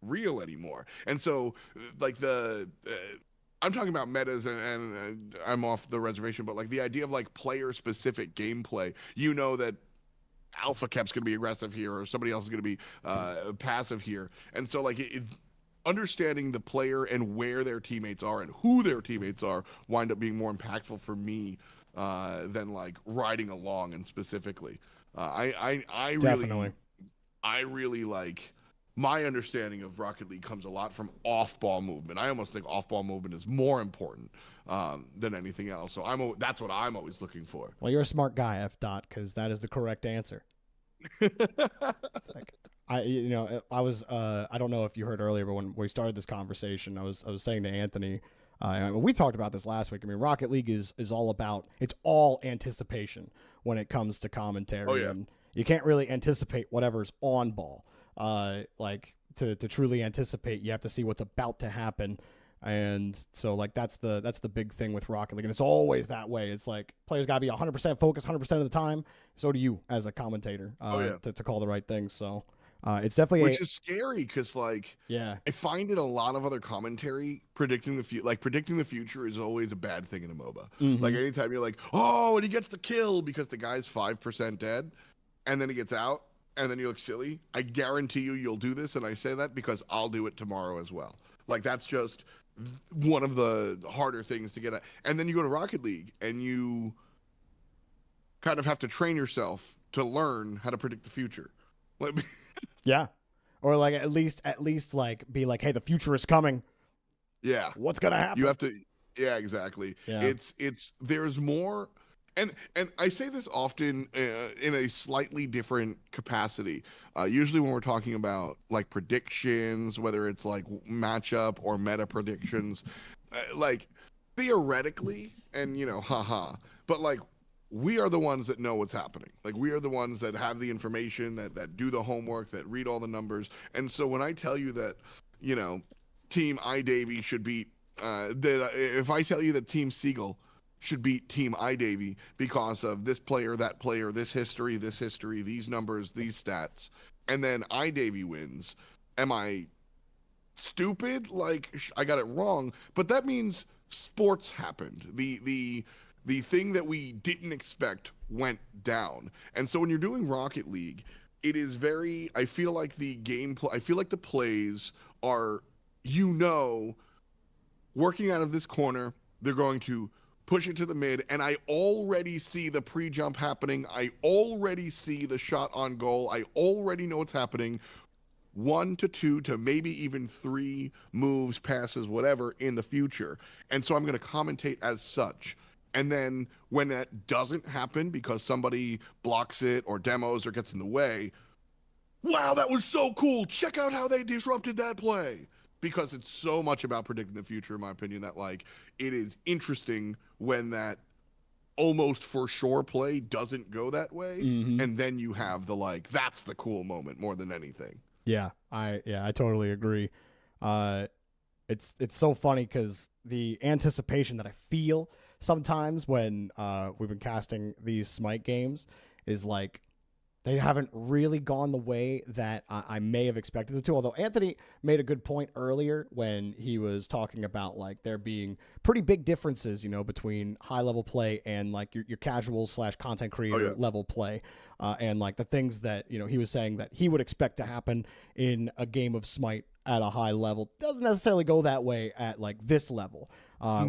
B: real anymore. And so, like I'm talking about metas, and I'm off the reservation, but like the idea of like player specific gameplay, you know that Alpha Cap's going to be aggressive here, or somebody else is going to be passive here. And so like understanding the player and where their teammates are and who their teammates are wind up being more impactful for me than like riding along. And specifically, I really like, my understanding of Rocket League comes a lot from off-ball movement. I almost think off-ball movement is more important than anything else. So that's what I'm always looking for.
A: Well, you're a smart guy, F dot, because that is the correct answer. It's like, I don't know if you heard earlier, but when we started this conversation, I was saying to Anthony, we talked about this last week. I mean, Rocket League is all about, it's all anticipation when it comes to commentary.
B: Oh, yeah.
A: And you can't really anticipate whatever's on ball. Like to truly anticipate, you have to see what's about to happen. And so like that's the big thing with Rocket League, and it's always that way. It's like players gotta be 100% focused 100% of the time. So do you as a commentator to call the right things. So it's definitely
B: which is scary, because like,
A: yeah,
B: I find in a lot of other commentary predicting the future is always a bad thing in a MOBA.
A: Mm-hmm.
B: Like anytime you're like, oh, and he gets the kill because the guy's 5% dead, and then he gets out, and then you look silly. I guarantee you'll do this, and I say that because I'll do it tomorrow as well. Like that's just one of the harder things to get at. And then you go to Rocket League, and you kind of have to train yourself to learn how to predict the future.
A: Yeah, or like at least like be like, hey, the future is coming.
B: Yeah,
A: what's gonna happen?
B: You have to. Yeah, exactly.
A: Yeah.
B: It's there's more. And I say this often in a slightly different capacity. Usually when we're talking about like predictions, whether it's like matchup or meta predictions, like theoretically, and you know, but like we are the ones that know what's happening. Like we are the ones that have the information, that do the homework, that read all the numbers. And so when I tell you that, you know, Team iDavy should beat, if I tell you that Team Seagull should beat Team iDavy because of this player, that player, this history, these numbers, these stats, and then iDavy wins, am I stupid? Like, I got it wrong. But that means sports happened. The thing that we didn't expect went down. And so when you're doing Rocket League, it is very, I feel like the gameplay, I feel like the plays are, you know, working out of this corner, they're going to push it to the mid, and I already see the pre-jump happening. I already see the shot on goal. I already know what's happening. 1 to 2 to maybe even 3 moves, passes, whatever in the future. And so I'm going to commentate as such. And then when that doesn't happen because somebody blocks it or demos or gets in the way, wow, that was so cool. Check out how they disrupted that play. Because it's so much about predicting the future, in my opinion, that like it is interesting when that almost for sure play doesn't go that way.
A: Mm-hmm.
B: And then you have the like, that's the cool moment more than anything.
A: Yeah, I totally agree. It's so funny because the anticipation that I feel sometimes when we've been casting these Smite games is like they haven't really gone the way that I may have expected them to. Although Anthony made a good point earlier when he was talking about like there being pretty big differences, you know, between high level play and like your casual / content creator level play, and like the things that, you know, he was saying that he would expect to happen in a game of Smite at a high level doesn't necessarily go that way at like this level,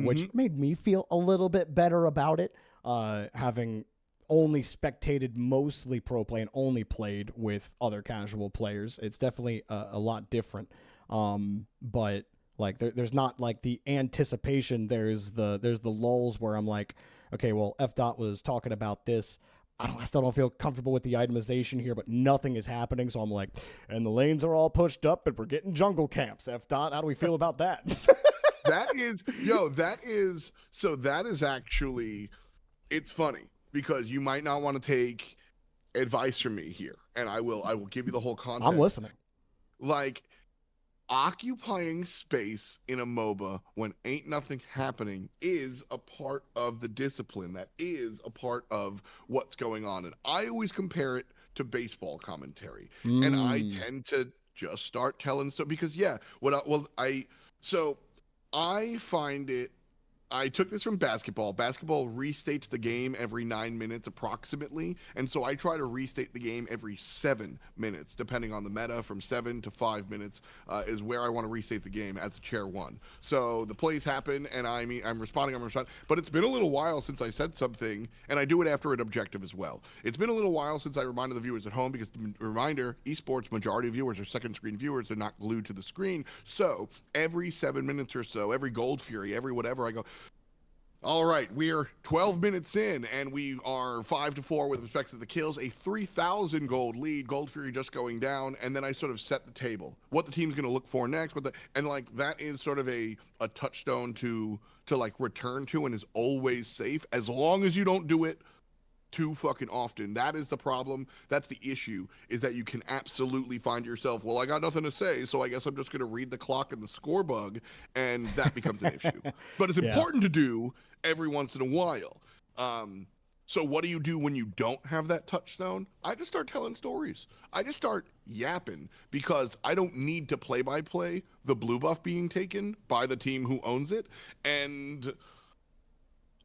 A: which made me feel a little bit better about it, having only spectated mostly pro play and only played with other casual players. It's definitely a lot different. But like there's not like the anticipation. There's the lulls where I'm like, okay, well, F dot was talking about this. I still don't feel comfortable with the itemization here, but nothing is happening. So I'm like, and the lanes are all pushed up and we're getting jungle camps. F dot, how do we feel about that?
B: That is actually, it's funny because you might not want to take advice from me here, and I will give you the whole context.
A: I'm listening.
B: Like, occupying space in a MOBA when ain't nothing happening is a part of the discipline. That is a part of what's going on. And I always compare it to baseball commentary. And I tend to just start telling stuff because I find it, I took this from basketball. Basketball restates the game every 9 minutes approximately, and so I try to restate the game every 7 minutes, depending on the meta. From 7 to 5 minutes is where I want to restate the game as a chair one. So the plays happen, and I'm responding, but it's been a little while since I said something, and I do it after an objective as well. It's been a little while since I reminded the viewers at home, because reminder, esports, majority of viewers are second screen viewers. They're not glued to the screen. So every 7 minutes or so, every Gold Fury, every whatever, I go, all right, we're 12 minutes in, and we are 5-4 with respect to the kills, a 3,000 gold lead, Gold Fury just going down, and then I sort of set the table, what the team's going to look for next, and like that is sort of a touchstone to like return to, and is always safe as long as you don't do it too fucking often. That is the problem. That's the issue, is that you can absolutely find yourself, well, I got nothing to say, so I guess I'm just going to read the clock and the score bug, and that becomes an issue. But it's important to do every once in a while. So what do you do when you don't have that touchstone? I just start telling stories. I just start yapping, because I don't need to play-by-play the blue buff being taken by the team who owns it, and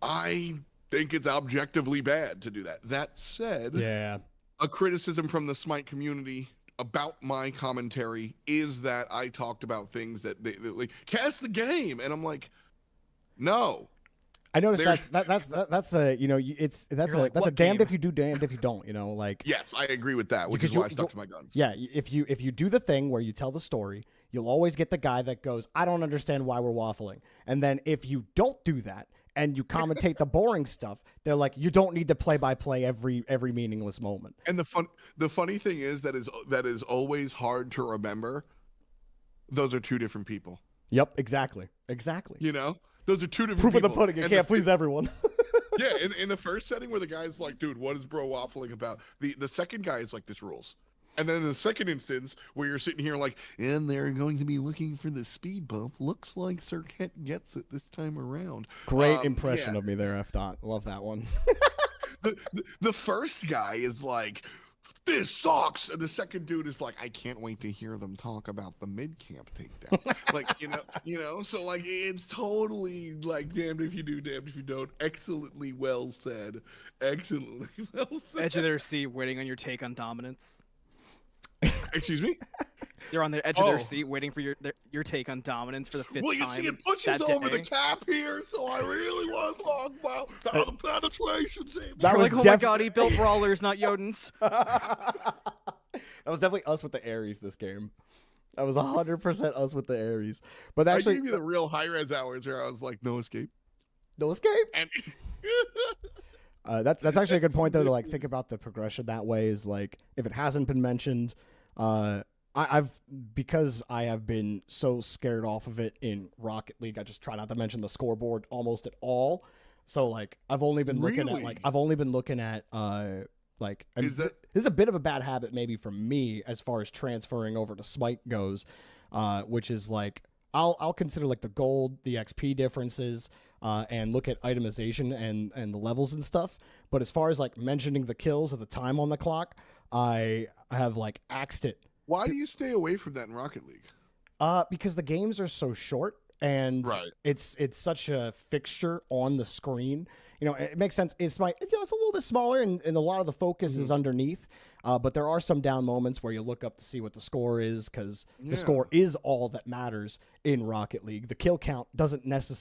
B: I think it's objectively bad to do that. That said, a criticism from the Smite community about my commentary is that I talked about things that they like, cast the game, and I'm like, no.
A: I noticed that's a, you know, that's a damned if you do, damned if you don't, you know, like.
B: Yes, I agree with that, which is why I stuck to my guns.
A: Yeah, if you do the thing where you tell the story, you'll always get the guy that goes, I don't understand why we're waffling. And then if you don't do that and you commentate the boring stuff, they're like, you don't need to play-by-play every meaningless moment.
B: And the funny thing is that is always hard to remember. Those are two different people.
A: Yep, exactly.
B: You know, those are two different
A: proof
B: people.
A: of the pudding. You can't please everyone.
B: Yeah, in the first setting where the guy's like, dude, what is bro waffling about? The second guy is like, this rules. And then in the second instance, where you're sitting here like, and they're going to be looking for the speed bump. Looks like Circuit gets it this time around.
A: Great impression of me there, F. Dot. Love that one.
B: The first guy is like, this sucks. And the second dude is like, I can't wait to hear them talk about the mid-camp takedown. Like, you know, so like, it's totally like, damned if you do, damned if you don't. Excellently well said. Excellently well said.
C: Edge of their seat, waiting on your take on dominance.
B: Excuse me?
C: You're on the edge of their seat, waiting for your take on dominance for the 5th time.
B: Well, you see, it pushes over the cap here, so I really want to talk about how the penetration saved.
A: That
C: You're
A: was
C: like, oh my god, he built brawlers, not Jotuns.
A: That was definitely us with the Ares this game. That was 100% us with the Ares. But actually,
B: I gave you the real high-res hours where I was like, no escape.
A: No escape? That's actually a good
B: It's
A: point though to like
B: ridiculous.
A: think about the progression that way. Is like if it hasn't been mentioned, I've because I have been so scared off of it in Rocket League. I just try not to mention the scoreboard almost at all. So like I've only been looking at
B: Really?
A: like
B: Is that
A: this is a bit of a bad habit maybe for me as far as transferring over to Smite goes, which is like I'll consider like the gold, the XP differences, and look at itemization and the levels and stuff. But as far as like mentioning the kills at the time on the clock, I have like axed it.
B: why do you stay away from that in Rocket League?
A: Because the games are so short and
B: Right.
A: it's such a fixture on the screen. You know, it makes sense. It's it's a little bit smaller and a lot of the focus is underneath. But there are some down moments where you look up to see what the score is because the
B: Yeah.
A: score is all that matters in Rocket League. The kill count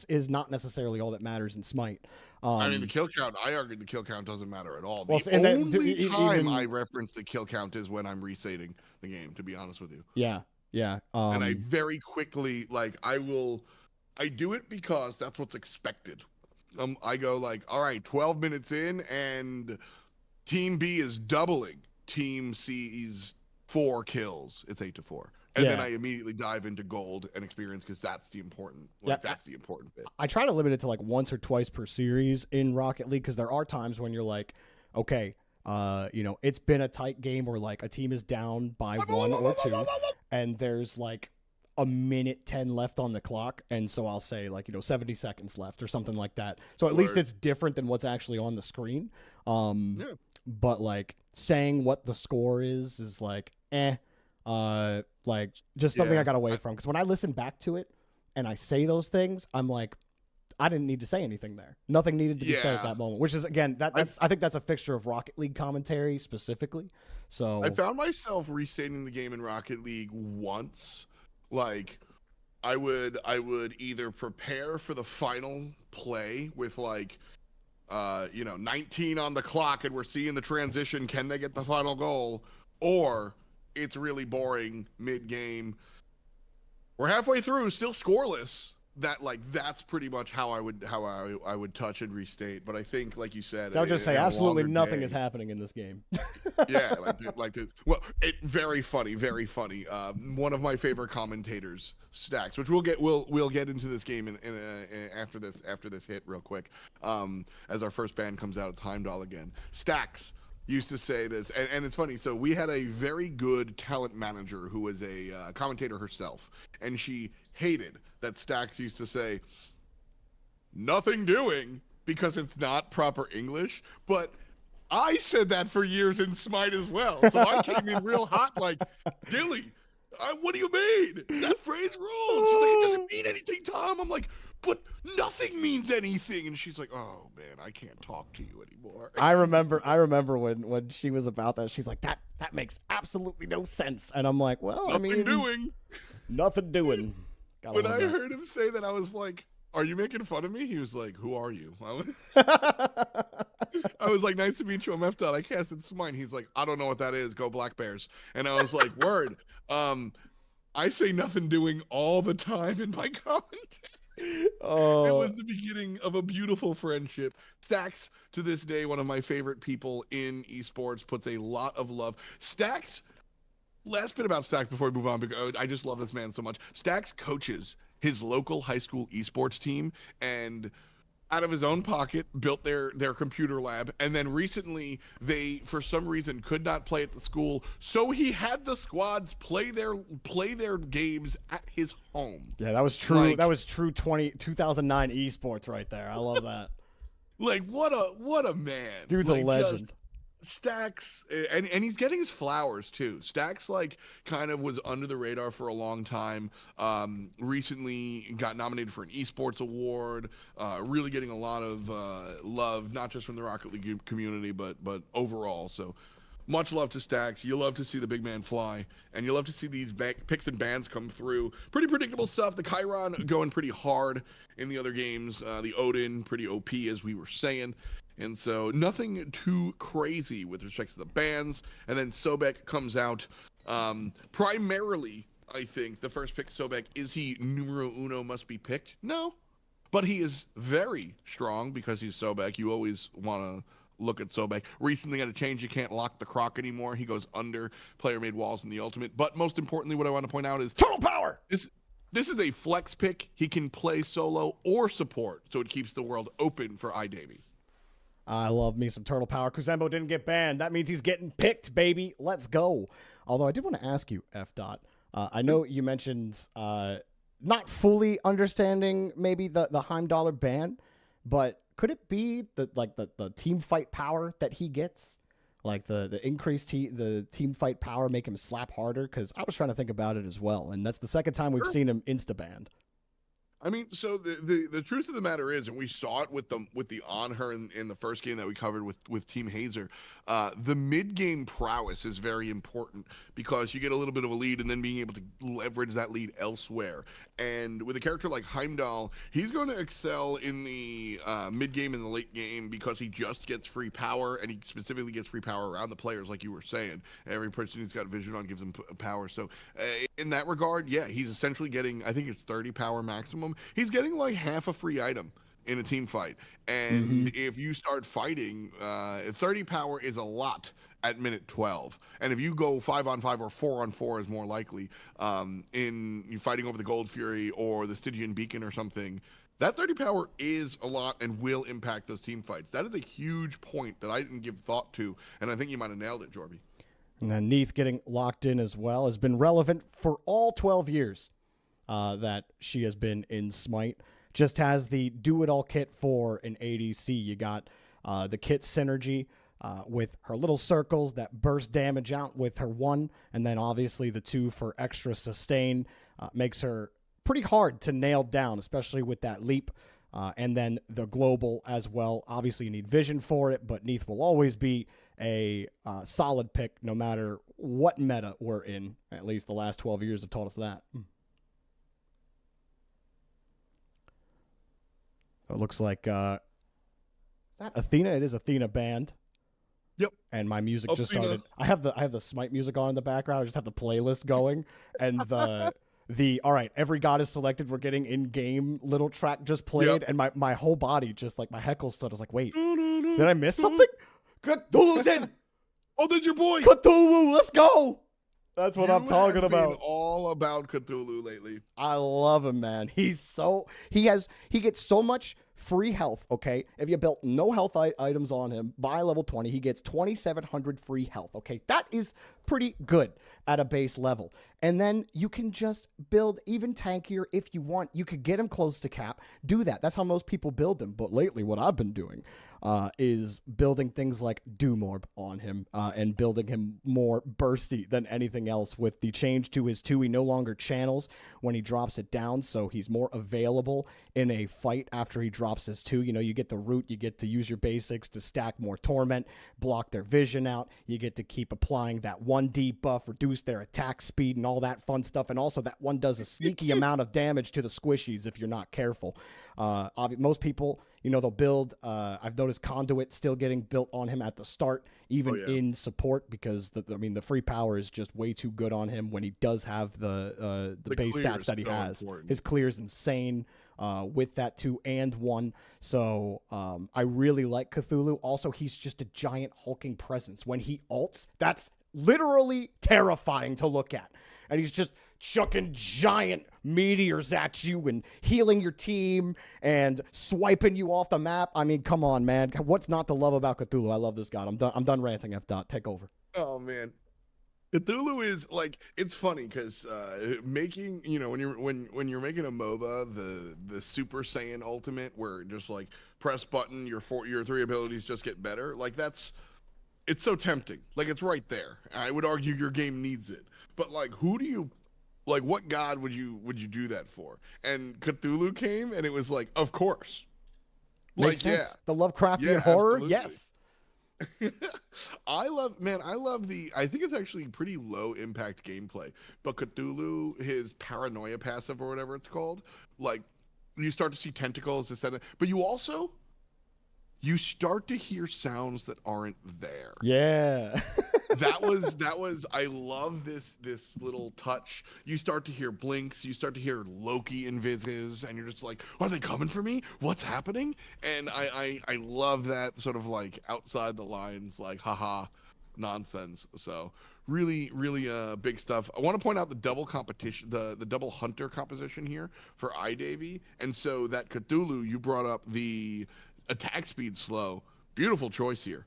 A: is not necessarily all that matters in Smite.
B: I mean, the kill count. I argue the kill count doesn't matter at all.
A: Well,
B: The
A: and that-
B: only time
A: even-
B: I reference the kill count is when I'm resetting the game. To be honest with you,
A: yeah.
B: and I very quickly like I do it because that's what's expected. I go like, all right, 12 minutes in, and Team B is doubling Team C's 4 kills. It's 8-4. And then
A: Yeah.
B: I immediately dive into gold and experience because that's the important.
A: Yeah.
B: That's the important bit.
A: I try to limit it to like once or twice per series in Rocket League because there are times when you're like, okay, it's been a tight game where like a team is down by 1 or 2, and there's like a minute 10 left on the clock, and so I'll say like 70 seconds left or something like that. So at least
B: Word.
A: it's different than what's actually on the screen.
B: Yeah.
A: But like saying what the score is like like just something
B: Yeah.
A: I got away from because when I listen back to it and I say those things, I'm like, I didn't need to say anything there. Nothing needed to be said at
B: Yeah.
A: that moment, which is again I think that's a fixture of Rocket League commentary specifically. So
B: I found myself restating the game in Rocket League once. Like I would either prepare for the final play with like 19 on the clock and we're seeing the transition, can they get the final goal? Or it's really boring mid-game. We're halfway through, still scoreless. That's pretty much how I would touch and restate. But I think, like you said,
A: I would just say
B: in a
A: absolutely
B: longer
A: nothing
B: day-
A: is happening in this game.
B: Yeah, very funny. One of my favorite commentators, Stacks, which we'll get into this game after this hit real quick. As our first band comes out, it's Heimdall again. Stacks used to say this, and it's funny. So we had a very good talent manager who was a commentator herself, and she hated that Stacks used to say nothing doing because it's not proper English, but I said that for years in Smite as well. So I came in real hot like, Dilly, what do you mean? That phrase rules. She's like, it doesn't mean anything, Tom. I'm like, but nothing means anything. And she's like, oh, man, I can't talk to you anymore.
A: I remember when she was about that. She's like, that makes absolutely no sense. And I'm like, well,
B: Nothing doing.
A: Nothing doing. Gotta
B: When
A: love
B: I
A: that.
B: heard him say that, I was like, are you making fun of me? He was like, who are you? I was like, nice to meet you. I'm F-Dot. I casted Smite. He's like, I don't know what that is. Go Black Bears. And I was like, word. I say nothing doing all the time in my commentary.
A: Oh,
B: It was the beginning of a beautiful friendship. Stacks, to this day, one of my favorite people in esports, puts a lot of love. Stacks, last bit about Stacks before we move on, because I just love this man so much. Stacks coaches his local high school esports team, and out of his own pocket built their computer lab, and then recently they for some reason could not play at the school, so he had the squads play their games at his home.
A: yeah, that was true.
B: Like-
A: That was true 2009 esports right there. I love that.
B: Like what a man.
A: Dude's
B: Like,
A: a legend.
B: just Stacks, and he's getting his flowers too. Stacks like kind of was under the radar for a long time. Recently got nominated for an esports award. Really getting a lot of love, not just from the Rocket League community, but overall. So much love to Stacks. You love to see the big man fly, and you love to see these picks and bans come through. Pretty predictable stuff. The Chiron going pretty hard in the other games. The Odin pretty OP, as we were saying. And so nothing too crazy with respect to the bans. And then Sobek comes out. Primarily, I think the first pick Sobek, is he numero uno must be picked? No. But he is very strong because he's Sobek. You always want to look at Sobek. Recently got a change. You can't lock the Croc anymore. He goes under player-made walls in the ultimate. But most importantly, what I want to point out is
A: Total power!
B: This is a flex pick. He can play solo or support, so it keeps the world open for iDavy.
A: I love me some Turtle Power. Kuzembo didn't get banned. That means he's getting picked, baby. Let's go. Although I did want to ask you, F. Dot. I know you mentioned not fully understanding maybe the Heimdallr ban, but could it be the team fight power that he gets? Like the increased the team fight power make him slap harder? Because I was trying to think about it as well, and that's the second time we've seen him insta-banned.
B: I mean, so the truth of the matter is, and we saw it with the on her in the first game that we covered with Team Hazer, the mid game prowess is very important because you get a little bit of a lead and then being able to leverage that lead elsewhere. And with a character like Heimdall, he's going to excel in the mid game and the late game because he just gets free power, and he specifically gets free power around the players, like you were saying. Every person he's got vision on gives him power. So in that regard, yeah, he's essentially getting, I think it's 30 power maximum. He's getting like half a free item in a team fight. And if you start fighting, 30 power is a lot at minute 12. And if you go 5-on-5 or 4-on-4 is more likely in you fighting over the Gold Fury or the Stygian Beacon or something, that 30 power is a lot and will impact those team fights. That is a huge point that I didn't give thought to, and I think you might have nailed it, Jorby.
A: And then Neath getting locked in as well has been relevant for all 12 years that she has been in Smite. Just has the do-it-all kit for an ADC. You got the kit synergy with her little circles that burst damage out with her 1, and then obviously the 2 for extra sustain. Makes her pretty hard to nail down, especially with that leap. And then the global as well. Obviously you need vision for it, but Neath will always be a solid pick no matter what meta we're in. At least the last 12 years have taught us that. So it looks like that Athena. It is Athena banned.
B: Yep.
A: And my music
B: Athena.
A: just started. I have the Smite music on in the background. I just have the playlist going, and the all right, every god is selected. We're getting in-game little track just played,
B: Yep.
A: and my whole body just like my heckle stood. I was like, wait, did I miss something? Cthulhu's in.
B: Oh, there's your boy.
A: Cthulhu, let's go. That's what I'm talking
B: have been
A: about.
B: all about Cthulhu lately.
A: I love him, man. He gets so much free health, okay? If you built no health items on him by level 20, he gets 2,700 free health, okay? That is pretty good at a base level. And then you can just build even tankier if you want. You could get him close to cap. Do that. That's how most people build him. But lately, what I've been doing is building things like Doom Orb on him and building him more bursty than anything else. With the change to his 2, he no longer channels when he drops it down, so he's more available in a fight after he drops his 2. You know, you get the root, you get to use your basics to stack more torment, block their vision out, you get to keep applying that 1D buff, reduce their attack speed and all that fun stuff, and also that one does a sneaky amount of damage to the squishies if you're not careful. Most people, you know, they'll build, I've noticed Conduit still getting built on him at the start, even in support, because the free power is just way too good on him when he does have the base stats that he has. Important. His clear is insane with that 2 and 1. So I really like Cthulhu. Also, he's just a giant hulking presence. When he ults, that's literally terrifying to look at. And he's just chucking giant meteors at you and healing your team and swiping you off the map. I mean, come on, man. What's not to love about Cthulhu? I love this god. I'm done ranting. F. Dot. Take over.
B: Oh, man. Cthulhu is like, it's funny because making, you know, when you're making a MOBA, the Super Saiyan Ultimate, where just like press button, your 3 abilities just get better. Like it's so tempting. Like it's right there. I would argue your game needs it. But like, what god would you do that for? And Cthulhu came, and it was like, of course.
A: Makes sense. Yeah. The Lovecraftian horror, absolutely. Yes.
B: I love I think it's actually pretty low impact gameplay, but Cthulhu, his paranoia passive or whatever it's called, like you start to see tentacles, but you start to hear sounds that aren't there.
A: Yeah.
B: that was I love this little touch. You start to hear blinks, you start to hear Loki invises, and you're just like, are they coming for me? What's happening? And I love that sort of like outside the lines, like haha nonsense. So really big stuff. I want to point out the double competition, the double hunter composition here for iDavy. And so that Cthulhu, you brought up the attack speed slow. Beautiful choice here.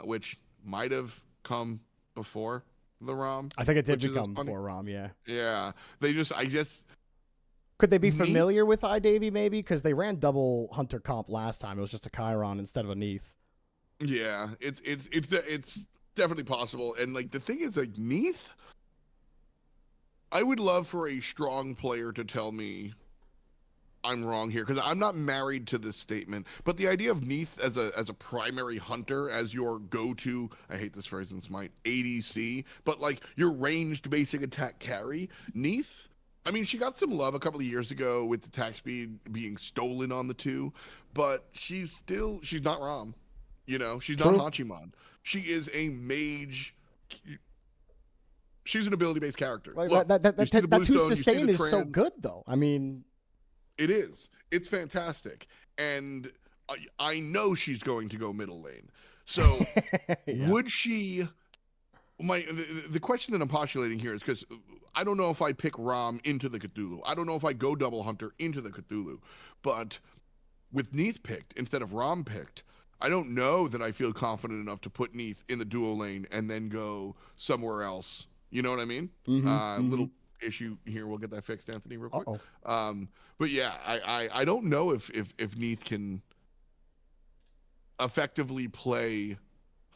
B: Which might have come before the ROM.
A: I think it did become before ROM, yeah.
B: Yeah.
A: Could they be familiar with iDavy maybe? Because they ran double hunter comp last time. It was just a Chiron instead of a Neath.
B: Yeah, it's definitely possible. And like the thing is, like Neath, I would love for a strong player to tell me I'm wrong here, because I'm not married to this statement. But the idea of Neath as a primary hunter, as your go-to, I hate this phrase in Smite, ADC, but like your ranged basic attack carry, Neath, I mean, she got some love a couple of years ago with the attack speed being stolen on the 2, but she's not ROM. You know, she's not Hachiman. She is a mage. She's an ability-based character.
A: Like,
B: Look,
A: that 2 sustain is so good, though. I mean,
B: it is. It's fantastic. And I know she's going to go middle lane. So would she... The question that I'm postulating here is because I don't know if I pick Rom into the Cthulhu. I don't know if I go double hunter into the Cthulhu. But with Neath picked instead of Rom picked, I don't know that I feel confident enough to put Neath in the duo lane and then go somewhere else. You know what I mean? Little issue here. We'll get that fixed, Anthony, real quick. But yeah, I don't know if Neath can effectively play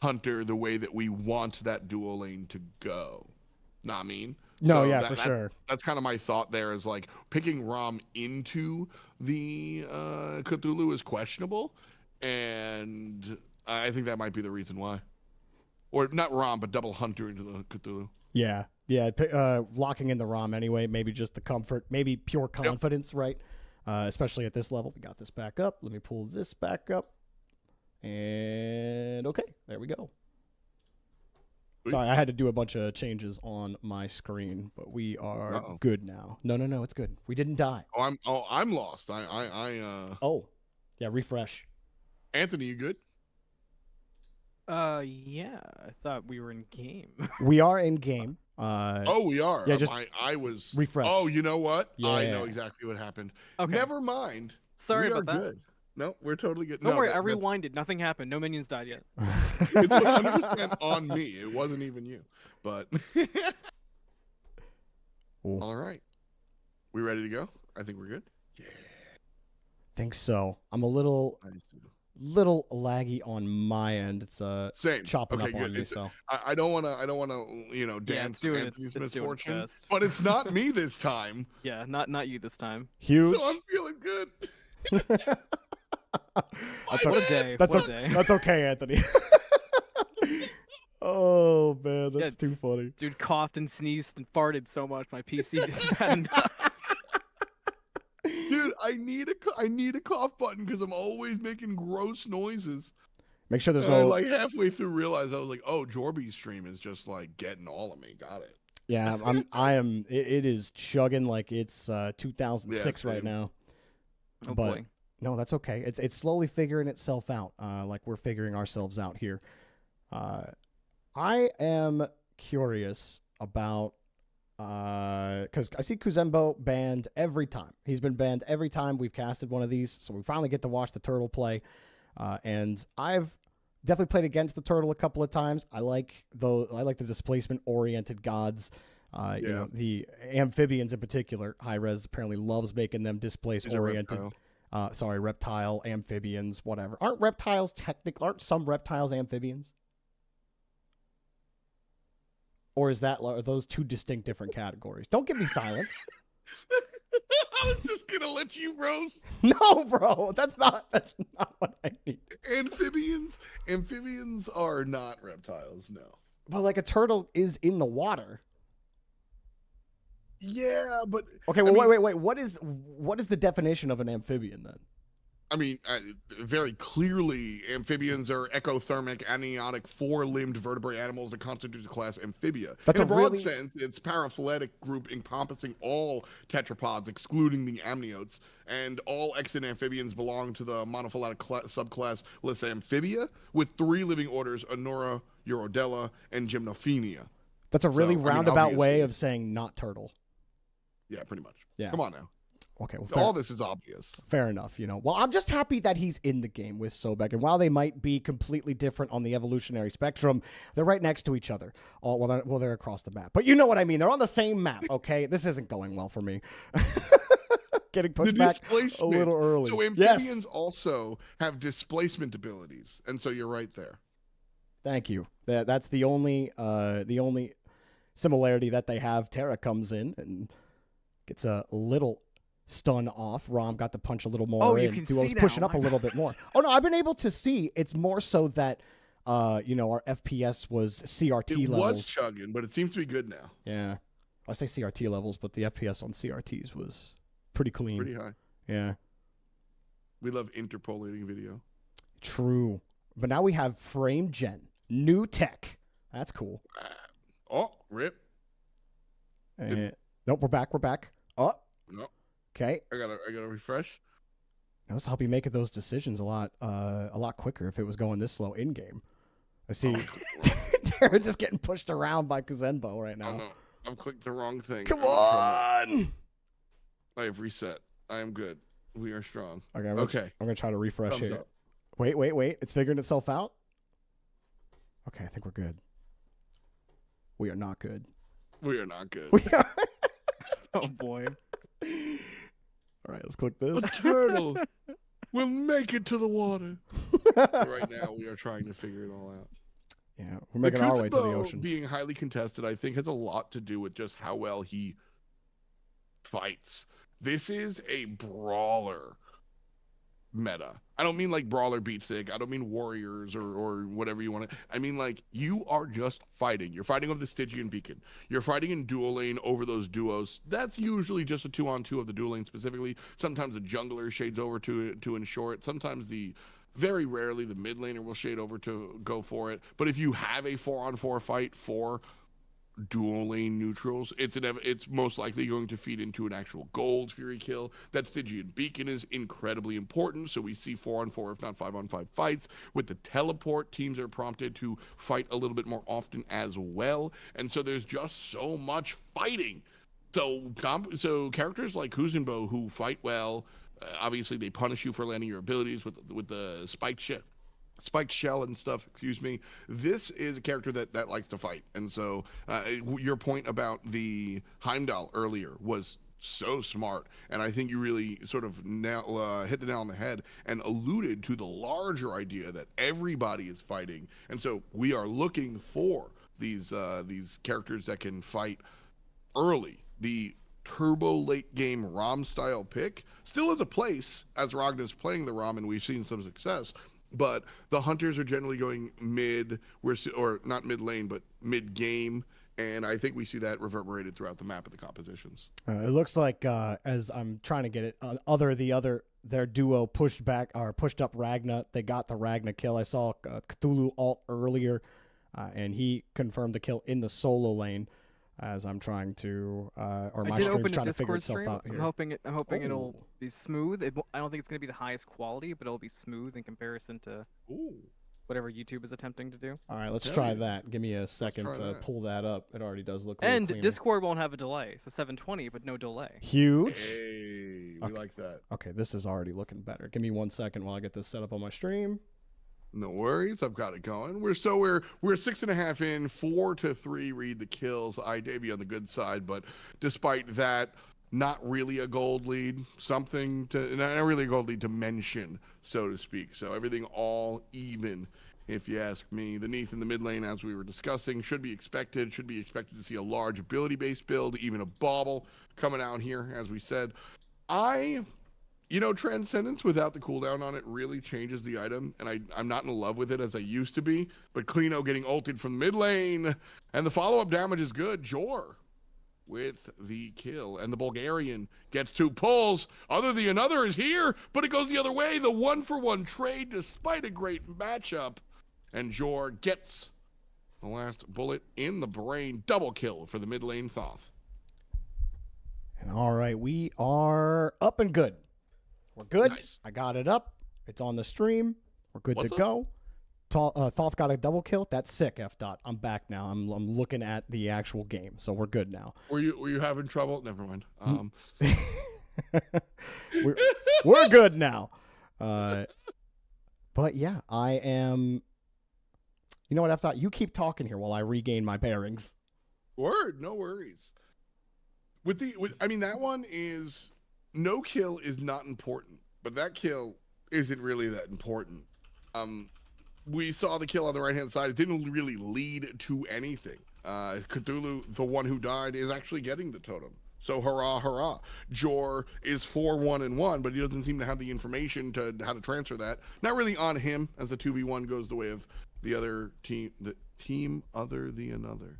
B: hunter the way that we want that duo lane to go. Know what I mean?
A: No,
B: So
A: yeah, for sure.
B: That's kind of my thought there, is like picking Rom into the Cthulhu is questionable. And I think that might be the reason why. Or not ROM, but double hunter into the Cthulhu.
A: Yeah. Locking in the ROM anyway, maybe just the comfort, maybe pure confidence, right? Especially at this level. We got this back up. Let me pull this back up. And okay, there we go. Sorry, I had to do a bunch of changes on my screen, but we are good now. No, it's good. We didn't die.
B: I'm lost.
A: Oh, yeah, refresh.
B: Anthony, you good?
C: Yeah. I thought we were in game.
A: We are in game.
B: We are.
A: Yeah, just
B: I was
A: refresh.
B: Oh, you know what?
A: Yeah.
B: I know exactly what happened.
C: Okay.
B: Never mind.
C: Sorry
B: we
C: about
B: are
C: that.
B: Good. No, we're totally good.
C: Don't worry, I rewinded. Nothing happened. No minions died yet.
B: It's 100% on me. It wasn't even you. But all right. We ready to go? I think we're good. Yeah.
A: Think so. I'm a little laggy on my end. It's
B: same
A: chopping
B: okay,
A: up
B: good.
A: on me. So
B: I don't want to dance to Anthony's misfortune, but it's not me this time.
C: Yeah, not you this time.
A: Huge.
B: So I'm feeling good.
A: That's
C: what
A: okay.
C: a day.
A: That's,
C: what a day.
A: That's okay, Anthony. Oh man, that's too funny.
C: Dude coughed and sneezed and farted so much my PC just had enough.
B: Dude, I need a cough button because I'm always making gross noises.
A: Make sure there's
B: and
A: no.
B: I, like halfway through realized I was like, oh, Jorby's stream is just like getting all of me. Got it.
A: Yeah, I am. It is chugging like it's 2006 right now.
C: Oh
A: but
C: boy.
A: No, that's okay. It's slowly figuring itself out. Like we're figuring ourselves out here. I am curious about because I see Kuzembo banned every time. He's been banned every time we've casted one of these. So we finally get to watch the turtle play. And I've definitely played against the turtle a couple of times. I like the displacement oriented gods. You know, the amphibians in particular. High Res apparently loves making them displace oriented. Reptile, amphibians, whatever. Aren't some reptiles amphibians? Or are those two distinct different categories? Don't give me silence.
B: I was just gonna let you roast.
A: No, bro, that's not what I need.
B: Amphibians are not reptiles, no.
A: But like a turtle is in the water.
B: Yeah, but
A: okay. Well, wait. What is the definition of an amphibian then?
B: I mean, very clearly, amphibians are ectothermic, amniotic, four-limbed vertebrate animals that constitute the class Amphibia.
A: That's
B: In
A: a
B: a broad
A: really-
B: sense, it's paraphyletic group encompassing all tetrapods, excluding the amniotes, and all extant amphibians belong to the monophyletic subclass Lysamphibia, with 3 living orders: Anura, Urodela, and Gymnophenia.
A: That's a really
B: So, I mean,
A: roundabout way
B: obviously-
A: of saying not turtle.
B: Yeah, pretty much.
A: Yeah.
B: Come on now.
A: Okay, well,
B: All this is obvious.
A: fair enough, you know. Well, I'm just happy that he's in the game with Sobek, and while they might be completely different on the evolutionary spectrum, they're right next to each other. Oh, well, they're across the map, but you know what I mean. They're on the same map. Okay, this isn't going well for me. Getting pushed back a little early.
B: So amphibians also have displacement abilities, and so you're right there.
A: Thank you. That's the only similarity that they have. Terra comes in and gets a little stun off. Rom got to punch a little more.
C: Oh, you
A: in.
C: can
A: Duo's
C: see
A: pushing
C: now.
A: up a little bit more. Oh no, I've been able to see. It's more so that our FPS was CRT
B: It
A: levels.
B: was chugging, but it seems to be good now.
A: Yeah, I say CRT levels, but the FPS on CRTs was pretty clean.
B: Pretty high.
A: Yeah,
B: We love interpolating video.
A: true. But now we have frame gen, new tech. That's cool.
B: Oh, rip.
A: Nope, we're back. Oh,
B: No,
A: okay.
B: I gotta refresh.
A: This will help you make those decisions a lot quicker if it was going this slow in game. I see they're just getting pushed around by Kuzenbo right now.
B: Oh no, I've clicked the wrong thing.
A: Come on!
B: I have reset. I am good. We are strong.
A: Okay,
B: Okay.
A: I'm gonna try to refresh
B: Thumbs
A: here.
B: up.
A: Wait. It's figuring itself out. Okay, I think we're good. We are not good.
B: We are not good.
A: We are.
C: Oh boy.
A: All right, let's click this.
B: A turtle will make it to the water. Right now, we are trying to figure it all out.
A: Yeah, we're making our way to the
B: Kuzenbo
A: ocean.
B: being highly contested, I think, has a lot to do with just how well he fights. This is a brawler meta. I don't mean like brawler beat stick. I don't mean warriors or whatever you want to. I mean like you are just fighting. You're fighting over the Stygian beacon. You're fighting in dual lane over those duos. That's usually just a 2-on-2 of the dual lane specifically. Sometimes the jungler shades over to ensure it. Sometimes very rarely the mid laner will shade over to go for it. But if you have a 4-on-4 fight for dual lane neutrals, it's most likely going to feed into an actual gold fury kill. That Stygian beacon is incredibly important, so we see 4-on-4 if not 5-on-5 fights. With the teleport, teams are prompted to fight a little bit more often as well, and so there's just so much fighting. So characters like Kuzenbo who fight well, obviously they punish you for landing your abilities with the spiked shell and stuff, excuse me. This is a character that likes to fight. And so your point about the Heimdall earlier was so smart. And I think you really sort of hit the nail on the head and alluded to the larger idea that everybody is fighting. And so we are looking for these characters that can fight early. The turbo late game ROM style pick still has a place as Ragnar's playing the ROM, and we've seen some success. But the hunters are generally going mid, or not mid lane, but mid game, and I think we see that reverberated throughout the map of the compositions.
A: It looks like as I'm trying to get it, their duo pushed up Ragna. They got the Ragna kill. I saw Cthulhu ult earlier, and he confirmed the kill in the solo lane. As I'm trying to, or my stream's trying to figure itself out here.
C: I'm hoping it'll be smooth. I don't think it's going to be the highest quality, but it'll be smooth in comparison to whatever YouTube is attempting to do.
A: All right, let's try that. Give me a second to pull that up. It already does look.
C: And
A: cleaner.
C: Discord won't have a delay, so 720, but no delay.
A: Huge.
B: Hey, we like that.
A: Okay, this is already looking better. Give me 1 second while I get this set up on my stream.
B: No worries, I've got it going. We're 6.5 in, 4-3 read the kills. I debut on the good side, but despite that, not really a gold lead. Not really a gold lead to mention, so to speak. So everything all even, if you ask me. The Neath in the mid lane, as we were discussing, should be expected to see a large ability-based build, even a bauble coming out here, as we said. Transcendence without the cooldown on it really changes the item, and I'm not in love with it as I used to be. But Klino getting ulted from the mid lane, and the follow-up damage is good. with the kill. And the Bulgarian gets 2 pulls. Other the another is here, but it goes the other way. The 1-for-1 trade despite a great matchup. And Jor gets the last bullet in the brain. Double kill for the mid lane Thoth.
A: And all right, we are up and good. We're good.
B: Nice.
A: I got it up. It's on the stream. We're good
B: What's
A: to
B: up?
A: go. Thoth got a double kill. That's sick, F. Dot. I'm back now. I'm looking at the actual game, so we're good now.
B: Were you having trouble? Never mind.
A: We're good now. But yeah, I am. You know what, F. Dot? You keep talking here while I regain my bearings.
B: Word, no worries. I mean, that one is no kill is not important, but that kill isn't really that important. We saw the kill on the right-hand side. It didn't really lead to anything. Cthulhu, the one who died, is actually getting the totem. So hurrah, hurrah. Jor is 4-1-1, but he doesn't seem to have the information to how to transfer that. Not really on him, as the 2v1 goes the way of the other team, the team other the another.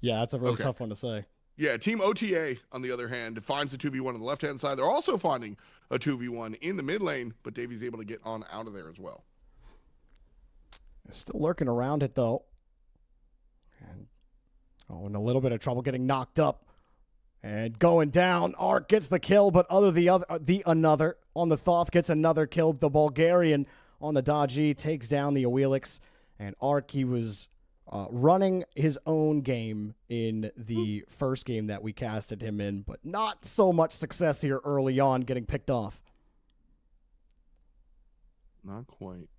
A: Yeah, that's a really tough one to say.
B: Yeah, Team OTA, on the other hand, finds the 2v1 on the left-hand side. They're also finding a 2v1 in the mid lane, but Davey's able to get on out of there as well.
A: Still lurking around it, though. And in a little bit of trouble getting knocked up. And going down. Ark gets the kill, but another on the Thoth gets another kill. The Bulgarian on the Dodgy takes down the Awelix. And Ark, he was running his own game in the first game that we casted him in, but not so much success here early on, getting picked off.
B: Not quite.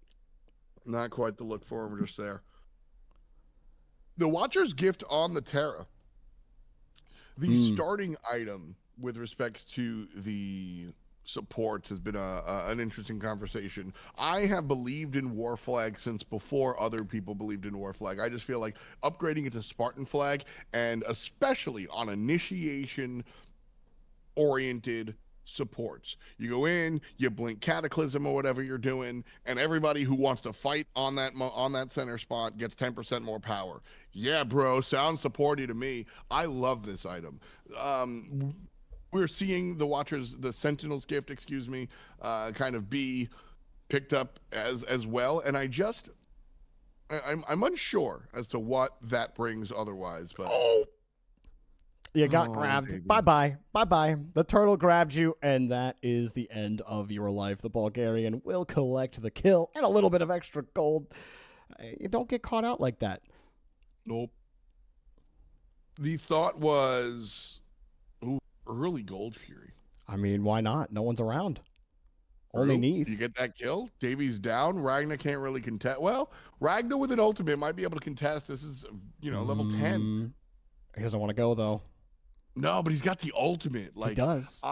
B: Not quite the look for him just there. The Watcher's Gift on the Terra. The starting item with respects to the support has been an interesting conversation. I have believed in War Flag since before other people believed in War Flag. I just feel like upgrading it to Spartan Flag, and especially on initiation-oriented supports. You go in, you blink Cataclysm or whatever you're doing, and everybody who wants to fight on that center spot gets 10% more power. Yeah, bro, sounds supporty to me. I love this item. We're seeing the Sentinel's Gift, kind of be picked up as well, and I'm unsure as to what that brings otherwise, but
A: You got grabbed.
B: Baby.
A: Bye-bye. Bye-bye. The turtle grabbed you, and that is the end of your life. The Bulgarian will collect the kill and a little bit of extra gold. You don't get caught out like that.
B: Nope. The thought was, early Gold Fury.
A: I mean, why not? No one's around. Only Neath.
B: You get that kill. Davies down. Ragnar can't really contest. Well, Ragnar with an ultimate might be able to contest. This is, level 10.
A: He doesn't want to go, though.
B: No, but he's got the ultimate. Like,
A: he does.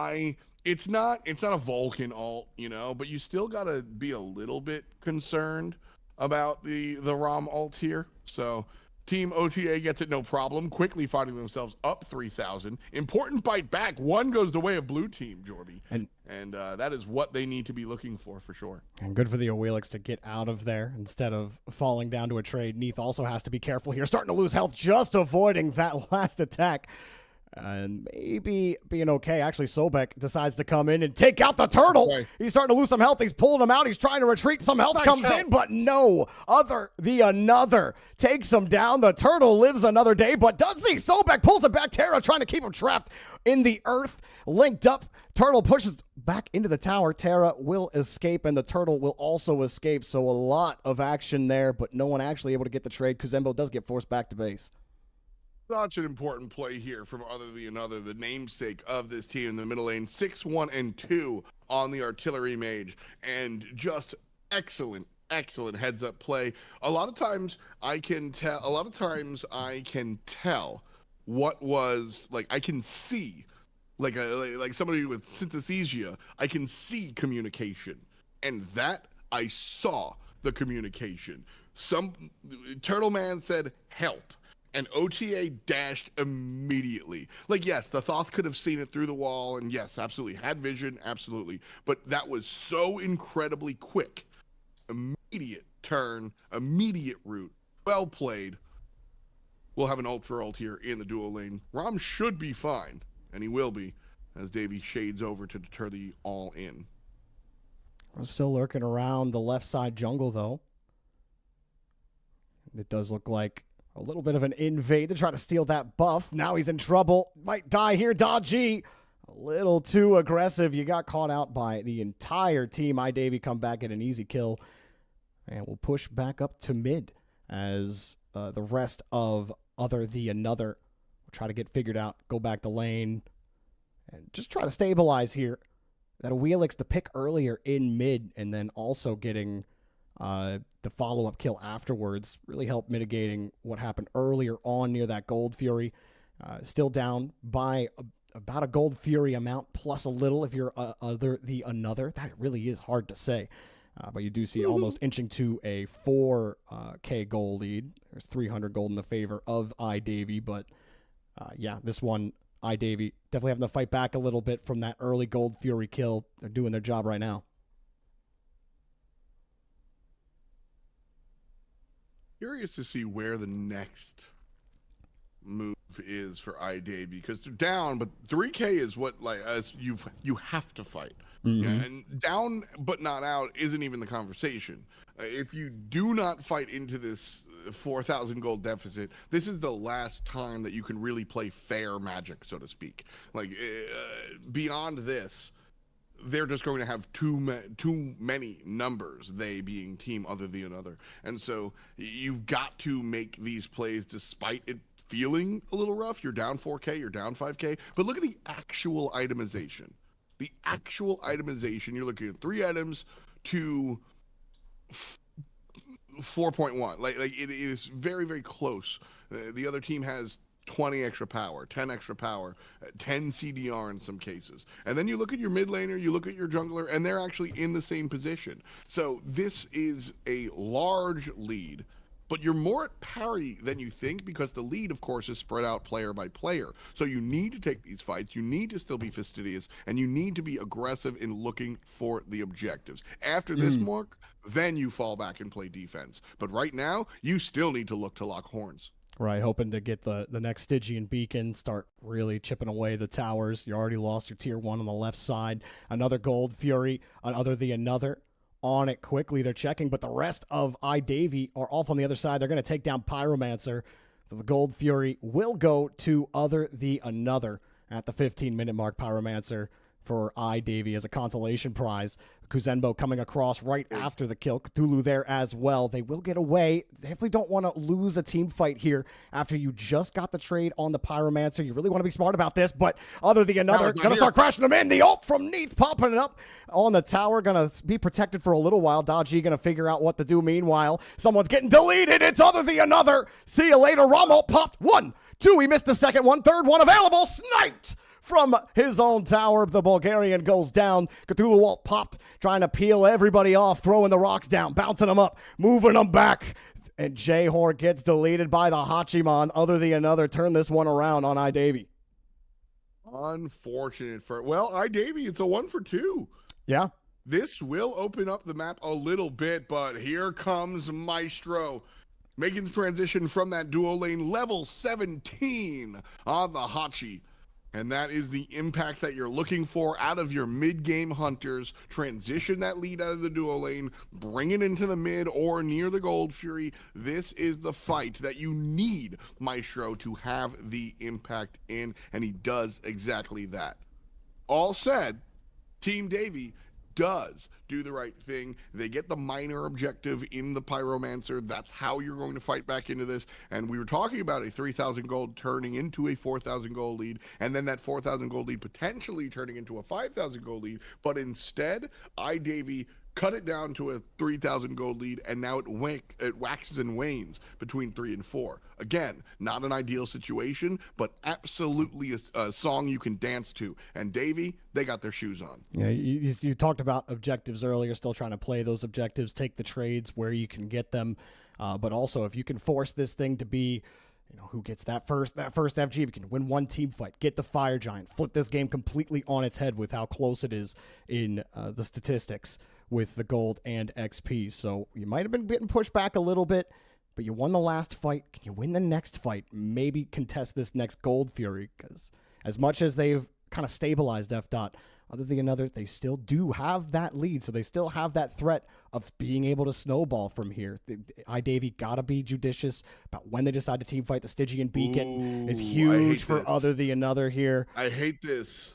B: It's not a Vulcan ult, but you still gotta be a little bit concerned about the ROM ult here. So Team OTA gets it no problem, quickly finding themselves up 3,000. Important bite back. One goes the way of blue team, Jorby. And that is what they need to be looking for sure.
A: And good for the Awelix to get out of there instead of falling down to a trade. Neath also has to be careful here. Starting to lose health, just avoiding that last attack. And maybe being okay. Actually, Sobek decides to come in and take out the turtle.
B: Okay.
A: He's starting to lose some health. He's pulling him out. He's trying to retreat. Some health comes in, but no. Another takes him down. The turtle lives another day, but does he? Sobek pulls it back. Terra trying to keep him trapped in the earth. Linked up. Turtle pushes back into the tower. Terra will escape, and the turtle will also escape. So a lot of action there, but no one actually able to get the trade. Kuzembo does get forced back to base.
B: Such an important play here from Other the Another, the namesake of this team in the middle lane. 6-1-2 on the artillery mage, and just excellent heads up play. A lot of times I can tell what was, like, I can see, like somebody with synesthesia, I can see communication, and that I saw the communication. Some Turtle Man said help, and OTA dashed immediately. Like, yes, the Thoth could have seen it through the wall, and yes, absolutely, had vision, absolutely. But that was so incredibly quick. Immediate turn, immediate route. Well played. will have an ult for ult here in the duo lane. Rom should be fine, and he will be, as Davey shades over to deter the all-in.
A: We're still lurking around the left side jungle, though. It does look like a little bit of an invade to try to steal that buff. Now he's in trouble. Might die here. Dodgy. A little too aggressive. You got caught out by the entire team. iDavy come back at an easy kill. And we'll push back up to mid as the rest of Other the Another will try to get figured out. Go back the lane. And just try to stabilize here. That Wheelix the pick earlier in mid and then also getting the follow-up kill afterwards really helped mitigating what happened earlier on near that Gold Fury. Still down by about a Gold Fury amount plus a little if you're Other the Another. That really is hard to say. But you do see almost inching to a 4K goal lead. There's 300 gold in the favor of iDavy. But yeah, this one, iDavy definitely having to fight back a little bit from that early Gold Fury kill. They're doing their job right now.
B: Curious to see where the next move is for iDavy, because they're down, but 3K is what like you have to fight.
A: Mm-hmm.
B: Yeah, and down but not out isn't even the conversation. If you do not fight into this 4,000 gold deficit, this is the last time that you can really play fair Magic, so to speak. Like beyond this, they're just going to have too many numbers, they being team Other the Another. And so you've got to make these plays despite it feeling a little rough. You're down 4K, you're down 5K, but look at the actual itemization. The actual itemization, you're looking at 3 items to 4.1. Like it is very, very close. The other team has 20 extra power, 10 extra power, 10 CDR in some cases. And then you look at your mid laner, you look at your jungler, and they're actually in the same position. So this is a large lead, but you're more at parity than you think, because the lead, of course, is spread out player by player. So you need to take these fights, you need to still be fastidious, and you need to be aggressive in looking for the objectives. After this mark, then you fall back and play defense. But right now, you still need to look to lock horns.
A: Right, hoping to get the next Stygian Beacon, start really chipping away the towers. You already lost your tier 1 on the left side. Another Gold Fury, Other the Another on it quickly. They're checking, but the rest of iDavy are off on the other side. They're going to take down Pyromancer. So the Gold Fury will go to Other the Another at the 15-minute mark. Pyromancer for iDavy as a consolation prize. Kuzenbo coming across right after the kill. Cthulhu there as well. They will get away. They definitely don't want to lose a team fight here after you just got the trade on the Pyromancer. You really want to be smart about this, but Other the Another going to start crashing them in. The ult from Neath popping it up on the tower. Going to be protected for a little while. Dodgy going to figure out what to do. Meanwhile, someone's getting deleted. It's Other the Another. See you later. Rommel popped 1, 2. He missed the second one. Third one available. Sniped from his own tower. The Bulgarian goes down. Cthulhu ult popped, trying to peel everybody off, throwing the rocks down, bouncing them up, moving them back. And J-Hor gets deleted by the Hachiman. Other the Another turn this one around on iDavy.
B: Unfortunate for, well, iDavy, it's a 1 for 2.
A: Yeah.
B: This will open up the map a little bit, but here comes Maestro, making the transition from that duo lane, level 17 on the Hachi. And that is the impact that you're looking for out of your mid-game hunters. Transition that lead out of the duo lane, bring it into the mid or near the Gold Fury. This is the fight that you need Maestro to have the impact in, and he does exactly that. All said, Team Davey does do the right thing. They get the minor objective in the Pyromancer. That's how you're going to fight back into this. And we were talking about a 3,000 gold turning into a 4,000 gold lead, and then that 4,000 gold lead potentially turning into a 5,000 gold lead. But instead, iDavy cut it down to a 3,000 gold lead, and now it waxes and wanes between 3 and 4. Again, not an ideal situation, but absolutely a song you can dance to. And Davey, they got their shoes on.
A: Yeah, you talked about objectives earlier, still trying to play those objectives, take the trades where you can get them. But also, if you can force this thing to be, who gets that first FG, if you can win one team fight, get the Fire Giant, flip this game completely on its head with how close it is in the statistics with the gold and XP. So you might have been getting pushed back a little bit, but you won the last fight. Can you win the next fight? Maybe contest this next Gold Fury, because as much as they've kind of stabilized F. Other than another, they still do have that lead, so they still have that threat of being able to snowball from here. iDavy got to be judicious about when they decide to team fight. The Stygian Beacon is huge for Other than Another here.
B: I hate this.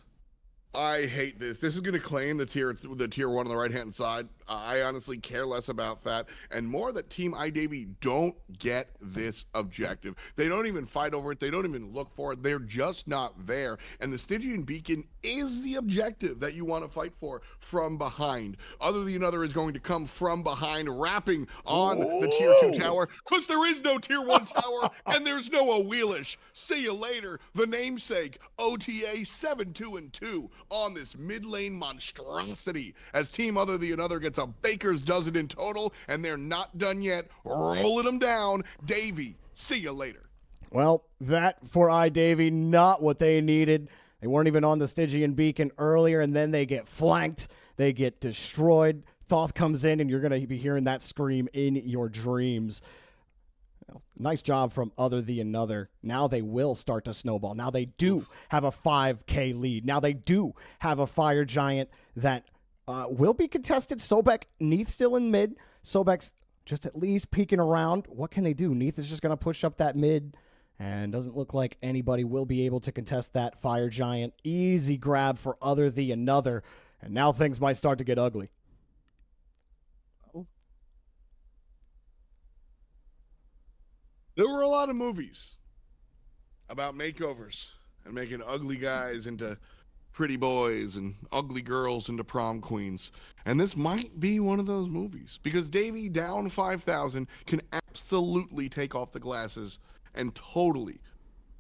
B: I hate this. This is going to claim the tier 1 on the right-hand side. I honestly care less about that, and more that Team iDavy don't get this objective. They don't even fight over it. They don't even look for it. They're just not there. And the Stygian Beacon is the objective that you want to fight for from behind. Other than Another is going to come from behind, rapping on the tier 2 tower, because there is no tier 1 tower, and there's no Wheelish. See you later. The namesake, OTA 7-2-2 on this mid lane monstrosity, as Team Other than Another gets a baker's dozen in total, and they're not done yet. Rolling them down. Davey, see you later.
A: Well, that for iDavy, not what they needed. They weren't even on the Stygian Beacon earlier, and then they get flanked. They get destroyed. Thoth comes in, and you're going to be hearing that scream in your dreams. Well, nice job from Other than Another. Now they will start to snowball. Now they do have a 5K lead. Now they do have a Fire Giant that will be contested. Sobek, Neath still in mid. Sobek's just at least peeking around. What can they do? Neath is just going to push up that mid, and doesn't look like anybody will be able to contest that Fire Giant. Easy grab for Other than Another, and now things might start to get ugly.
B: There were a lot of movies about makeovers and making ugly guys into pretty boys and ugly girls into prom queens. And this might be one of those movies, because Davey down 5,000 can absolutely take off the glasses and totally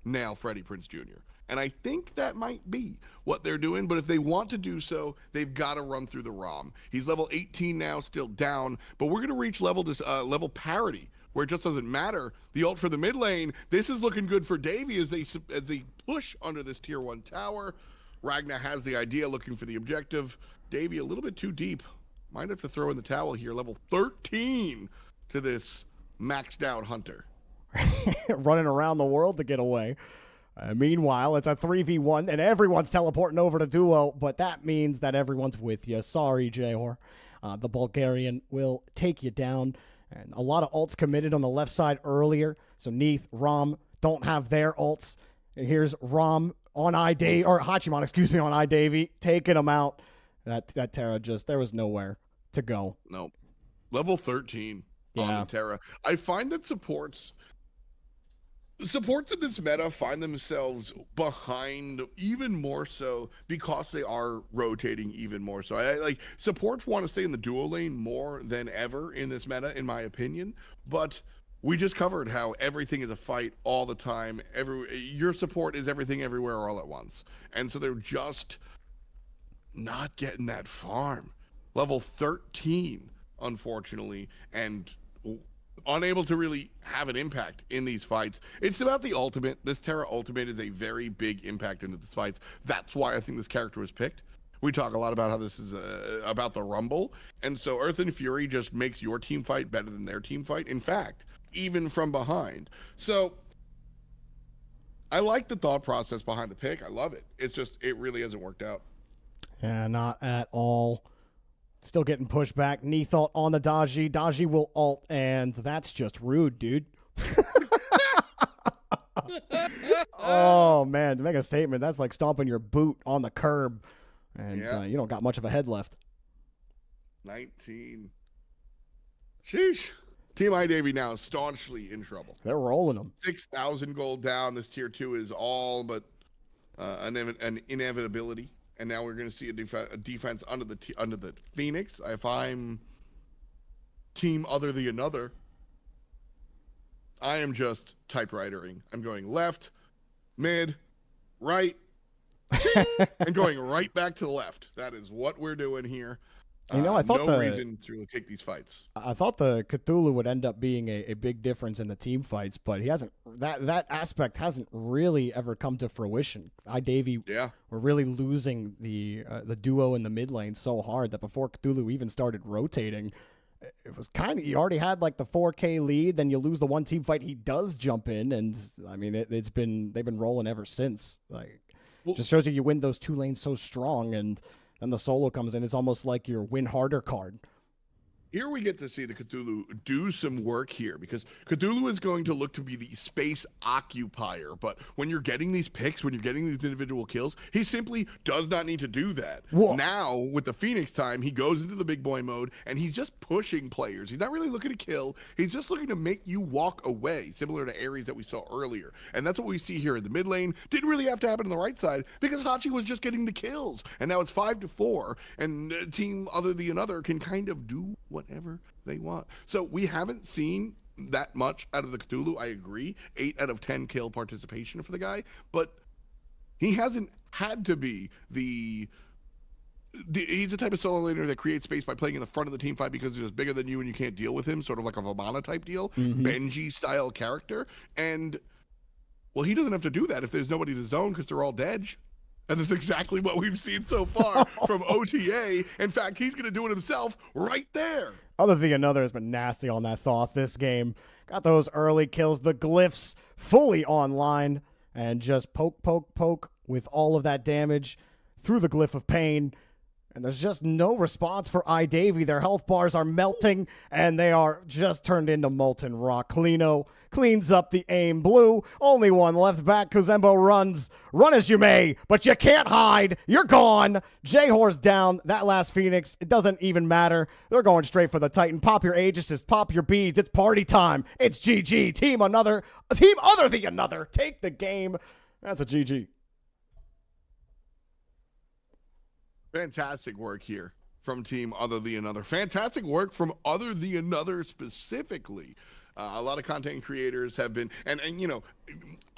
B: nail Freddie Prinze Jr. And I think that might be what they're doing, but if they want to do so, they've got to run through the ROM. He's level 18 now, still down, but we're going to reach level parity, where it just doesn't matter. The ult for the mid lane, this is looking good for Davey as they push under this tier 1 tower. Ragnar has the idea, looking for the objective. Davey a little bit too deep. Might have to throw in the towel here. Level 13 to this maxed out Hunter.
A: Running around the world to get away. Meanwhile, it's a 3v1, and everyone's teleporting over to duo, but that means that everyone's with you. Sorry, Jehor. The Bulgarian will take you down. And a lot of ults committed on the left side earlier. So Neath, Rom don't have their ults. And here's Rom on iDavy, or Hachiman, excuse me, on iDavy, taking him out. That Terra just, there was nowhere to go.
B: No. Level 13 on the Terra. I find that supports in this meta find themselves behind even more so because they are rotating even more so. I like supports want to stay in the duo lane more than ever in this meta, in my opinion, but we just covered how everything is a fight all the time. Your support is everything everywhere all at once. And so they're just not getting that farm. Level 13, unfortunately, and unable to really have an impact in these fights. It's about the ultimate. This Terra ultimate is a very big impact into these fights. That's why I think this character was picked. We talk a lot about how this is about the Rumble. And so Earth and Fury just makes your team fight better than their team fight. In fact, even from behind. So I like the thought process behind the pick. I love it. It's just, it really hasn't worked out.
A: Yeah, not at all. Still getting pushed back. Neath ult on the Daji. Daji will ult, and that's just rude, dude. Oh, man. To make a statement, that's like stomping your boot on the curb, and you don't got much of a head left.
B: 19. Sheesh. Team iDavy now staunchly in trouble.
A: They're rolling them.
B: 6,000 gold down. This tier 2 is all but an inevitability. And now we're going to see a defense under the Phoenix. If I'm Team Other than Another, I am just typewritering. I'm going left, mid, right, and going right back to the left. That is what we're doing here.
A: You know, I thought
B: no reason to really take these fights.
A: I thought the Cthulhu would end up being a big difference in the team fights, but he hasn't. That aspect hasn't really ever come to fruition. iDavy were really losing the duo in the mid lane so hard that before Cthulhu even started rotating, it was kind of, you already had like the 4K lead, then you lose the one team fight. He does jump in, and I mean, they've been rolling ever since. Like, just shows you win those 2 lanes so strong, and then the solo comes in. It's almost like your win harder card.
B: Here we get to see the Cthulhu do some work here, because Cthulhu is going to look to be the space occupier. But when you're getting these picks, when you're getting these individual kills, he simply does not need to do that.
A: Whoa.
B: Now, with the Phoenix time, he goes into the big boy mode, and he's just pushing players. He's not really looking to kill. He's just looking to make you walk away, similar to Ares that we saw earlier. And that's what we see here in the mid lane. Didn't really have to happen on the right side, because Hachi was just getting the kills. And now it's 5-4, and a team other than another can kind of do whatever they want. So we haven't seen that much out of the Cthulhu. I agree. 8 out of 10 kill participation for the guy, but he hasn't had to be he's the type of solo laner that creates space by playing in the front of the team fight because he's just bigger than you and you can't deal with him, sort of like a Vamana type deal, Benji style character. And well, he doesn't have to do that if there's nobody to zone because they're all dead. And that's exactly what we've seen so far from OTA. In fact, he's going to do it himself right there.
A: Other than another has been nasty on that Thoth this game. Got those early kills, the glyphs fully online, and just poke with all of that damage through the glyph of pain. And there's just no response for iDavy. Their health bars are melting, and they are just turned into molten rock. Clino cleans up the aim. Blue, only one left back. Kuzembo runs. Run as you may, but you can't hide. You're gone. J-Horse down. That last Phoenix, it doesn't even matter. They're going straight for the Titan. Pop your Aegis, pop your beads. It's party time. It's GG. Team other than another. Take the game. That's a GG.
B: Fantastic work here from team other than another. Fantastic work from other than another specifically. A lot of content creators have been, and you know,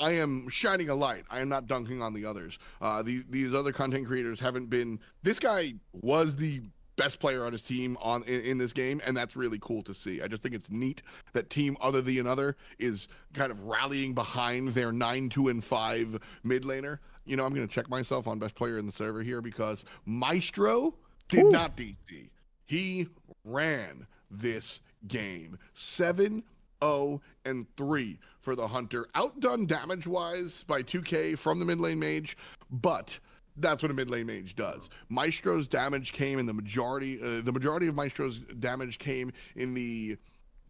B: I am shining a light. I am not dunking on the others. These other content creators haven't been. This guy was the best player on his team in this game, and that's really cool to see. I just think it's neat that team other than another is kind of rallying behind their 9-2-5 mid laner. You know, I'm going to check myself on best player in the server here because Maestro did not DC. He ran this game. 7-0-3 for the Hunter. Outdone damage-wise by 2K from the mid lane mage, but that's what a mid lane mage does. Maestro's damage came in the majority of Maestro's damage came in the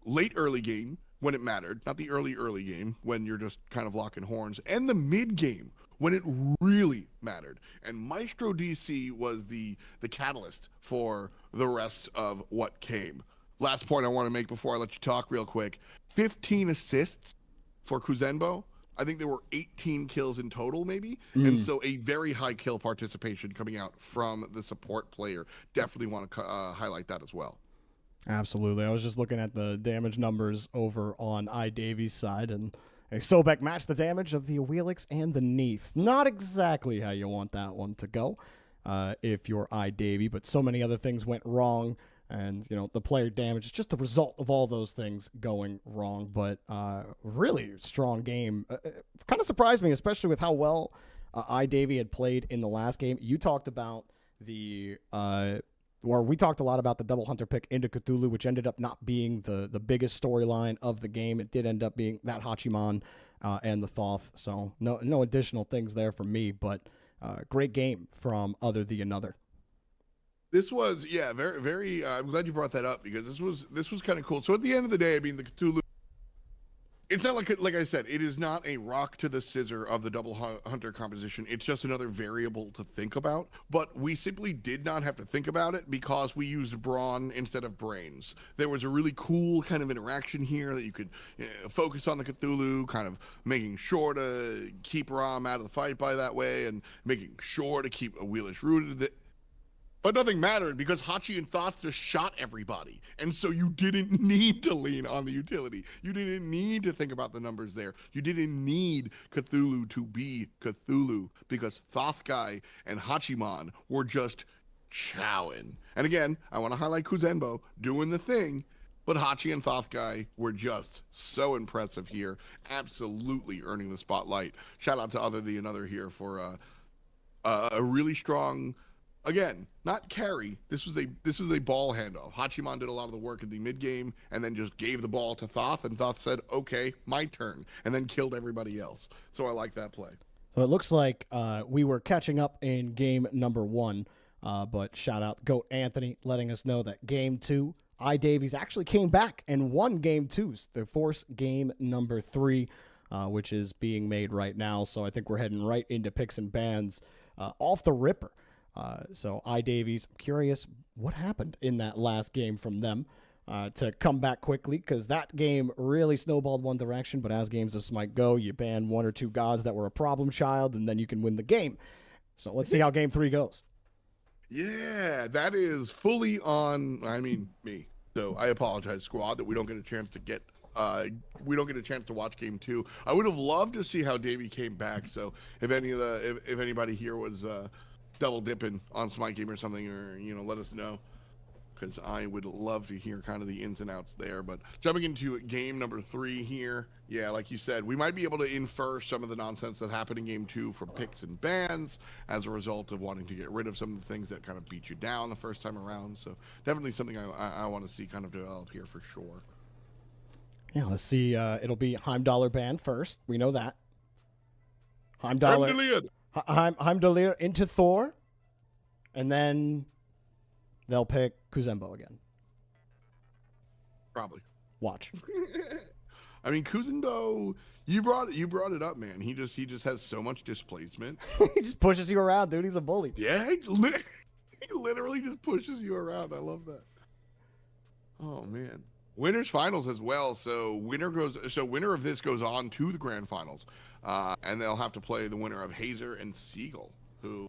B: late early game when it mattered, not the early game when you're just kind of locking horns, and the mid game when it really mattered. And Maestro DC was the catalyst for the rest of what came. Last point I want to make before I let you talk real quick. 15 assists for Kuzenbo. I think there were 18 kills in total, maybe. And so a very high kill participation coming out from the support player. Definitely want to highlight that as well.
A: Absolutely. I was just looking at the damage numbers over on iDavy's side, and Sobek matched the damage of the Awilix and the Neath. Not exactly how you want that one to go if you're iDavy, but so many other things went wrong. And, you know, the player damage is just the result of all those things going wrong. But really strong game. Kind of surprised me, especially with how well iDavy had played in the last game. You talked about we talked a lot about the double Hunter pick into Cthulhu, which ended up not being the biggest storyline of the game. It did end up being that Hachiman and the Thoth. So no additional things there for me, but great game from other than another.
B: This was, yeah, very, very, I'm glad you brought that up because this was kind of cool. So at the end of the day, I mean, the Cthulhu, it's not like I said, it is not a rock to the scissor of the double Hunter composition. It's just another variable to think about. But we simply did not have to think about it because we used brawn instead of brains. There was a really cool kind of interaction here that you could focus on the Cthulhu, kind of making sure to keep Ram out of the fight by that way and making sure to keep Awilix rooted. But nothing mattered because Hachi and Thoth just shot everybody. And so you didn't need to lean on the utility. You didn't need to think about the numbers there. You didn't need Cthulhu to be Cthulhu because Thothkai and Hachiman were just chowing. And again, I want to highlight Kuzenbo doing the thing, but Hachi and Thothkai were just so impressive here. Absolutely earning the spotlight. Shout out to other than another here for a really strong again, not carry. This was a ball handoff. Hachiman did a lot of the work in the mid game, and then just gave the ball to Thoth, and Thoth said, "Okay, my turn," and then killed everybody else. So I like that play.
A: So it looks like we were catching up in game number 1, but shout out Goat Anthony letting us know that game 2, iDavies actually came back and won game 2, the Force game number 3, which is being made right now. So I think we're heading right into picks and bans off the ripper. So iDavies, I'm curious what happened in that last game from them to come back quickly, because that game really snowballed one direction, but as games of Smite go, you ban 1 or 2 gods that were a problem child, and then you can win the game. So let's see how game 3 goes.
B: Yeah, that is fully on, me. So I apologize, squad, that we don't get a chance to watch game 2. I would have loved to see how Davey came back. So if anybody here was double dipping on Smite Game or something, or let us know, because I would love to hear kind of the ins and outs there. But jumping into game number 3 here, yeah, like you said, we might be able to infer some of the nonsense that happened in game 2 from picks and bans as a result of wanting to get rid of some of the things that kind of beat you down the first time around. So definitely something I want to see kind of develop here for sure.
A: Yeah, let's see. It'll be Heimdallr ban first. We know that. Heimdallr into Thor, and then they'll pick Kuzembo again.
B: Probably.
A: Watch.
B: I mean, Kuzembo, you brought it up, man. He just has so much displacement.
A: He just pushes you around, dude. He's a bully.
B: Yeah, he literally just pushes you around. I love that. Oh man. Winners finals as well. So winner of this goes on to the grand finals, and they'll have to play the winner of Hazer and Siegel. Who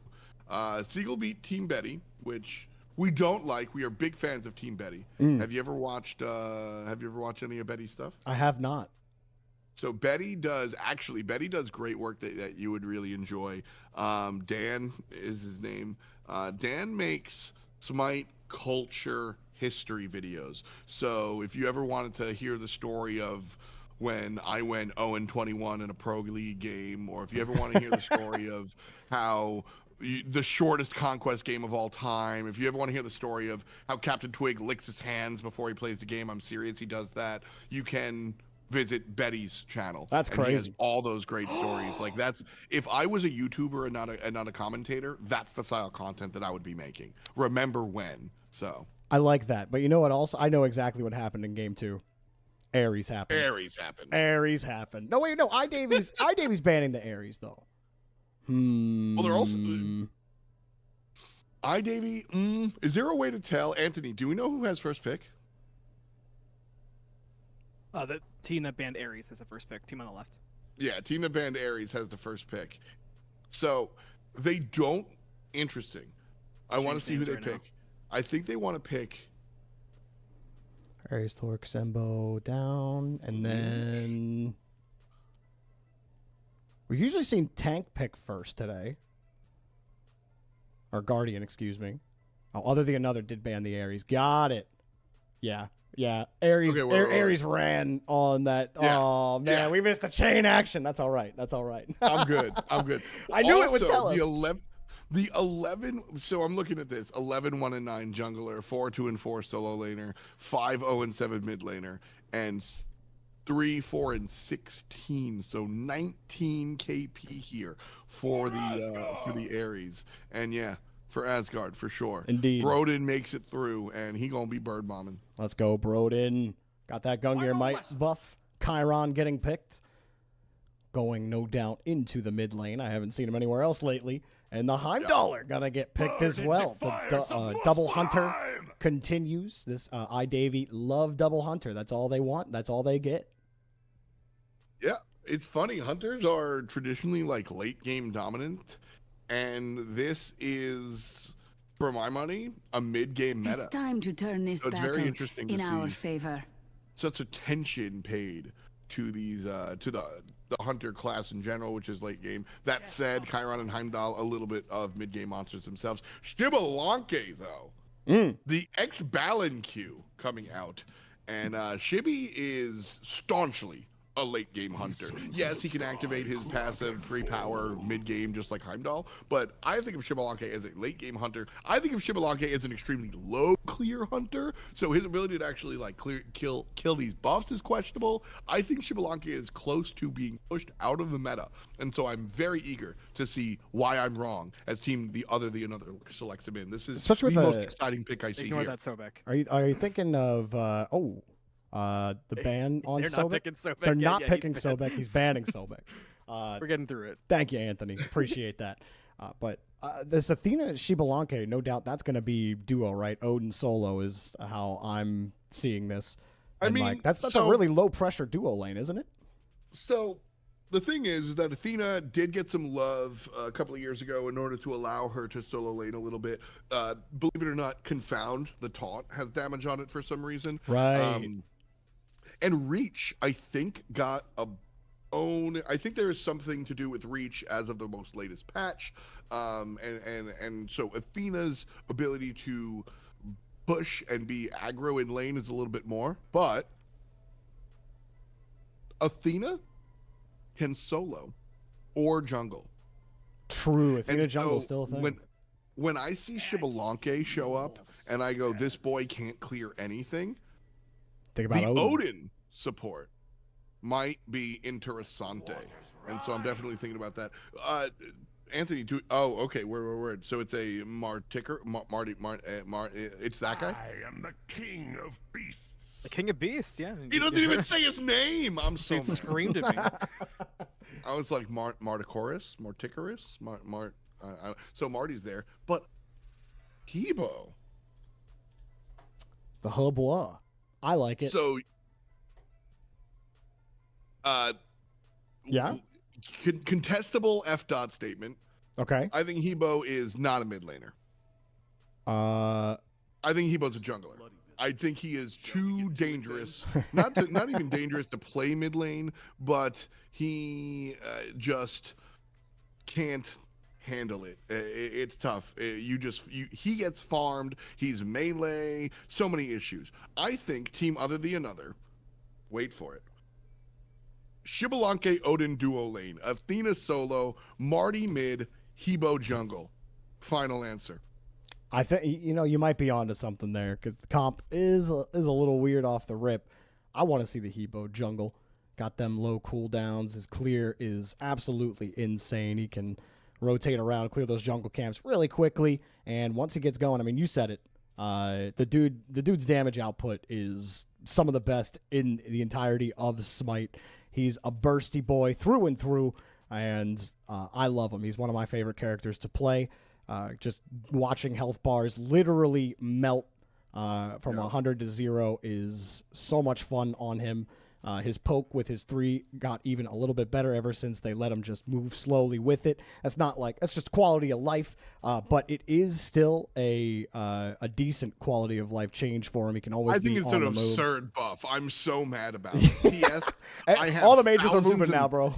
B: Siegel beat Team Betty, which we don't like. We are big fans of Team Betty. Have you ever watched any of Betty's stuff?
A: I have not.
B: So Betty does great work that you would really enjoy. Dan is his name. Dan makes Smite culture history videos. So if you ever wanted to hear the story of when I went 0-21 in a Pro League game, or if you ever want to hear the story of how the shortest conquest game of all time, if you ever want to hear the story of how Captain Twig licks his hands before he plays the game, I'm serious, he does that, you can visit Betty's channel.
A: That's crazy.
B: He has all those great stories. Like, that's, if I was a YouTuber and not a commentator, that's the style of content that I would be making. Remember when. So
A: I like that. But you know what also? I know exactly what happened in game 2. Ares happened. Ares happened. No, wait, no. iDavies banning the Ares, though.
B: Well, they're also... iDavy, is there a way to tell? Anthony, do we know who has first pick?
C: The team that banned Ares is the first pick. Team on the left.
B: Yeah, team that banned Ares has the first pick. So they don't... Interesting. I want to see who they pick. Now. I think they want to pick...
A: Ares, Thor, Kuzembo down, and then... We've usually seen Tank pick first today. Or Guardian, excuse me. Oh, Other Than Another did ban the Ares. Got it. Yeah. Ares Ares ran on that. Yeah. Oh, man. We missed the chain action. That's all right.
B: I'm good.
A: I knew it would tell us.
B: The 11, so I'm looking at this, 11-1-9 jungler, 4-2-4 solo laner, 5-0-7 mid laner, and 3-4-16, so 19 KP here for the Ares. And yeah, for Asgard, for sure.
A: Indeed.
B: Broden makes it through, and he gonna be bird bombing.
A: Let's go, Broden. Got that Gungnir Might buff. Chiron getting picked. Going, no doubt, into the mid lane. I haven't seen him anywhere else lately. And the Heimdallr gonna get picked as well. The double hunter continues. This iDavy love double hunter. That's all they want. That's all they get.
B: Yeah, it's funny. Hunters are traditionally like late game dominant, and this is, for my money, a mid game meta.
D: It's time to turn this battle
B: very interesting
D: in
B: to
D: our
B: see
D: favor.
B: Such attention paid to these to the hunter class in general, which is late game. That said, Chiron and Heimdall, a little bit of mid game monsters themselves. Shibalanke, though, the ex-Balin Q coming out, and Shibby is staunchly a late game hunter. Yes, he can activate his passive free power mid game just like Heimdall, but I think of Xbalanque as a late game hunter. I think of Xbalanque as an extremely low clear hunter, so his ability to actually like kill these buffs is questionable. I think Xbalanque is close to being pushed out of the meta, and so I'm very eager to see why I'm wrong as team the other selects him in. This is
A: Especially
B: the
A: with
B: most exciting pick I see
C: Ignore
B: here.
C: that Sobek.
A: Are you thinking of the ban on
C: They're
A: Sobek?
C: not picking Sobek.
A: They're
C: Yeah,
A: not
C: yeah,
A: picking
C: he's banned.
A: Sobek. He's banning Sobek.
C: We're getting through it.
A: Thank you, Anthony. Appreciate that. But this Athena Xbalanque, no doubt that's going to be duo, right? Odin solo is how I'm seeing this.
B: I
A: And
B: mean,
A: like, that's
B: so-
A: a really low pressure duo lane, isn't it?
B: So the thing is that Athena did get some love a couple of years ago in order to allow her to solo lane a little bit. Believe it or not, Confound, the taunt, has damage on it for some reason.
A: Right.
B: And Reach, I think, got a own. I think there is something to do with Reach as of the most latest patch. And so Athena's ability to push and be aggro in lane is a little bit more. But Athena can solo or jungle.
A: True. Athena
B: And
A: jungle
B: so
A: still a thing.
B: when I see Xbalanque show up and I go, this boy can't clear anything,
A: Think about
B: the
A: Odin.
B: Odin support might be interessante. And so I'm definitely thinking about that. Anthony, okay, word. So it's a it's that guy?
D: I am the king of beasts.
C: The King of Beasts, yeah.
B: He doesn't even say his name. I'm so
C: Dude
B: mad.
C: screamed at me.
B: I was like Marticorus. So Marty's there, but Hebo.
A: The Hubwa. I like it.
B: So,
A: Yeah?
B: contestable F dot statement.
A: Okay.
B: I think Hebo is not a mid laner.
A: Uh,
B: I think Hebo's a jungler. I think he is too dangerous, not even dangerous to play mid lane, but he just can't handle it. It's tough. He gets farmed. He's melee. So many issues. I think team other than another. Wait for it. Xbalanque Odin duo lane. Athena solo. Marty mid. Hebo jungle. Final answer.
A: I think you might be onto something there because the comp is a little weird off the rip. I want to see the Hebo jungle. Got them low cooldowns. His clear is absolutely insane. He can rotate around, clear those jungle camps really quickly, and once he gets going, I mean, you said it. The dude's damage output is some of the best in the entirety of Smite. He's a bursty boy through and through, and I love him. He's one of my favorite characters to play. Just watching health bars literally melt from 100 to 0 is so much fun on him. His poke with his 3 got even a little bit better ever since they let him just move slowly with it. That's just quality of life, but it is still a decent quality of life change for him. He can always
B: I think
A: be
B: it's
A: on
B: an
A: the move.
B: absurd buff. I'm so mad about it. P.S. I have
A: All the majors are
B: thousands
A: moving now, bro.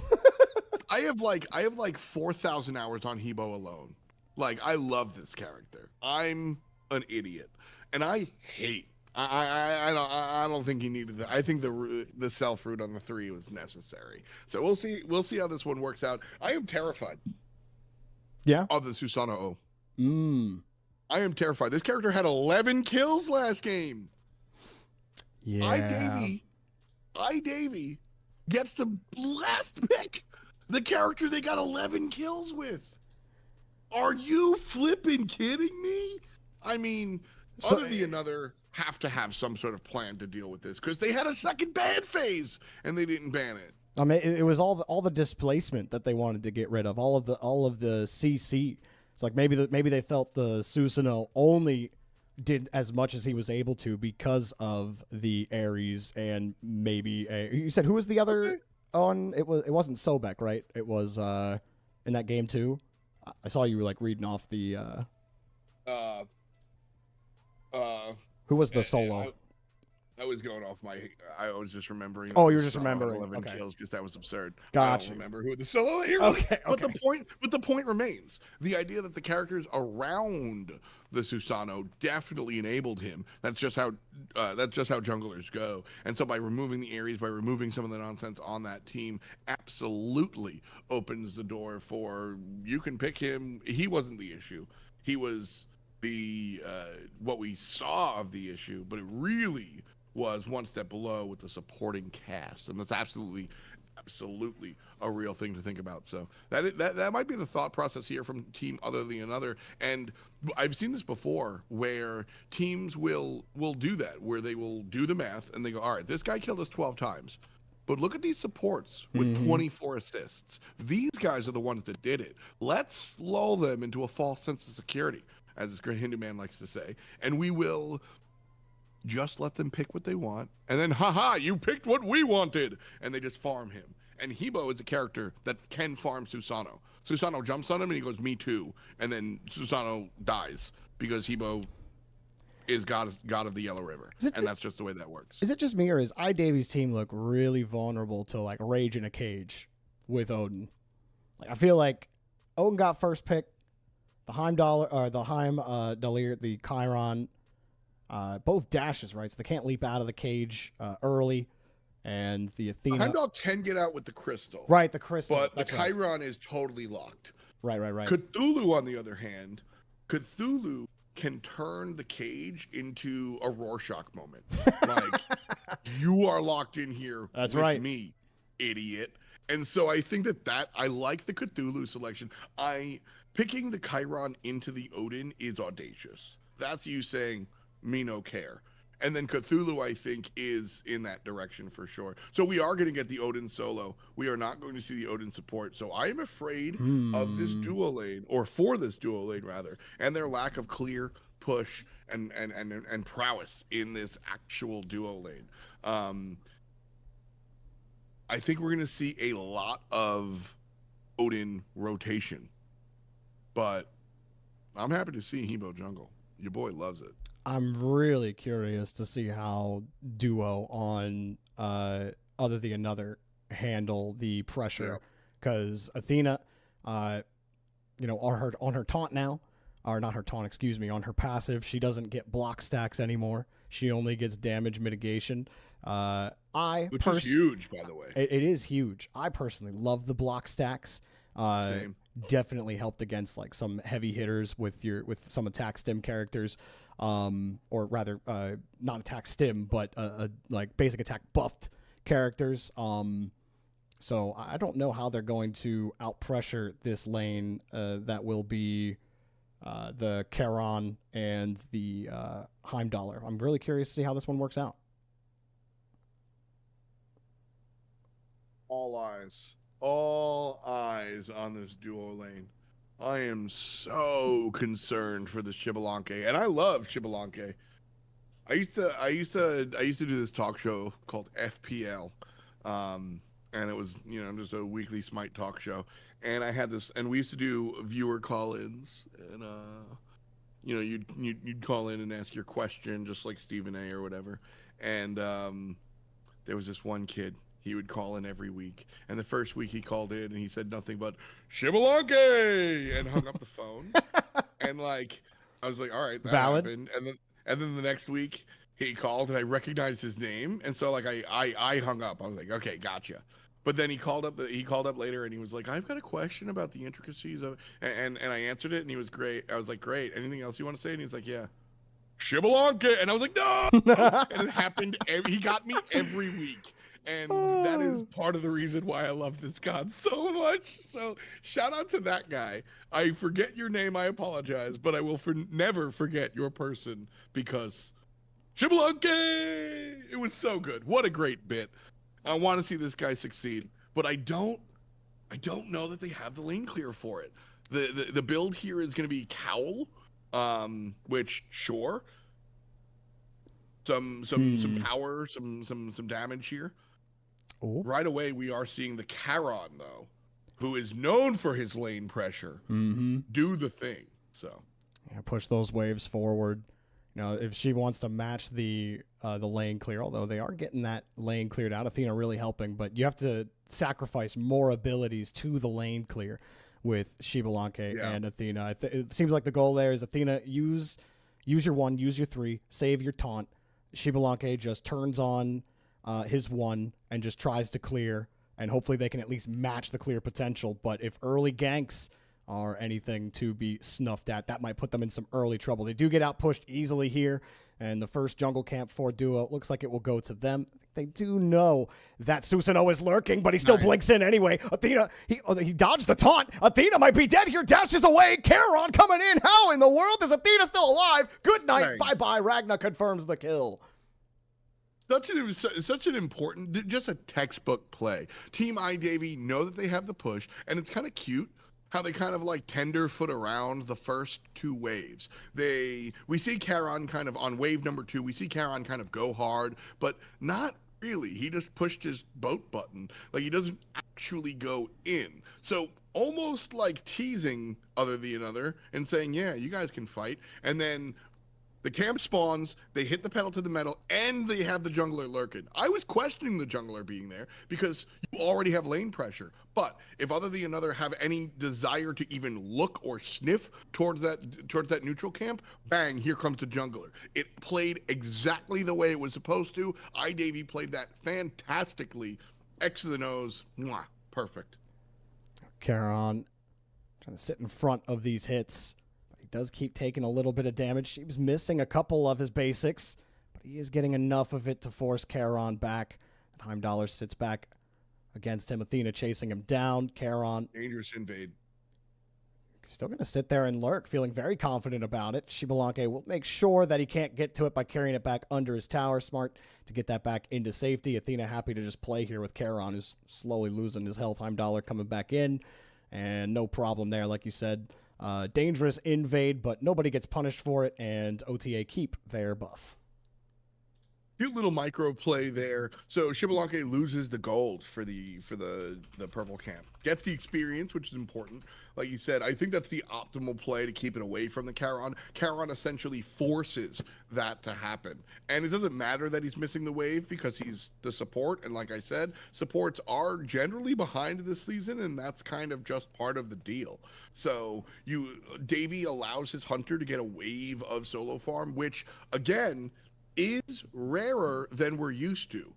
B: I have like 4,000 hours on Hebo alone. Like, I love this character. I'm an idiot, and I hate. I don't think he needed that. I think the self root on the 3 was necessary. So we'll see. We'll see how this one works out. I am terrified.
A: Yeah.
B: Of the Susanoo O.
A: I
B: am terrified. This character had 11 kills last game.
A: Yeah.
B: I Davey gets the last pick. The character they got 11 kills with. Are you flipping kidding me? I mean, other than another have to have some sort of plan to deal with this because they had a second ban phase and they didn't ban it.
A: I mean, it was all the displacement that they wanted to get rid of, all of the CC. It's like maybe they felt the Susanoo only did as much as he was able to because of the Ares and maybe you said who was the other on? It wasn't Sobek, right? It was in that game too. I saw you were like reading off the who was the solo?
B: I was going off I was just remembering.
A: Oh,
B: that
A: you're
B: the
A: just
B: Solo had
A: remembering.
B: 11
A: Okay.
B: kills because that was absurd. I
A: Gotcha.
B: don't remember who the solo hero.
A: Okay.
B: But the point remains. The idea that the characters around the Susanoo definitely enabled him. That's just how junglers go. And so by removing the Ares, by removing some of the nonsense on that team, absolutely opens the door for you can pick him. He wasn't the issue. He was the what we saw of the issue, but it really was one step below with the supporting cast, and that's absolutely a real thing to think about. So that might be the thought process here from team other than another. And I've seen this before where teams will do that, where they will do the math and they go, all right, this guy killed us 12 times. But look at these supports with 24 assists. These guys are the ones that did it. Let's lull them into a false sense of security, as Hindu Man likes to say, and we will just let them pick what they want. And then, haha, you picked what we wanted. And they just farm him. And Hebo is a character that can farm Susanoo. Susanoo jumps on him and he goes, me too. And then Susanoo dies because Hebo is god of the Yellow River. And that's just the way that works.
A: Is it just me, or is iDavy's team look really vulnerable to like rage in a cage with Odin? Like, I feel like Odin got first pick. The Dalir, the Chiron, both dashes, right? So they can't leap out of the cage early. And the Athena.
B: Heimdall can get out with the crystal.
A: Right, the crystal.
B: But the Chiron is totally locked.
A: Right.
B: Cthulhu, on the other hand, Cthulhu can turn the cage into a Rorschach moment. Like, you are locked in here with me, idiot. And so I think that I like the Cthulhu selection. Picking the Chiron into the Odin is audacious. That's you saying, me no care. And then Cthulhu, I think, is in that direction for sure. So we are going to get the Odin solo. We are not going to see the Odin support. So I am afraid of this duo lane, or for this duo lane rather, and their lack of clear push and prowess in this actual duo lane. I think we're going to see a lot of Odin rotation, but I'm happy to see Hebo jungle. Your boy loves it.
A: I'm really curious to see how duo on Other Than Another handle the pressure, because Athena, on her taunt now, or not her taunt, excuse me, on her passive, she doesn't get block stacks anymore. She only gets damage mitigation.
B: Which is huge, by the way.
A: It is huge. I personally love the block stacks.
B: Same.
A: Definitely helped against like some heavy hitters with some attack stim characters. Or rather, not attack stim, but like basic attack buffed characters. So I don't know how they're going to out pressure this lane. That will be the Charon and the Heimdall. I'm really curious to see how this one works out.
B: All eyes on this duo lane. I am so concerned for the Xbalanque, and I love Xbalanque. I used to do this talk show called FPL, and it was just a weekly Smite talk show. And I had this, and we used to do viewer call-ins, and you'd call in and ask your question just like Stephen A. or whatever. And there was this one kid. He would call in every week, and the first week he called in and he said nothing but Xbalanque and hung up the phone. And like, I was like, all right, that
A: valid.
B: Happened. And then the next week he called and I recognized his name, and so like I hung up. I was like, okay, gotcha. But then he called up later and he was like, I've got a question about the intricacies of, and I answered it and he was great. I was like, great. Anything else you want to say? And he was like, yeah. Xbalanque. And I was like, no. And it happened. He got me every week. And that is part of the reason why I love this god so much. So shout out to that guy. I forget your name. I apologize, but I will never forget your person, because Xbalanque, it was so good. What a great bit. I want to see this guy succeed, but I don't know that they have the lane clear for it. The build here is going to be Cowl, which sure, some power, some damage here.
A: Ooh.
B: Right away, we are seeing the Charon, though, who is known for his lane pressure, do the thing. So
A: push those waves forward. if she wants to match the lane clear, although they are getting that lane cleared out, Athena really helping, but you have to sacrifice more abilities to the lane clear with Xbalanque and Athena. It seems like the goal there is Athena, use your 1, use your 3, save your taunt. Xbalanque just turns on his 1 and just tries to clear, and hopefully they can at least match the clear potential. But if early ganks are anything to be snuffed at, that might put them in some early trouble. They do get out pushed easily here, and the first jungle camp for duo looks like it will go to them. They do know that Susanoo is lurking, but he still blinks in anyway. Athena, he dodged the taunt. Athena might be dead here, dashes away. Charon coming in. How in the world is Athena still alive? Good night. Bye-bye. Ragna confirms the kill.
B: Such an important, just a textbook play. Team iDavy know that they have the push, and it's kind of cute how they kind of like tenderfoot around the first 2 waves. We see Charon kind of on wave number 2, we see Charon kind of go hard, but not really. He just pushed his boat button. Like, he doesn't actually go in. So almost like teasing other than another and saying, yeah, you guys can fight. And then the camp spawns, they hit the pedal to the metal, and they have the jungler lurking. I was questioning the jungler being there because you already have lane pressure. But if other than another have any desire to even look or sniff towards that neutral camp, bang, here comes the jungler. It played exactly the way it was supposed to. iDavy played that fantastically. X of the nose, mwah, perfect.
A: Charon trying to sit in front of these hits. Does keep taking a little bit of damage. He was missing a couple of his basics, but he is getting enough of it to force Charon back. Heimdallr sits back against him. Athena chasing him down. Charon.
B: Dangerous invade.
A: Still going to sit there and lurk, feeling very confident about it. Xbalanque will make sure that he can't get to it by carrying it back under his tower. Smart to get that back into safety. Athena happy to just play here with Charon, who's slowly losing his health. Heimdallr coming back in, and no problem there, like you said. Dangerous invade, but nobody gets punished for it, and OTA keep their buff.
B: Cute little micro play there. So Xbalanque loses the gold for the purple camp. Gets the experience, which is important. Like you said, I think that's the optimal play to keep it away from the Charon. Charon essentially forces that to happen. And it doesn't matter that he's missing the wave because he's the support. And like I said, supports are generally behind this season, and that's kind of just part of the deal. So Davey allows his hunter to get a wave of solo farm, which again is rarer than we're used to.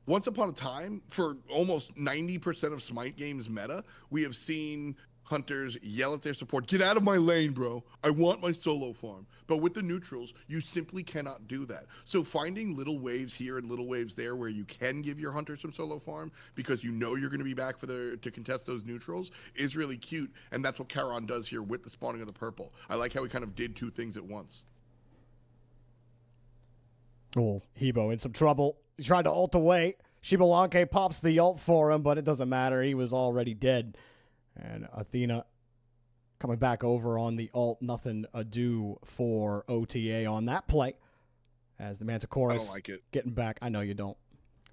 B: Once upon a time, for almost 90% of Smite games meta, we have seen hunters yell at their support, get out of my lane, bro. I want my solo farm. But with the neutrals, you simply cannot do that. So finding little waves here and little waves there where you can give your hunter some solo farm because you know you're going to be back to contest those neutrals is really cute. And that's what Charon does here with the spawning of the purple. I like how he kind of did 2 things at once.
A: Oh, Hebo in some trouble. He tried to ult away. Xbalanque pops the ult for him, but it doesn't matter. He was already dead. And Athena coming back over on the ult. Nothing ado for OTA on that play. As the Manticore's
B: I don't like it.
A: Getting back. I know you don't.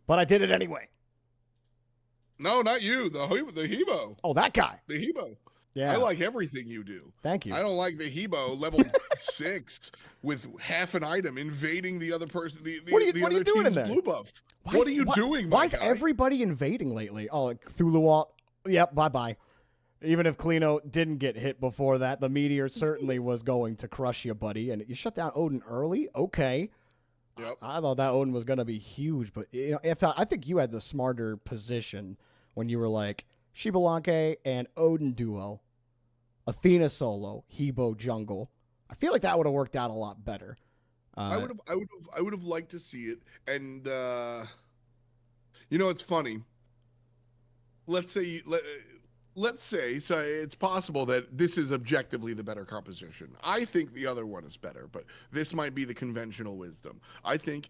A: But I did it anyway.
B: No, not you. The Hebo.
A: Oh, that guy.
B: The Hebo.
A: Yeah.
B: I like everything you do.
A: Thank you.
B: I don't like the Hebo level 6 with half an item invading the other person.
A: What are you doing in there?
B: Blue buff. What are you doing, my
A: Why is
B: guy?
A: everybody invading lately? Oh, like Thuluwalt. Yep, bye-bye. Even if Klino didn't get hit before that, the meteor certainly was going to crush you, buddy. And you shut down Odin early? Okay.
B: Yep.
A: I thought that Odin was going to be huge, but I think you had the smarter position when you were like, Xbalanque and Odin duo, Athena solo, Hebo jungle. I feel like that would have worked out a lot better.
B: I would have liked to see it. And it's funny. Let's say so it's possible that this is objectively the better composition. I think the other one is better, but this might be the conventional wisdom. I think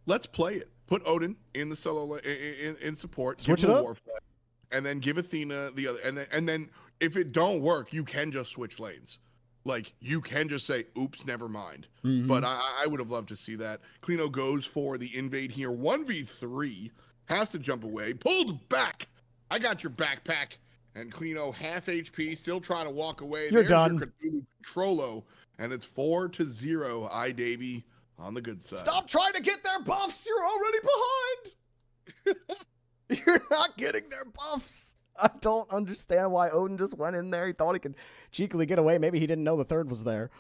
B: let's play it. Put Odin in the solo in support.
A: Switch it up.
B: Warflag, and then give Athena the other. And then if it don't work, you can just switch lanes. Like, you can just say, oops, never mind.
A: Mm-hmm.
B: But I would have loved to see that. Klino goes for the invade here. 1v3. Has to jump away. Pulled back. I got your backpack. And Klino, half HP, still trying to walk away.
A: You're
B: There's
A: done.
B: Your Cthulhu Trollo. and it's 4-0 iDavy on the good side.
A: Stop trying to get their buffs. You're already behind. You're not getting their buffs. I don't understand why Odin just went in there. He thought he could cheekily get away. Maybe he didn't know the third was there.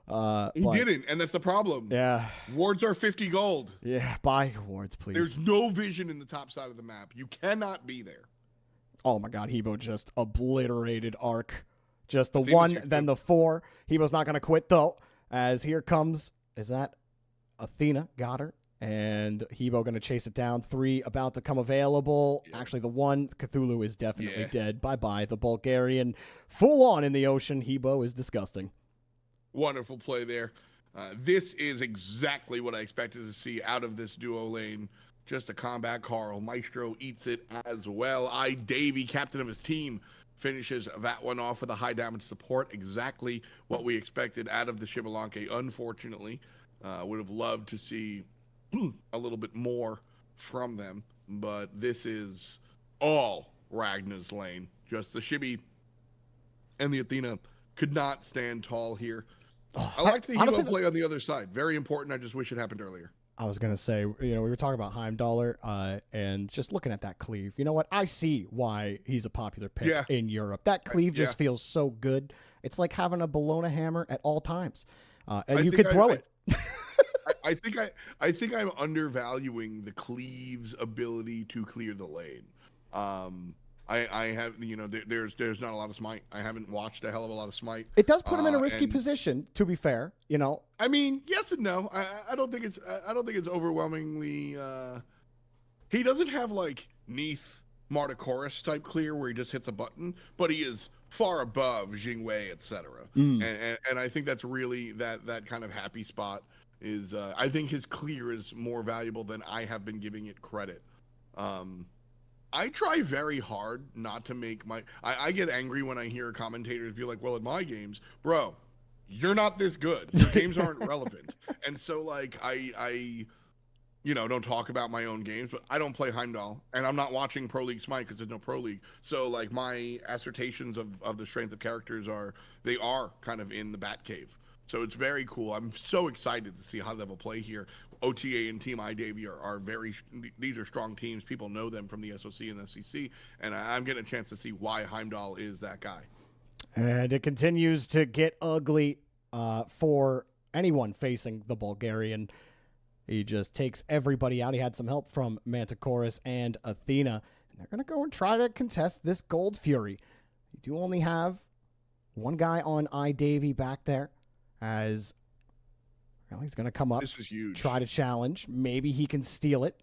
B: He didn't, and that's the problem.
A: Yeah.
B: Wards are 50 gold.
A: Yeah, buy wards, please.
B: There's no vision in the top side of the map. You cannot be there.
A: Oh my god, Hebo just obliterated Arc. Just the
B: Seems
A: one,
B: like
A: then the 4. Hebo's not going to quit, though, as here comes, is that Athena? Got her. And Hebo going to chase it down. 3 about to come available.
B: Yeah.
A: Actually, the 1, Cthulhu is definitely dead. Bye-bye. The Bulgarian full on in the ocean. Hebo is disgusting.
B: Wonderful play there. This is exactly what I expected to see out of this duo lane. Just a combat Carl. Maestro eats it as well. iDavy, captain of his team, finishes that one off with a high damage support. Exactly what we expected out of the Xbalanque. Unfortunately, would have loved to see a little bit more from them. But this is all Ragnar's lane. Just the Shibi and the Athena could not stand tall here. I liked the Hebo play on the other side. Very important. I just wish it happened earlier.
A: I was going to say, we were talking about Heimdallr, and just looking at that cleave. You know what? I see why he's a popular pick in Europe. That cleave just feels so good. It's like having a Bologna hammer at all times. And you could throw it.
B: I think I'm undervaluing the cleave's ability to clear the lane. I have, there's not a lot of smite. I haven't watched a hell of a lot of smite.
A: It does put him in a risky position, to be fair.
B: I mean, yes and no. I don't think it's overwhelmingly. He doesn't have like Neath Martichorus type clear where he just hits a button, but he is far above Jingwei, etc. And I think that's really that kind of happy spot is. I think his clear is more valuable than I have been giving it credit. I try very hard not to make I get angry when I hear commentators be like, well, in my games, bro, you're not this good. Your games aren't relevant. And so, like, I don't talk about my own games, but I don't play Heimdall, and I'm not watching Pro League Smite because there's no Pro League. So, like, my assertions of the strength of characters are kind of in the Batcave. So it's very cool. I'm so excited to see high level play here. OTA and Team iDavy are these are strong teams. People know them from the SOC and SEC, and I'm getting a chance to see why Heimdall is that guy.
A: And it continues to get ugly for anyone facing the Bulgarian. He just takes everybody out. He had some help from Mantichorus and Athena, and they're going to go and try to contest this Gold Fury. You do only have one guy on iDavy back there. As he's going to come up,
B: this is huge.
A: Try to challenge. Maybe he can steal it.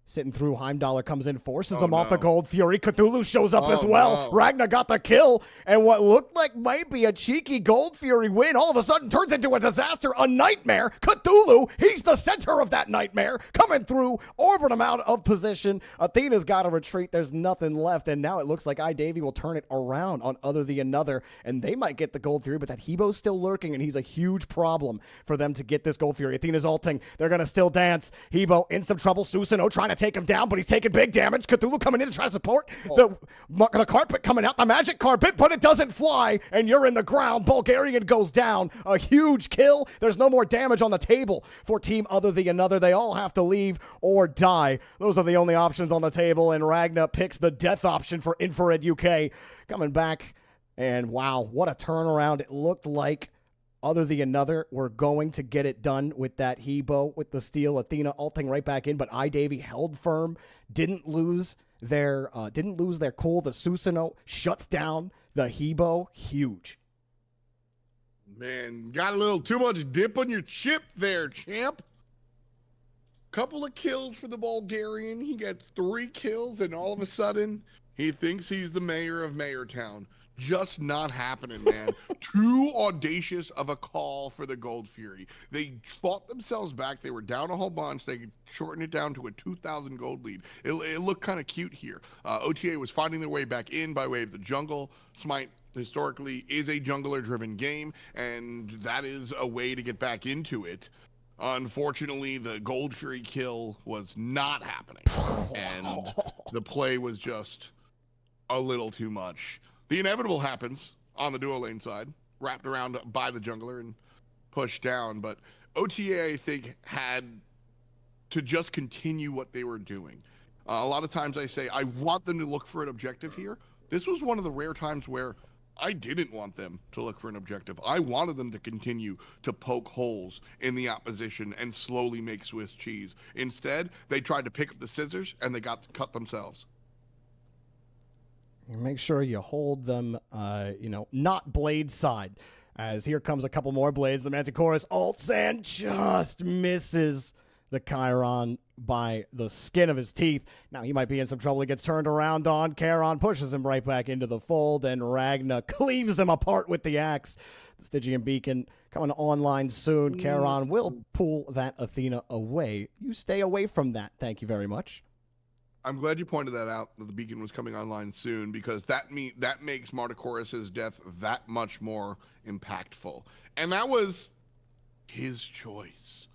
A: Sitting through, Heimdallr comes in, forces them off the Gold Fury. Cthulhu shows up as well. No. Ragnar got the kill, and what looked like might be a cheeky Gold Fury win all of a sudden turns into a disaster, a nightmare. Cthulhu, he's the center of that nightmare, coming through, orbiting him out of position. Athena's got to retreat. There's nothing left, and now it looks like iDavy will turn it around on Other the Another, and they might get the Gold Fury, but that Hebo's still lurking, and he's a huge problem for them to get this Gold Fury. Athena's ulting. They're going to still dance. Hebo in some trouble. Susanoo trying to take him down, but he's taking big damage. Cthulhu coming in to try to support. The carpet coming out, the magic carpet, but it doesn't fly, and you're in the ground. Bulgarian goes down. A huge kill. There's no more damage on the table for Team Other the Another. They all have to leave or die. Those are the only options on the table, and Ragnar picks the death option for Infrared UK. Coming back, and wow, what a turnaround. It looked like Other the Another were going to get it done with that Hebo, with the steal. Athena ulting right back in, but iDavy held firm, didn't lose their cool. The Susanoo shuts down the Hebo. Huge.
B: Man, got a little too much dip on your chip there, champ. Couple of kills for the Bulgarian. He gets 3 kills, and all of a sudden, he thinks he's the mayor of Mayortown. Just not happening, man. Too audacious of a call for the Gold Fury. They fought themselves back. They were down a whole bunch. They could shorten it down to a 2,000 gold lead. It looked kind of cute here. OTA was finding their way back in by way of the jungle. Smite historically is a jungler-driven game, and that is a way to get back into it. Unfortunately, the Gold Fury kill was not happening, and the play was just a little too much. The inevitable happens on the duo lane side, wrapped around by the jungler, and pushed down. But OTA, I think, had to just continue what they were doing. A lot of times I say, I want them to look for an objective here. This was one of the rare times where I didn't want them to look for an objective. I wanted them to continue to poke holes in the opposition and slowly make Swiss cheese. Instead, they tried to pick up the scissors and they got cut themselves.
A: Make sure you hold them, not blade side. As here comes a couple more blades. The Manticore's ults and just misses the Chiron by the skin of his teeth. Now he might be in some trouble. He gets turned around on. Chiron pushes him right back into the fold, and Ragna cleaves him apart with the axe. The Stygian Beacon coming online soon. Chiron will pull that Athena away. You stay away from that. Thank you very much.
B: I'm glad you pointed that out, that the beacon was coming online soon, because that makes Martichoris's death that much more impactful. And that was his choice.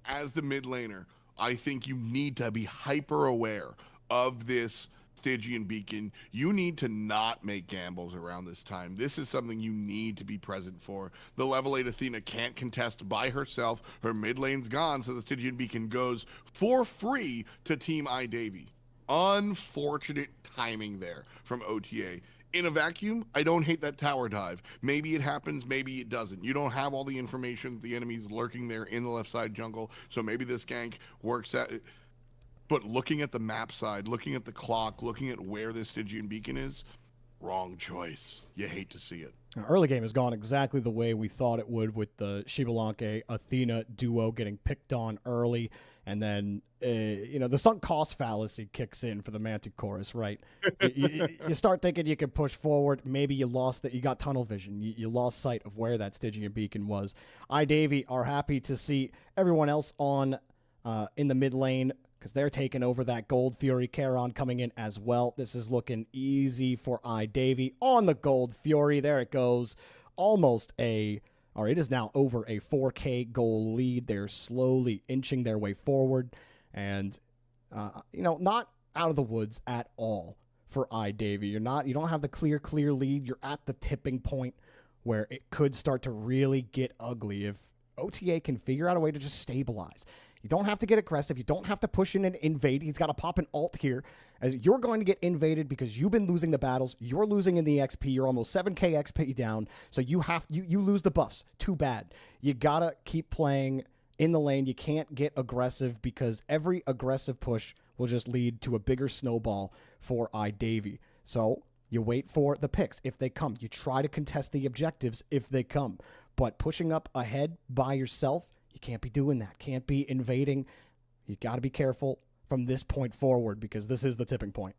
B: As the mid laner, I think you need to be hyper aware of this Stygian Beacon. You need to not make gambles around this time. This is something you need to be present for. The level 8 Athena can't contest by herself. Her mid lane's gone, so the Stygian Beacon goes for free to Team iDavy. Unfortunate timing there from OTA. In a vacuum, I don't hate that tower dive. Maybe it happens, maybe it doesn't. You don't have all the information. The enemy's lurking there in the left side jungle, so maybe this gank works out. But looking at the map side, looking at the clock, looking at where this Stygian Beacon is, wrong choice. You hate to see it.
A: Early game has gone exactly the way we thought it would, with the Shibalanke Athena duo getting picked on early, and then the sunk cost fallacy kicks in for the Manticoris, right? you start thinking you can push forward. Maybe you lost that. You got tunnel vision. You lost sight of where that Stygian Beacon was. iDavy are happy to see everyone else on in the mid lane, because they're taking over that Gold Fury. Charon coming in as well. This is looking easy for iDavy on the Gold Fury. There it goes. It is now over a 4K goal lead. They're slowly inching their way forward. And, not out of the woods at all for iDavy. You don't have the clear lead. You're at the tipping point where it could start to really get ugly if OTA can figure out a way to just stabilize. You don't have to get aggressive. You don't have to push in and invade. He's got to pop an ult here, as you're going to get invaded because you've been losing the battles. You're losing in the XP. You're almost 7K XP down, so you lose the buffs. Too bad. You got to keep playing in the lane. You can't get aggressive, because every aggressive push will just lead to a bigger snowball for iDavy. So you wait for the picks if they come. You try to contest the objectives if they come. But pushing up ahead by yourself, you can't be doing that. Can't be invading. You got to be careful from this point forward, because this is the tipping point.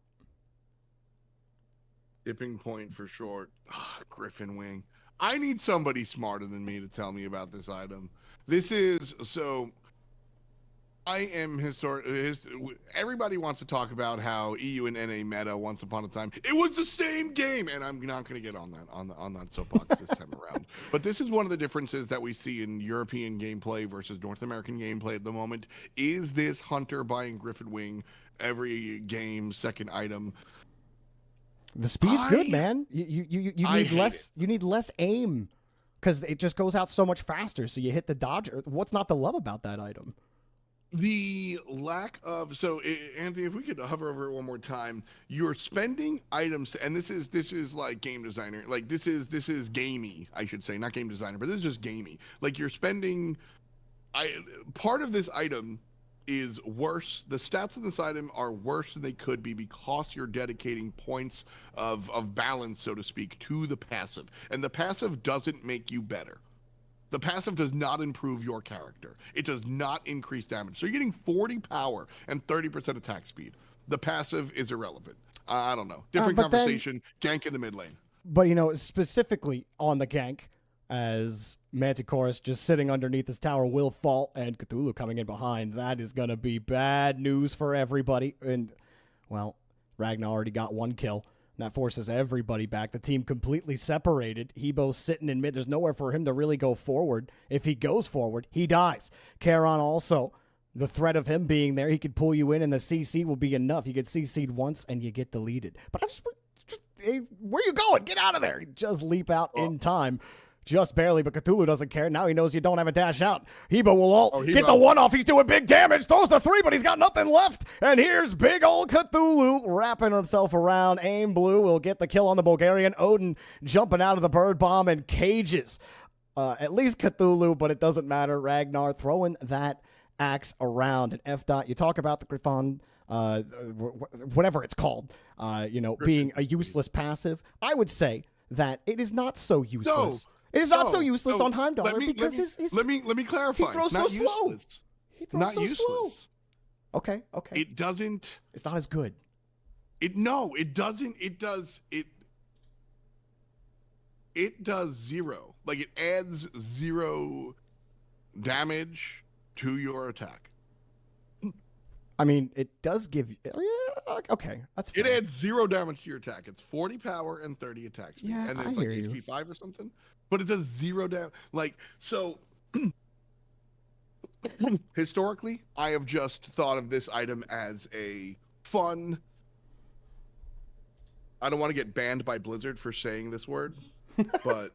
B: Tipping point for short. Griffin Wing. I need somebody smarter than me to tell me about this item. I am everybody wants to talk about how EU and NA meta once upon a time. It was the same game, and I'm not going to get on that soapbox this time around. But this is one of the differences that we see in European gameplay versus North American gameplay at the moment. Is this Hunter buying Griffin Wing every game, second item?
A: The speed's good, man. You need less. You need less aim, because it just goes out so much faster. So you hit the dodge. What's not to love about that item?
B: The lack of Anthony, if we could hover over it one more time, you're spending items, and this is like game designer, like this is gamey, I should say, not game designer, but this is just gamey. Like you're spending, part of this item is worse. The stats of this item are worse than they could be, because you're dedicating points of balance, so to speak, to the passive, and the passive doesn't make you better. The passive does not improve your character. It does not increase damage. So you're getting 40 power and 30% attack speed. The passive is irrelevant. I don't know. Different conversation. Gank in the mid lane.
A: But, specifically on the gank, as Manticoris just sitting underneath this tower will fall, and Cthulhu coming in behind. That is going to be bad news for everybody. And, well, Ragnar already got one kill. That forces everybody back. The team completely separated. Hebo's sitting in mid. There's nowhere for him to really go forward. If he goes forward, he dies. Charon also, the threat of him being there, he could pull you in, and the CC will be enough. You get CC'd once, and you get deleted. But where are you going? Get out of there. Just leap out in time. just barely, but Cthulhu doesn't care. Now he knows you don't have a dash out. Hebo will ult, get the
B: Hebo.
A: 1 off. He's doing big damage, throws the 3, but he's got nothing left. And here's big old Cthulhu wrapping himself around. Aim Blue will get the kill on the Bulgarian. Odin jumping out of the bird bomb and cages at least Cthulhu, but it doesn't matter. Ragnar throwing that axe around. And F. You talk about the Griffon, whatever it's called, being a useless passive. I would say that it is not so useless. It is not so useless on Heimdall because
B: let me clarify.
A: He throws
B: not
A: so
B: useless.
A: slow. He throws
B: not
A: so
B: useless.
A: Slow. Okay.
B: It doesn't.
A: It's not as good.
B: It doesn't. It does 0. Like it adds 0 damage to your attack.
A: I mean, it does give you. Yeah, okay, that's fine.
B: It adds 0 damage to your attack. It's 40 power and 30 attack speed.
A: Yeah,
B: and then
A: I
B: it's like
A: hear you.
B: HP 5 or something. But it does 0 damage. Like, so historically, I have just thought of this item as a fun. I don't want to get banned by Blizzard for saying this word, but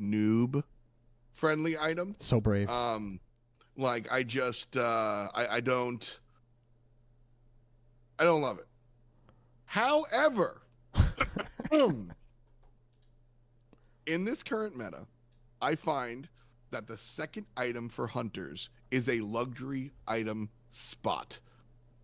B: noob friendly item.
A: So brave.
B: Like I just I don't love it. However, in this current meta, I find that the second item for hunters is a luxury item spot.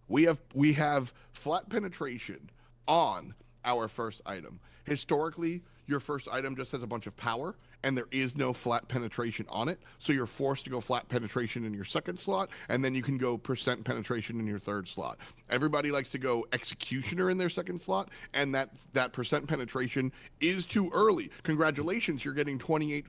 B: We have flat penetration on our first item. Historically, your first item just has a bunch of power and there is no flat penetration on it. So you're forced to go flat penetration in your second slot, and then you can go percent penetration in your third slot. Everybody likes to go executioner in their second slot, and that percent penetration is too early. Congratulations, you're getting 28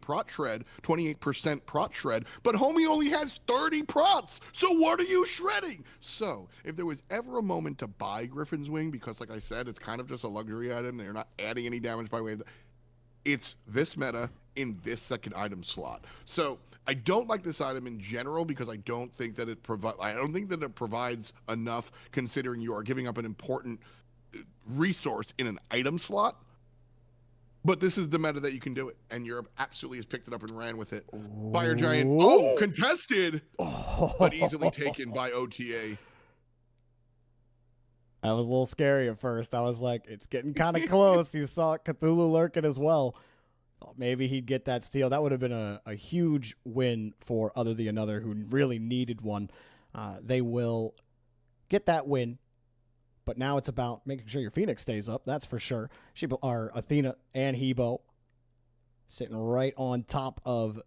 B: prot shred, 28% prot shred, but homie only has 30 prots. So what are you shredding? So if there was ever a moment to buy Griffin's Wing, because like I said, it's kind of just a luxury item, they're not adding any damage by way of it's this meta in this second item slot. So I don't like this item in general because I don't think that it provides enough, considering you are giving up an important resource in an item slot. But this is the meta that you can do it, and Europe absolutely has picked it up and ran with it. Fire Giant, contested, but easily taken by OTA.
A: That was a little scary at first. I was like, it's getting kind of close. You saw Cthulhu lurking as well. Thought maybe he'd get that steal. That would have been a huge win for Other the Another, who really needed one. They will get that win, but now it's about making sure your Phoenix stays up. That's for sure. Athena and Hebo sitting right on top of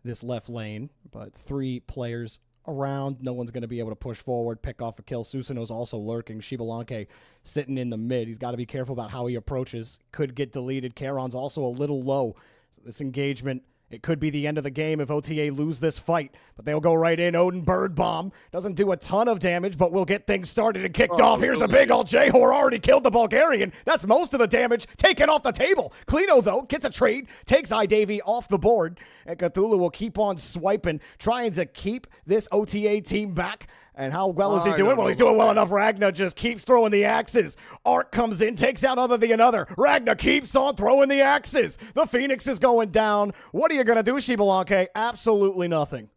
A: this left lane, but 3 players around. No one's going to be able to push forward, pick off a kill. Susanoo's also lurking. Shibalanke sitting in the mid. He's got to be careful about how he approaches. Could get deleted. Charon's also a little low. So this engagement, it could be the end of the game if OTA lose this fight. But they'll go right in. Odin Bird Bomb doesn't do a ton of damage, but we'll get things started and kicked off. Here's the big old Jehor already killed the Bulgarian. That's most of the damage taken off the table. Klino, though, gets a trade, takes iDavy off the board, and Cthulhu will keep on swiping, trying to keep this OTA team back. And how well is he doing? Well, he's doing well enough. Ragnar just keeps throwing the axes. Ark comes in, takes out Other the Another. Ragnar keeps on throwing the axes. The Phoenix is going down. What are you going to do, Shibalanke? Absolutely nothing.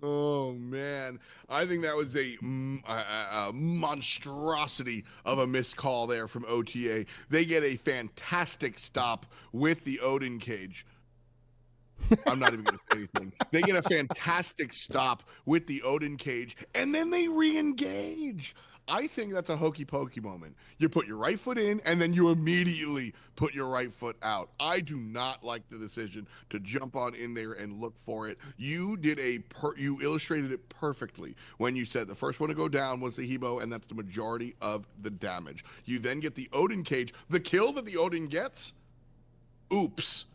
B: Oh, man. I think that was a monstrosity of a missed call there from OTA. They get a fantastic stop with the Odin cage. I'm not even going to say anything. They get a fantastic stop with the Odin cage, and then they re-engage. I think that's a hokey pokey moment. You put your right foot in, and then you immediately put your right foot out. I do not like the decision to jump on in there and look for it. You did you illustrated it perfectly when you said the first one to go down was the Hebo, and that's the majority of the damage. You then get the Odin cage. The kill that the Odin gets, oops,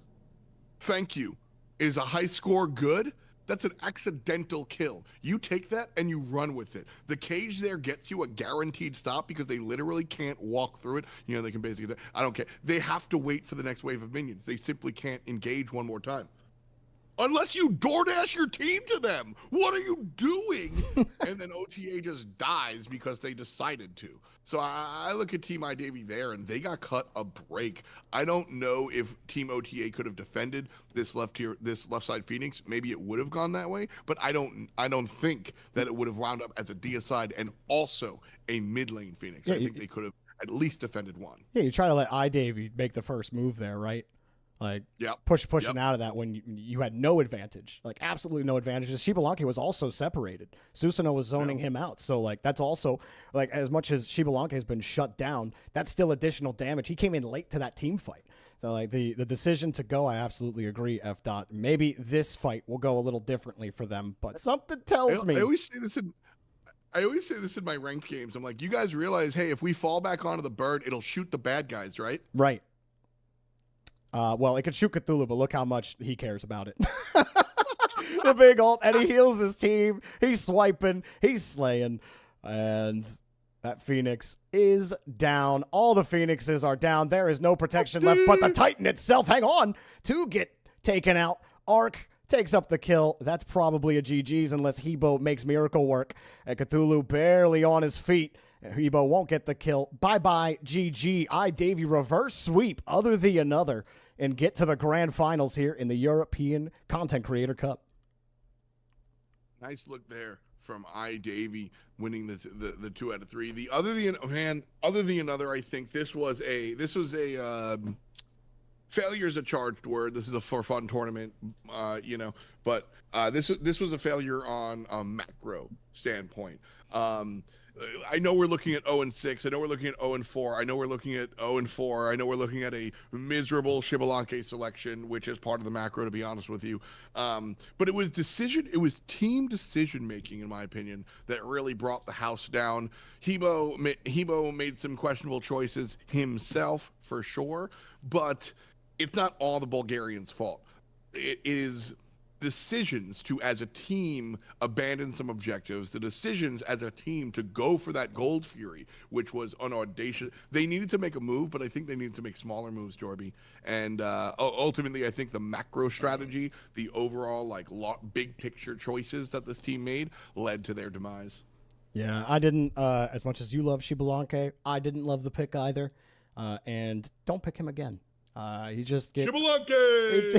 B: thank you. Is a high score good? That's an accidental kill. You take that and you run with it. The cage there gets you a guaranteed stop because they literally can't walk through it. You know, they can basically, I don't care. They have to wait for the next wave of minions. They simply can't engage one more time. unless you DoorDash your team to them. What are you doing? And then OTA just dies because they decided to. So I look at Team iDavy there, and they got cut a break. I don't know if Team OTA could have defended this left side Phoenix. Maybe it would have gone that way, but I don't think that it would have wound up as a Dia side and also a mid lane Phoenix.
A: Yeah,
B: I think they could have at least defended one.
A: Yeah, you try to let iDavy make the first move there, right? Like, pushing out of that when you had no advantage, like absolutely no advantage. Shibalanke was also separated. Susanoo was zoning him out. So, like, that's also, like, as much as Shibalanke has been shut down, that's still additional damage. He came in late to that team fight. So, like, the decision to go, I absolutely agree, F. Maybe this fight will go a little differently for them, but something tells me.
B: I always say this in my ranked games. I'm like, you guys realize, hey, if we fall back onto the bird, it'll shoot the bad guys, right?
A: Right. Well, it could shoot Cthulhu, but look how much he cares about it. The big ult, and he heals his team. He's swiping. He's slaying. And that Phoenix is down. All the Phoenixes are down. There is no protection left, but the Titan itself, hang on, to get taken out. Arc takes up the kill. That's probably a GG's unless Hebo makes miracle work. And Cthulhu barely on his feet. Hebo won't get the kill. Bye-bye, GG. iDavy reverse sweep, other than another, and get to the grand finals here in the European Content Creator Cup.
B: Nice look there from iDavy winning the 2 out of 3. The other than another, I think this was a failure is a charged word. This is a for fun tournament, but this was a failure on a macro standpoint. I know we're looking at 0-6. I know we're looking at 0-4. I know we're looking at 0-4. I know we're looking at a miserable Shibalanke selection, which is part of the macro, to be honest with you. But it was team decision making, in my opinion, that really brought the house down. Hebo made some questionable choices himself, for sure, but it's not all the Bulgarians' fault. It is decisions to, as a team, abandon some objectives, the decisions as a team to go for that Gold Fury, which was an audacious. They needed to make a move, but I think they needed to make smaller moves, Jorby. And ultimately, I think the macro strategy, the overall big picture choices that this team made, led to their demise.
A: Yeah, I didn't, as much as you love Shibalanke, I didn't love the pick either. And don't pick him again. He just gets Shibalanke.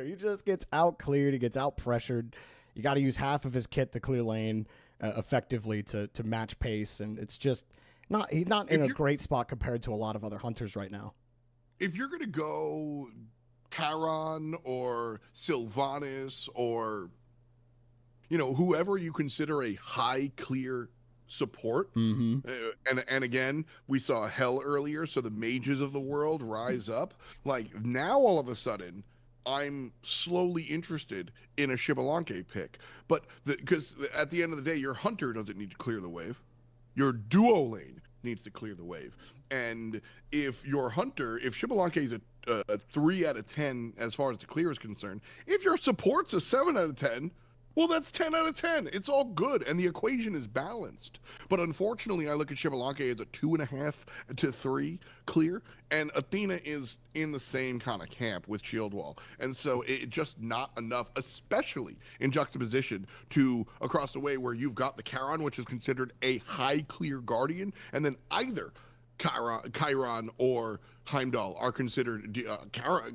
A: He just gets out cleared. He gets out pressured. You got to use half of his kit to clear lane effectively to match pace, and it's just he's not in a great spot compared to a lot of other hunters right now.
B: If you're gonna go Charon or Sylvanas or whoever you consider a high clear support, and again, we saw Hell earlier, so the mages of the world rise up. Like, now all of a sudden I'm slowly interested in a Shibalanke pick, but because at the end of the day, your hunter doesn't need to clear the wave, your duo lane needs to clear the wave. And if your hunter, if Shibalanke is a 3 out of 10 as far as the clear is concerned, if your support's a 7 out of 10, well, that's 10 out of 10. It's all good, and the equation is balanced. But unfortunately, I look at Shibalanke as a 2.5 to 3 clear, and Athena is in the same kind of camp with Shield Wall. And so it's just not enough, especially in juxtaposition to across the way where you've got the Charon, which is considered a high clear guardian, and then either Chiron or Heimdall are considered,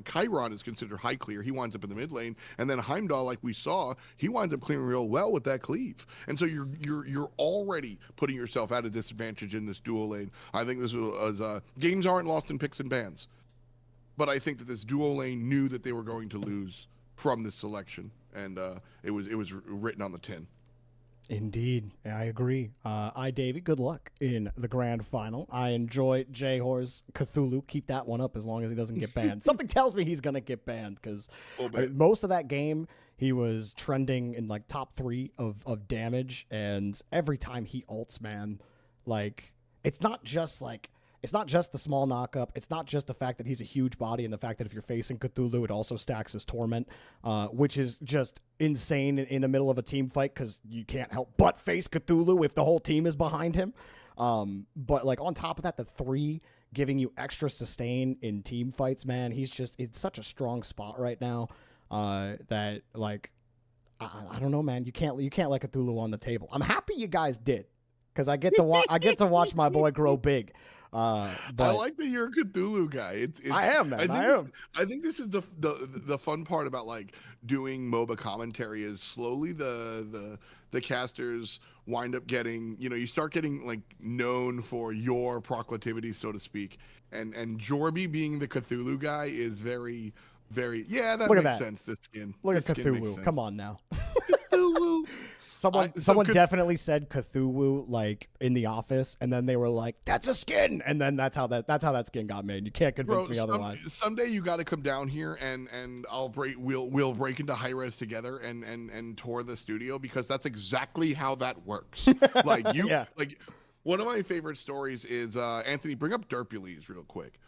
B: Chiron is considered high clear. He winds up in the mid lane, and then Heimdall, like we saw, he winds up clearing real well with that cleave. And so you're already putting yourself at a disadvantage in this duo lane. I think this was games aren't lost in picks and bans, but I think that this duo lane knew that they were going to lose from this selection, and it was written on the tin.
A: Indeed. I agree. iDavy, good luck in the grand final. I enjoy J-Hor's Cthulhu. Keep that one up as long as he doesn't get banned. Something tells me he's going to get banned because most of that game, he was trending in like top 3 of damage. And every time he ults, man, like, it's not just the small knockup. It's not just the fact that he's a huge body and the fact that if you're facing Cthulhu, it also stacks his Torment, which is just insane in the middle of a team fight because you can't help but face Cthulhu if the whole team is behind him. But like on top of that, the 3 giving you extra sustain in team fights, man, he's just in such a strong spot right now. that like I don't know, man. You can't let Cthulhu on the table. I'm happy you guys did, because I get to watch my boy grow big. But
B: I like that you're a Cthulhu guy. It's
A: I am, man.
B: I think this is the fun part about like doing MOBA commentary is slowly the casters wind up getting, you start getting like known for your proclivity, so to speak. And Jorby being the Cthulhu guy is very, very that
A: Look at
B: makes
A: that.
B: sense. This skin.
A: Look
B: This
A: at
B: skin makes
A: Cthulhu.
B: sense.
A: Come on now.
B: Cthulhu.
A: Someone definitely said Cthulhu like in the office, and then they were like, "That's a skin," and then that's how that skin got made. You can't convince me otherwise.
B: Someday you got to come down here and we'll break into high res together and tour the studio, because that's exactly how that works. Like like one of my favorite stories is Anthony, bring up JorbyPls real quick.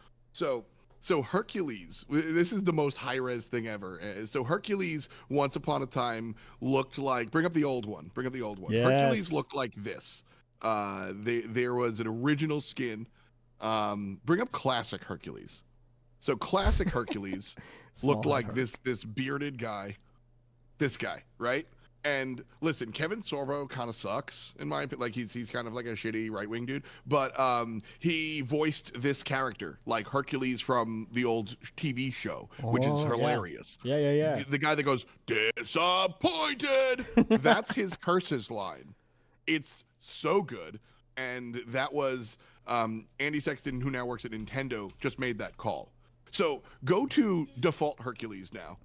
B: So Hercules, this is the most high-res thing ever. So Hercules, once upon a time, looked like... Bring up the old one.
A: Yes.
B: Hercules looked like this. There was an original skin. Bring up classic Hercules. So classic Hercules looked like this bearded guy. This guy, right? And listen, Kevin Sorbo kind of sucks in my opinion. Like he's kind of like a shitty right wing dude. But he voiced this character like Hercules from the old TV show, which is hilarious.
A: Yeah.
B: The guy that goes disappointed. That's his curses line. It's so good. And that was Andy Sexton, who now works at Nintendo, just made that call. So go to default Hercules now.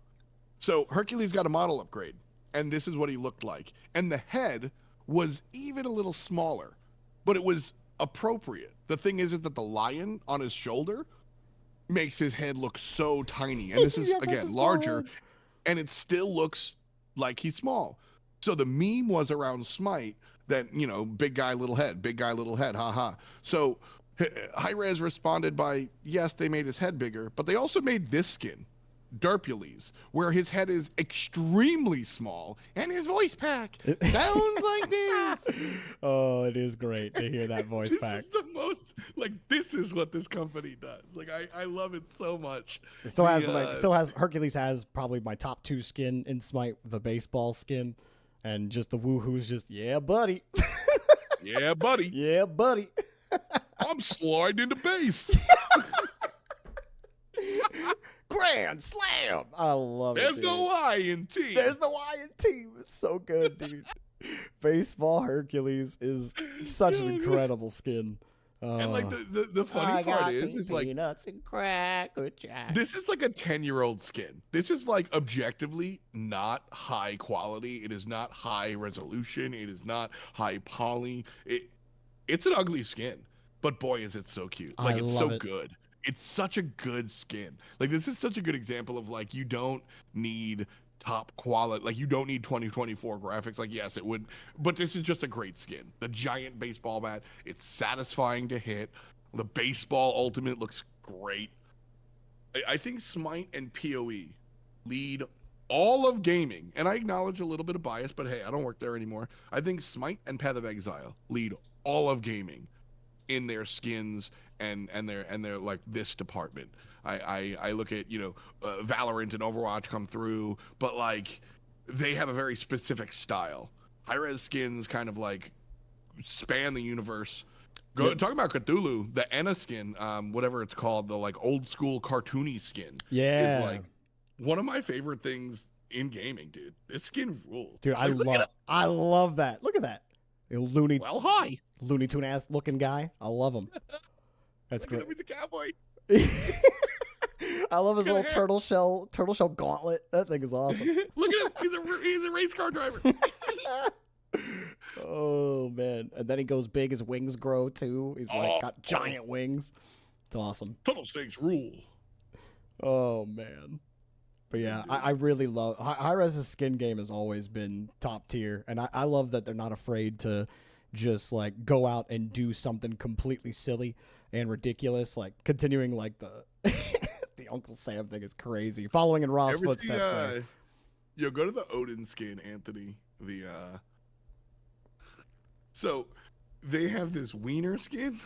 B: So Hercules got a model upgrade. And this is what he looked like. And the head was even a little smaller, but it was appropriate. The thing is that the lion on his shoulder makes his head look so tiny. And this is, again, larger, and it still looks like he's small. So the meme was around Smite that, big guy, little head, haha. So Hi-Rez responded by, yes, they made his head bigger, but they also made this skin. JorbyPls, where his head is extremely small and his voice pack sounds like this.
A: Oh, it is great to hear that voice pack.
B: This is the most this is what this company does. Like I love it so much.
A: It still has Hercules has probably my top 2 skin in Smite, the baseball skin, and just the woohoo's just yeah, buddy.
B: Yeah, buddy.
A: Yeah, buddy.
B: I'm sliding into base.
A: Grand slam! I love
B: There's
A: it. There's
B: no Y in T.
A: There's no Y in T. It's so good, dude. Baseball Hercules is such an incredible skin.
B: And like the funny part is like
A: peanuts and Cracker Jack.
B: This is like a 10-year-old skin. This is like objectively not high quality. It is not high resolution. It is not high poly. It's an ugly skin, but boy, is it so cute. Like it's so good. It's such a good skin. Like this is such a good example of like you don't need top quality. Like you don't need 2024 graphics. Like yes, it would, but this is just a great skin. The giant baseball bat. It's satisfying to hit. The baseball ultimate looks great. I think Smite and PoE lead all of gaming, and I acknowledge a little bit of bias, but hey, I don't work there anymore. I think Smite and Path of Exile lead all of gaming in their skins and their like this department. I look at Valorant and Overwatch come through, but like they have a very specific style. High-res skins kind of like span the universe. Talking about Cthulhu, the Enna skin, whatever it's called, the like old school cartoony skin, is like one of my favorite things in gaming, dude. This skin rules,
A: dude. I love that. Look at that, Looney Tune ass looking guy. I love him. That's great.
B: With the cowboy.
A: I love his little turtle shell gauntlet. That thing is awesome.
B: Look at him. He's a race car driver.
A: Oh man. And then he goes big, his wings grow too. He's like got giant wings. It's awesome.
B: Tunnel snakes rule.
A: Oh man. But yeah, I really love Hi-Rez's skin game has always been top tier, and I love that they're not afraid to just like go out and do something completely silly and ridiculous, like continuing like the the Uncle Sam thing is crazy. Following in Ross' footsteps.
B: Go to the Odin skin, Anthony. So they have this wiener skin.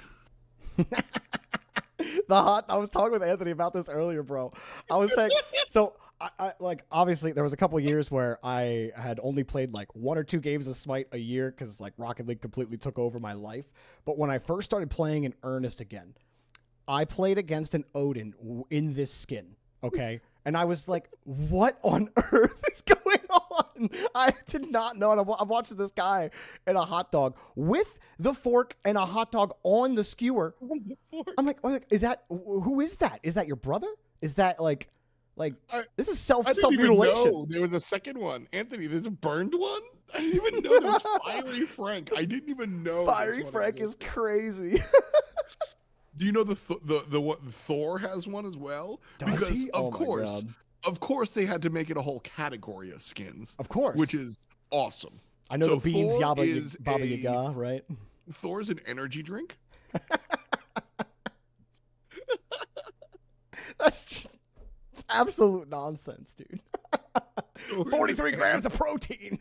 A: I was talking with Anthony about this earlier, bro. I was saying, so I like obviously there was a couple years where I had only played like 1 or 2 games of Smite a year because like Rocket League completely took over my life. But when I first started playing in earnest again, I played against an Odin in this skin. Okay. And I was like, what on earth is going on? I did not know. And I'm watching this guy and a hot dog with the fork and a hot dog on the skewer. I'm like, is that, who is that? Is that your brother? Is that like this is self-mutilation.
B: There was a second one. Anthony, there's a burned one? I didn't even know there was Fiery Frank. I didn't even know.
A: Fiery Frank is crazy.
B: Do you know the Thor has one as well?
A: Does
B: because
A: he?
B: Of course they had to make it a whole category of skins.
A: Of course.
B: Which is awesome.
A: I know
B: so
A: the beans
B: Thor
A: Baba Yaga, right?
B: Thor's an energy drink.
A: That's just absolute nonsense, dude. 43 grams of protein.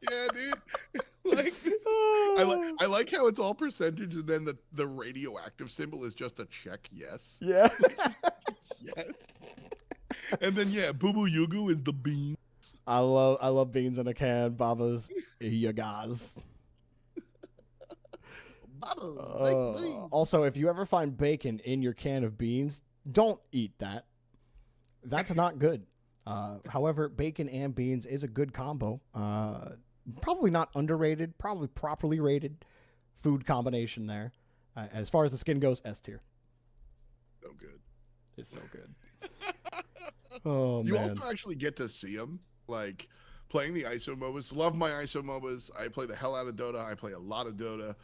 B: Yeah, dude. Like, I like how it's all percentage, and then the radioactive symbol is just a check. Yes.
A: Yeah.
B: Yes. And then Boo Boo Yugu is the beans.
A: I love beans in a can. Baba's Yagas. Also, if you ever find bacon in your can of beans, don't eat that. That's not good. However, bacon and beans is a good combo. Probably not underrated, probably properly rated food combination there. As far as the skin goes, S tier.
B: So good.
A: It's so good. Oh,
B: you
A: man.
B: also actually get to see them, like, playing the ISO MOBAs. Love my ISO MOBAs. I play the hell out of Dota. I play a lot of Dota.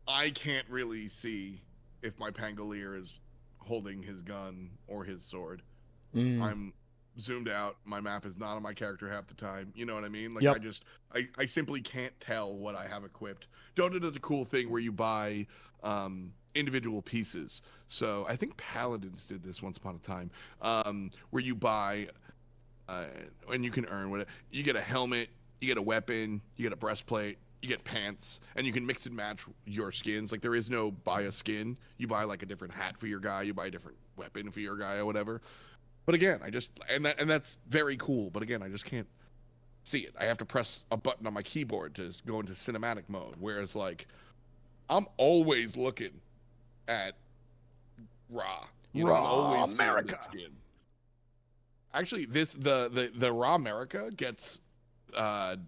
B: I can't really see if my Pangolier is holding his gun or his sword. I'm zoomed out. My map is not on my character half the time. You know what I mean? Like,
A: yep.
B: I simply can't tell what I have equipped. Dota does a cool thing where you buy individual pieces. So I think Paladins did this once upon a time, where you buy and you can earn what you get: a helmet, you get a weapon, you get a breastplate, you get pants, and you can mix and match your skins. Like, there is no buy a skin. You buy like a different hat for your guy, you buy a different weapon for your guy or whatever. But again, that's very cool. But again, I just can't see it. I have to press a button on my keyboard to go into cinematic mode. Whereas, like, I'm always looking at Raw.
A: Raw America.
B: Skin. Actually, the Raw America gets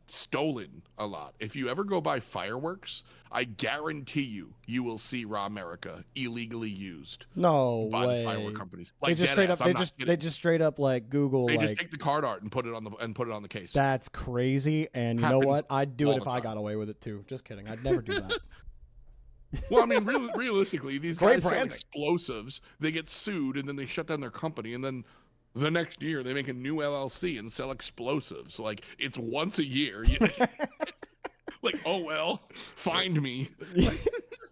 B: stolen a lot. If you ever go by Fireworks, I guarantee you will see Raw America illegally used.
A: No
B: by
A: way.
B: the firework companies. Like,
A: they just straight up. They just straight up like Google.
B: They
A: like,
B: just take the card art and put it on the case.
A: That's crazy. And you
B: Happens
A: know what? I'd do it if I
B: time.
A: got away with it too. Just kidding. I'd never do that.
B: Well, I mean, realistically, these
A: Great
B: guys sell
A: branding.
B: explosives. They get sued, and then they shut down their company, and then the next year they make a new LLC and sell explosives. Like, it's once a year. Like, oh well, find me.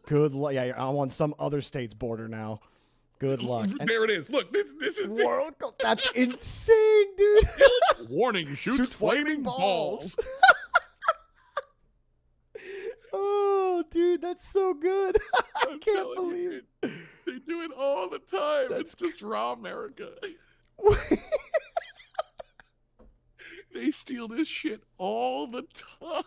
A: Good luck. Yeah, I'm on some other state's border now. Good luck.
B: There it is. Look, this is
A: World Cup. That's insane, dude.
B: Warning: shoots flaming balls.
A: Oh, dude, that's so good. I can't believe it.
B: They do it all the time. It's just Raw America. They steal this shit all the time.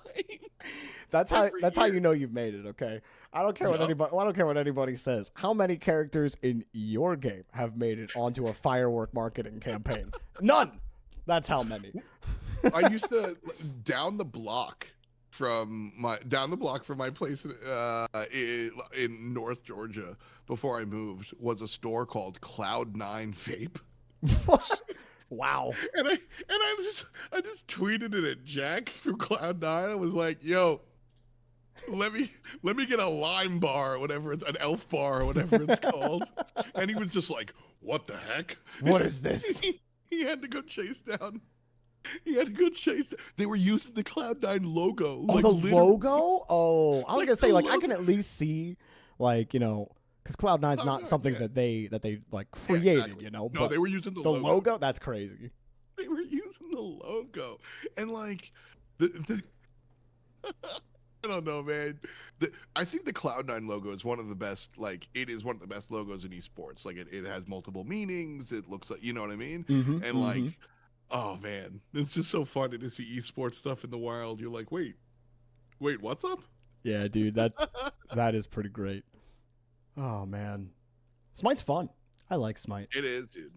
A: That's how you know you've made it, okay? I don't care what anybody says. How many characters in your game have made it onto a firework marketing campaign? None. That's how many.
B: I used to down the block from my place in North Georgia before I moved was a store called Cloud9 Vape.
A: Wow.
B: And I just tweeted it at Jack from Cloud9. I was like, yo, let me get a lime bar or whatever, it's an elf bar or whatever it's called. And he was just like, what the heck?
A: What is this?
B: He had to go chase down. They were using the Cloud9 logo.
A: Oh,
B: like,
A: the logo? Oh, I was gonna say, like,
B: logo.
A: I can at least see, like, you know, because Cloud9's not something that they like created,
B: exactly.
A: you know.
B: No,
A: but
B: they were using the
A: logo. That's crazy.
B: They were using the logo, and like the I don't know, man. I think the Cloud9 logo is one of the best. Like, it is one of the best logos in esports. Like, it has multiple meanings. It looks like, you know what I mean? And like, oh man, it's just so fun to see esports stuff in the wild. You're like, wait, what's up?
A: Yeah, dude, that is pretty great. Oh man, Smite's fun. I like Smite.
B: It is, dude.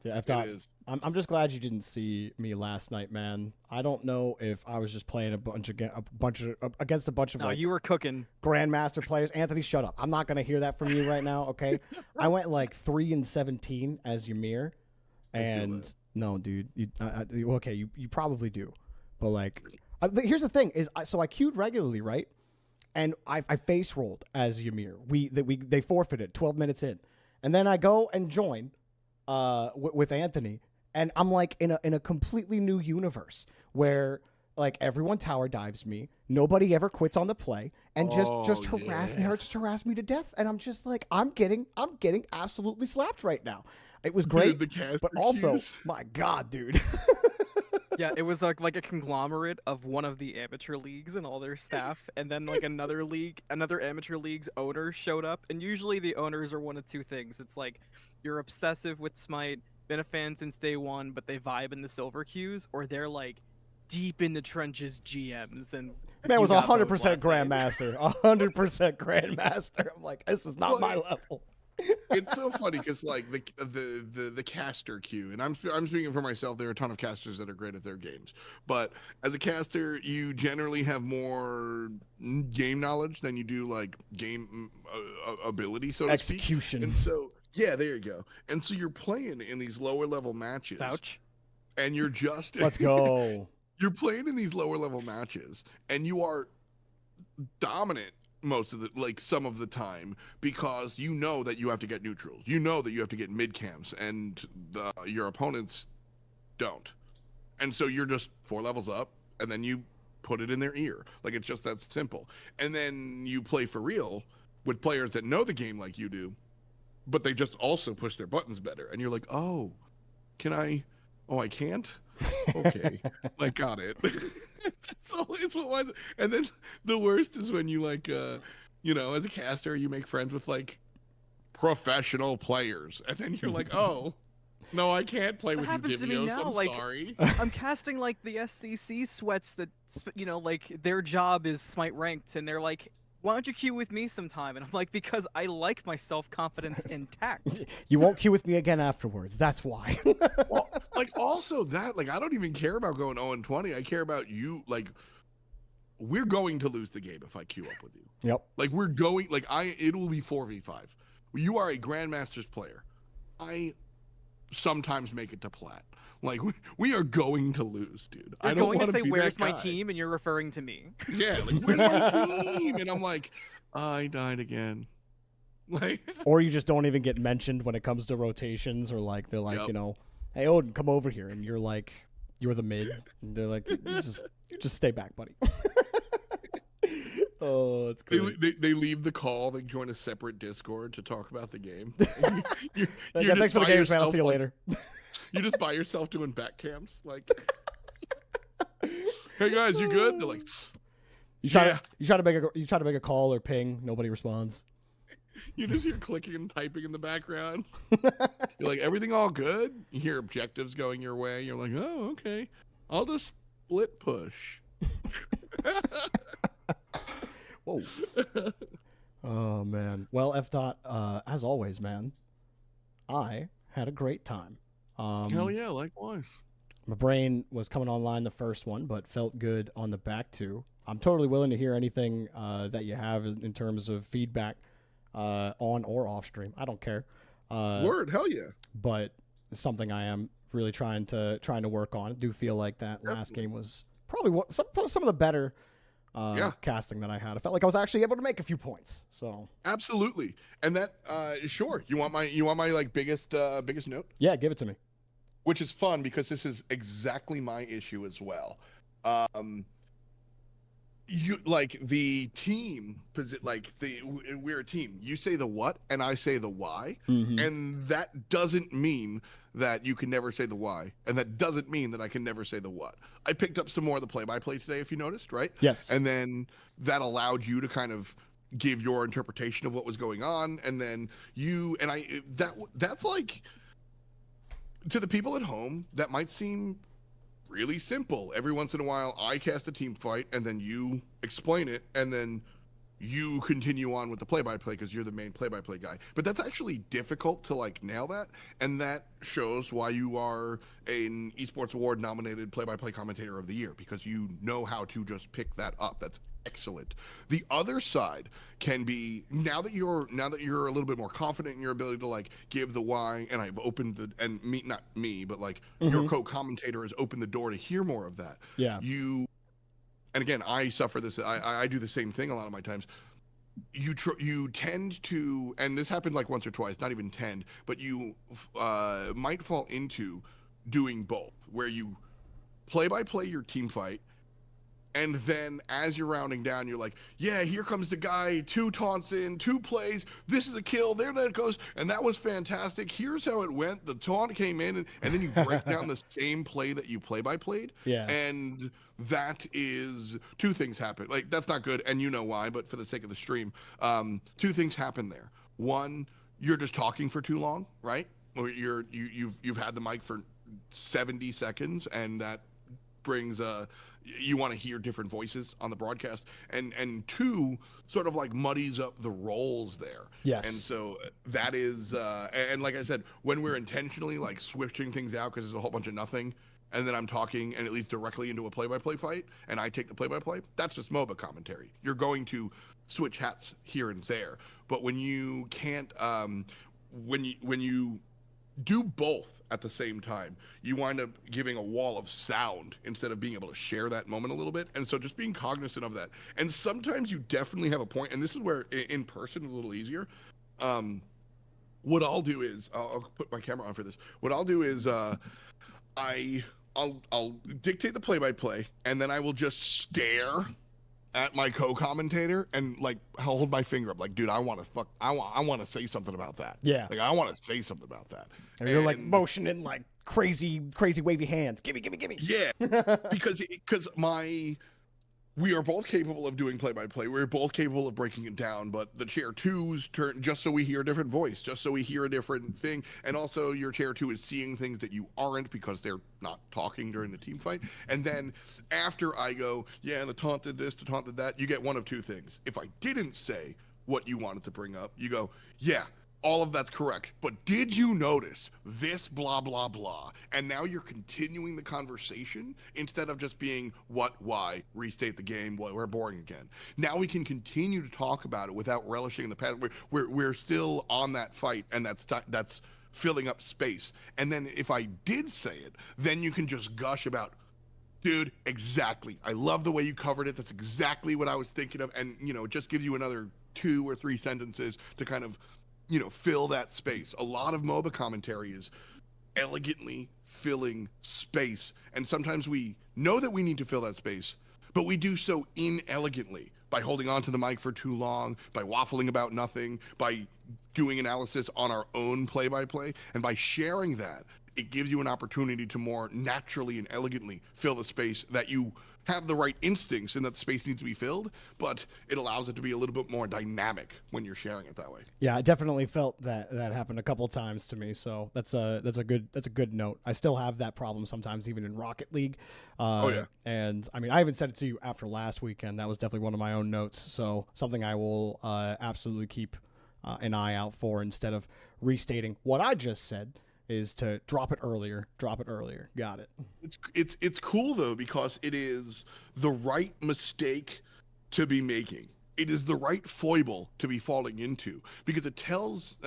A: Yeah,
B: It is.
A: I'm just glad you didn't see me last night, man. I don't know if I was just playing against a bunch of
C: No,
A: like
C: you were cooking.
A: grandmaster players. Anthony, shut up. I'm not gonna hear that from you right now, okay? I went like 3-17 as Ymir, and no, dude. Okay, you probably do, but like, here's the thing: is so I queued regularly, right? And I face rolled as Ymir. They forfeited 12 minutes in, and then I go and join with Anthony, and I'm like in a completely new universe where like everyone tower dives me, nobody ever quits on the play, and just harass me to death, and I'm just like I'm getting absolutely slapped right now. It was great,
B: Dude, the caster
A: but also
B: queues.
A: my God, dude.
C: Yeah, it was like a conglomerate of one of the amateur leagues and all their staff, and then like another amateur league's owner showed up, and usually the owners are one of two things. It's like you're obsessive with Smite, been a fan since day one, but they vibe in the silver queues, or they're like deep in the trenches GMs and
A: Man was
C: you got
A: 100%
C: both last night.
A: grandmaster, 100% grandmaster. I'm like, this is not my level.
B: It's so funny because like the caster queue, and I'm speaking for myself. There are a ton of casters that are great at their games, but as a caster, you generally have more game knowledge than you do like game ability, so to
A: Execution.
B: speak. And so yeah, there you go. And so you're playing in these lower level matches,
C: Ouch.
B: and you're just
A: Let's go.
B: You're playing in these lower level matches, and you are dominant most of the some of the time because you know that you have to get neutrals, you know that you have to get mid camps, and your opponents don't, and so you're just 4 levels up, and then you put it in their ear. Like, it's just that simple. And then you play for real with players that know the game like you do, but they just also push their buttons better, and you're like, oh, I can't. Okay, I got it. It's what was. And then the worst is when you as a caster, you make friends with like professional players, and then you're like, oh, no, I can't play
C: That
B: with
C: happens
B: you,
C: to me
B: Divios.
C: now,
B: I'm
C: like-
B: sorry.
C: I'm casting like the SCC sweats that like their job is Smite ranked, and they're like, why don't you queue with me sometime? And I'm like, because I like my self-confidence intact.
A: You won't queue with me again afterwards. That's why.
B: Well, like, also that, like, I don't even care about going 0-20. I care about you. Like, we're going to lose the game if I queue up with you.
A: Yep.
B: Like, we're going. Like, it will be 4v5. You are a Grandmasters player. I sometimes make it to plat. Like, we are going to lose, dude.
C: You're
B: I don't
C: going
B: want
C: to say,
B: be
C: where's
B: that
C: my
B: guy.
C: team? And you're referring to me.
B: Yeah, like, where's my team? And I'm like, I died again. Like,
A: Or you just don't even get mentioned when it comes to rotations, or like they're like,
B: Yep.
A: Hey Odin, come over here, and you're like, you're the mid. And they're like, you just stay back, buddy. Oh, it's great.
B: they leave the call. They join a separate Discord to talk about the game. You're
A: Yeah, thanks
B: just
A: for the
B: by
A: games, man. I'll
B: yourself,
A: see you
B: like,
A: later.
B: You're just by yourself doing back camps. Like, hey guys, you good? They're like,
A: You try
B: yeah.
A: to make a call or ping, nobody responds.
B: You just hear clicking and typing in the background. You're like, everything all good? You hear objectives going your way. You're like, oh, okay. I'll just split push.
A: Whoa. Oh man. Well, F dot, as always, man, I had a great time.
B: Hell yeah, likewise.
A: My brain was coming online the first one, but felt good on the back two. I'm totally willing to hear anything that you have in terms of feedback on or off stream. I don't care.
B: Word, hell yeah.
A: But it's something I am really trying to work on. I do feel like that last game was probably some of the better casting that I had. I felt like I was actually able to make a few points. So
B: Absolutely. And that sure. You want my like biggest note?
A: yeah, give it to me.
B: Which is fun because this is exactly my issue as well. you like the team like we're a team. You say the what and I say the why, and that doesn't mean that you can never say the why, and that doesn't mean that I can never say the what. I picked up some more of the play-by-play today, if you noticed, right?
A: Yes.
B: And then that allowed you to kind of give your interpretation of what was going on, and then that's like, to the people at home, that might seem really simple. Every once in a while, I cast a team fight, and then you explain it, and then you continue on with the play-by-play because you're the main play-by-play guy. But that's actually difficult to like nail that, and that shows why you are an Esports Award nominated play-by-play commentator of the year, because you know how to just pick that up. That's excellent. The other side can be, now that you're a little bit more confident in your ability to like give the why, and I've opened the, and me, not me, but like your co-commentator has opened the door to hear more of that.
A: Yeah.
B: And again, I suffer this. I do the same thing a lot of my times. You tend to, and this happened like once or twice, not even 10, but you might fall into doing both, where you play-by-play your team fight, and then as you're rounding down, you're like, yeah, here comes the guy, 2 taunts in, 2 plays, this is a kill, there that goes, and that was fantastic. Here's how it went. The taunt came in, and then you break down the same play that you play-by-played.
A: Yeah.
B: And that is, 2 things happen. Like, that's not good, and you know why, but for the sake of the stream, 2 things happen there. One, you're just talking for too long, right? Or you've had the mic for 70 seconds, and that brings you want to hear different voices on the broadcast, and 2, sort of like muddies up the roles there.
A: Yes.
B: And so that is and like I said, when we're intentionally like switching things out because there's a whole bunch of nothing, and then I'm talking and it leads directly into a play-by-play fight, and I take the play-by-play, that's just MOBA commentary. You're going to switch hats here and there. But when you can't when you do both at the same time, you wind up giving a wall of sound instead of being able to share that moment a little bit. And so just being cognizant of that. And sometimes you definitely have a point, and this is where in person is a little easier. What I'll do is, I'll put my camera on for this. What I'll do is I'll dictate the play-by-play, and then I will just stare at my co-commentator and like hold my finger up, like, dude, I want to say something about that.
A: Yeah.
B: Like, I want to say something about that.
A: And you're like motioning like crazy wavy hands. Gimme.
B: Yeah. because we are both capable of doing play-by-play. We're both capable of breaking it down, but the chair 2's turn, just so we hear a different voice, just so we hear a different thing. And also your chair 2 is seeing things that you aren't because they're not talking during the team fight. And then after I go, yeah, the taunt did this, the taunt did that, you get one of 2 things. If I didn't say what you wanted to bring up, you go, yeah, all of that's correct, but did you notice this blah blah blah? And now you're continuing the conversation instead of just being what, why, restate the game, we're boring again. Now we can continue to talk about it without relishing in the past. We're still on that fight, and that's filling up space. And then if I did say it, then you can just gush about, dude, exactly, I love the way you covered it, that's exactly what I was thinking of. And it just gives you another 2 or 3 sentences to kind of fill that space. A lot of MOBA commentary is elegantly filling space, and sometimes we know that we need to fill that space, but we do so inelegantly by holding on to the mic for too long, by waffling about nothing, by doing analysis on our own play-by-play, and by sharing that, it gives you an opportunity to more naturally and elegantly fill the space, that you have the right instincts and that the space needs to be filled, but it allows it to be a little bit more dynamic when you're sharing it that way.
A: Yeah, I definitely felt that happened a couple times to me. So that's a good note. I still have that problem sometimes, even in Rocket League.
B: Oh yeah.
A: And I mean, I even said it to you after last weekend. That was definitely one of my own notes. So something I will absolutely keep an eye out for, instead of restating what I just said, is to drop it earlier. Got it.
B: It's cool though, because it is the right mistake to be making. It is the right foible to be falling into, because it tells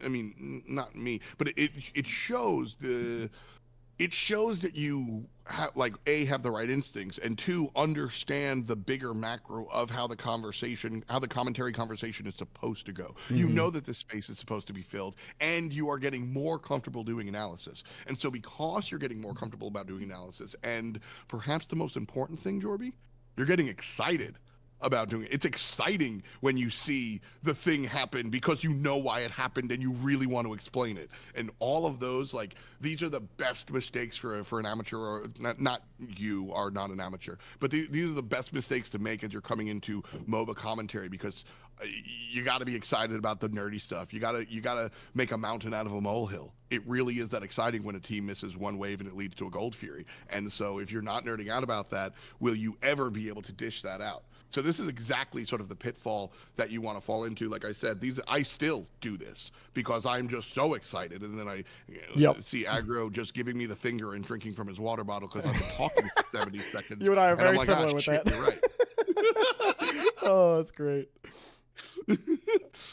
B: I mean, not me, but it shows that you have the right instincts, and 2, understand the bigger macro of how the commentary conversation is supposed to go. You know that this space is supposed to be filled, and you are getting more comfortable doing analysis. And so because you're getting more comfortable about doing analysis, and perhaps the most important thing, Jorby, You're getting excited about doing it. It's exciting when you see the thing happen because you know why it happened and you really want to explain it. And all of those, like, these are the best mistakes for an amateur, or not you are not an amateur, but these are the best mistakes to make as you're coming into MOBA commentary, because you got to be excited about the nerdy stuff. You gotta make a mountain out of a molehill. It really is that exciting when a team misses one wave and it leads to a Gold Fury. And so if you're not nerding out about that, will you ever be able to dish that out? So this is exactly sort of the pitfall that you want to fall into. Like I said, I still do this because I'm just so excited, and then I see Aggro just giving me the finger and drinking from his water bottle because I've been talking for 70 seconds.
A: You and I are very
B: like,
A: similar with that.
B: You're right.
A: Oh, that's great.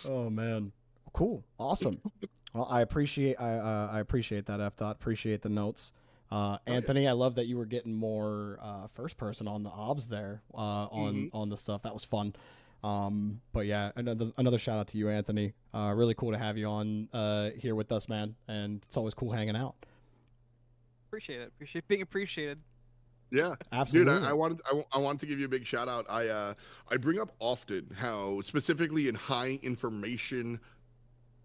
A: Oh man, cool, awesome. Well, I appreciate that, F dot. Appreciate the notes. Anthony, I love that you were getting more first person on the obs there on the stuff. That was fun. But yeah, another shout out to you, Anthony. Really cool to have you on here with us, man. And it's always cool hanging out.
C: Appreciate it. Appreciate being appreciated.
B: Yeah,
A: absolutely.
B: Dude, I wanted to give you a big shout out. I bring up often how, specifically in high information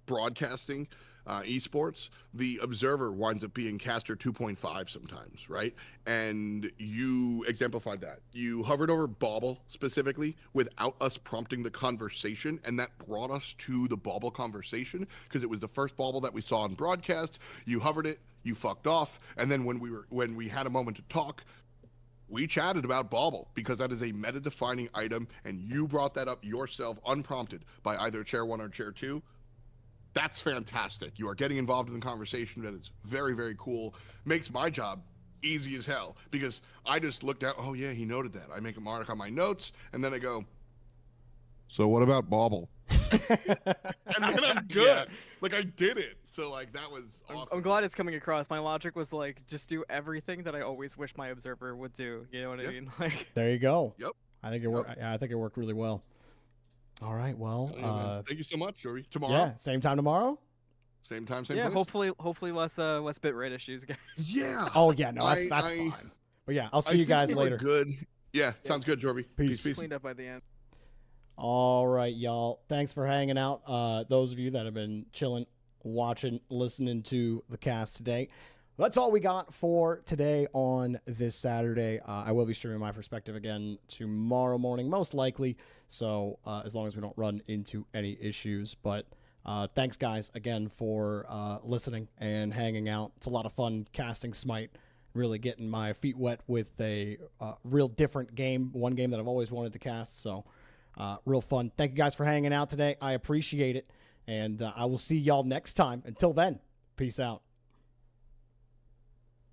B: broadcasting, esports, the observer winds up being caster 2.5 sometimes, right? And you exemplified that. You hovered over Bauble specifically without us prompting the conversation, and that brought us to the Bauble conversation because it was the first Bauble that we saw on broadcast. You hovered it, you fucked off, and then when we had a moment to talk, we chatted about Bauble because that is a meta-defining item, and you brought that up yourself unprompted by either Chair 1 or Chair 2. That's fantastic. You are getting involved in the conversation. That is very, very cool. Makes my job easy as hell because I just looked at, oh yeah, he noted that. I make a mark on my notes, and then I go, so what about Bauble? And then I'm good. Yeah. Like, I did it. So, like, that was awesome.
C: I'm glad it's coming across. My logic was, like, just do everything that I always wish my observer would do. You know what I mean? Like,
A: there you go.
B: Yep.
A: I think it worked. I think it worked really well. All right. Well,
B: thank you so much, Jorby. Tomorrow.
A: Yeah. Same time tomorrow.
B: Same time, same
C: place.
B: Yeah.
C: Hopefully less bitrate issues, guys.
B: Yeah.
A: Oh yeah. No, that's fine. But yeah, I'll see you guys later.
B: Good. Yeah. Sounds good, Jorby.
A: Peace.
C: Cleaned up by the end.
A: All right, y'all. Thanks for hanging out. Those of you that have been chilling, watching, listening to the cast today. That's all we got for today on this Saturday. I will be streaming my perspective again tomorrow morning, most likely. So as long as we don't run into any issues. But thanks, guys, again for listening and hanging out. It's a lot of fun casting Smite, really getting my feet wet with a real different game, one game that I've always wanted to cast. So real fun. Thank you guys for hanging out today. I appreciate it. And I will see y'all next time. Until then, peace out.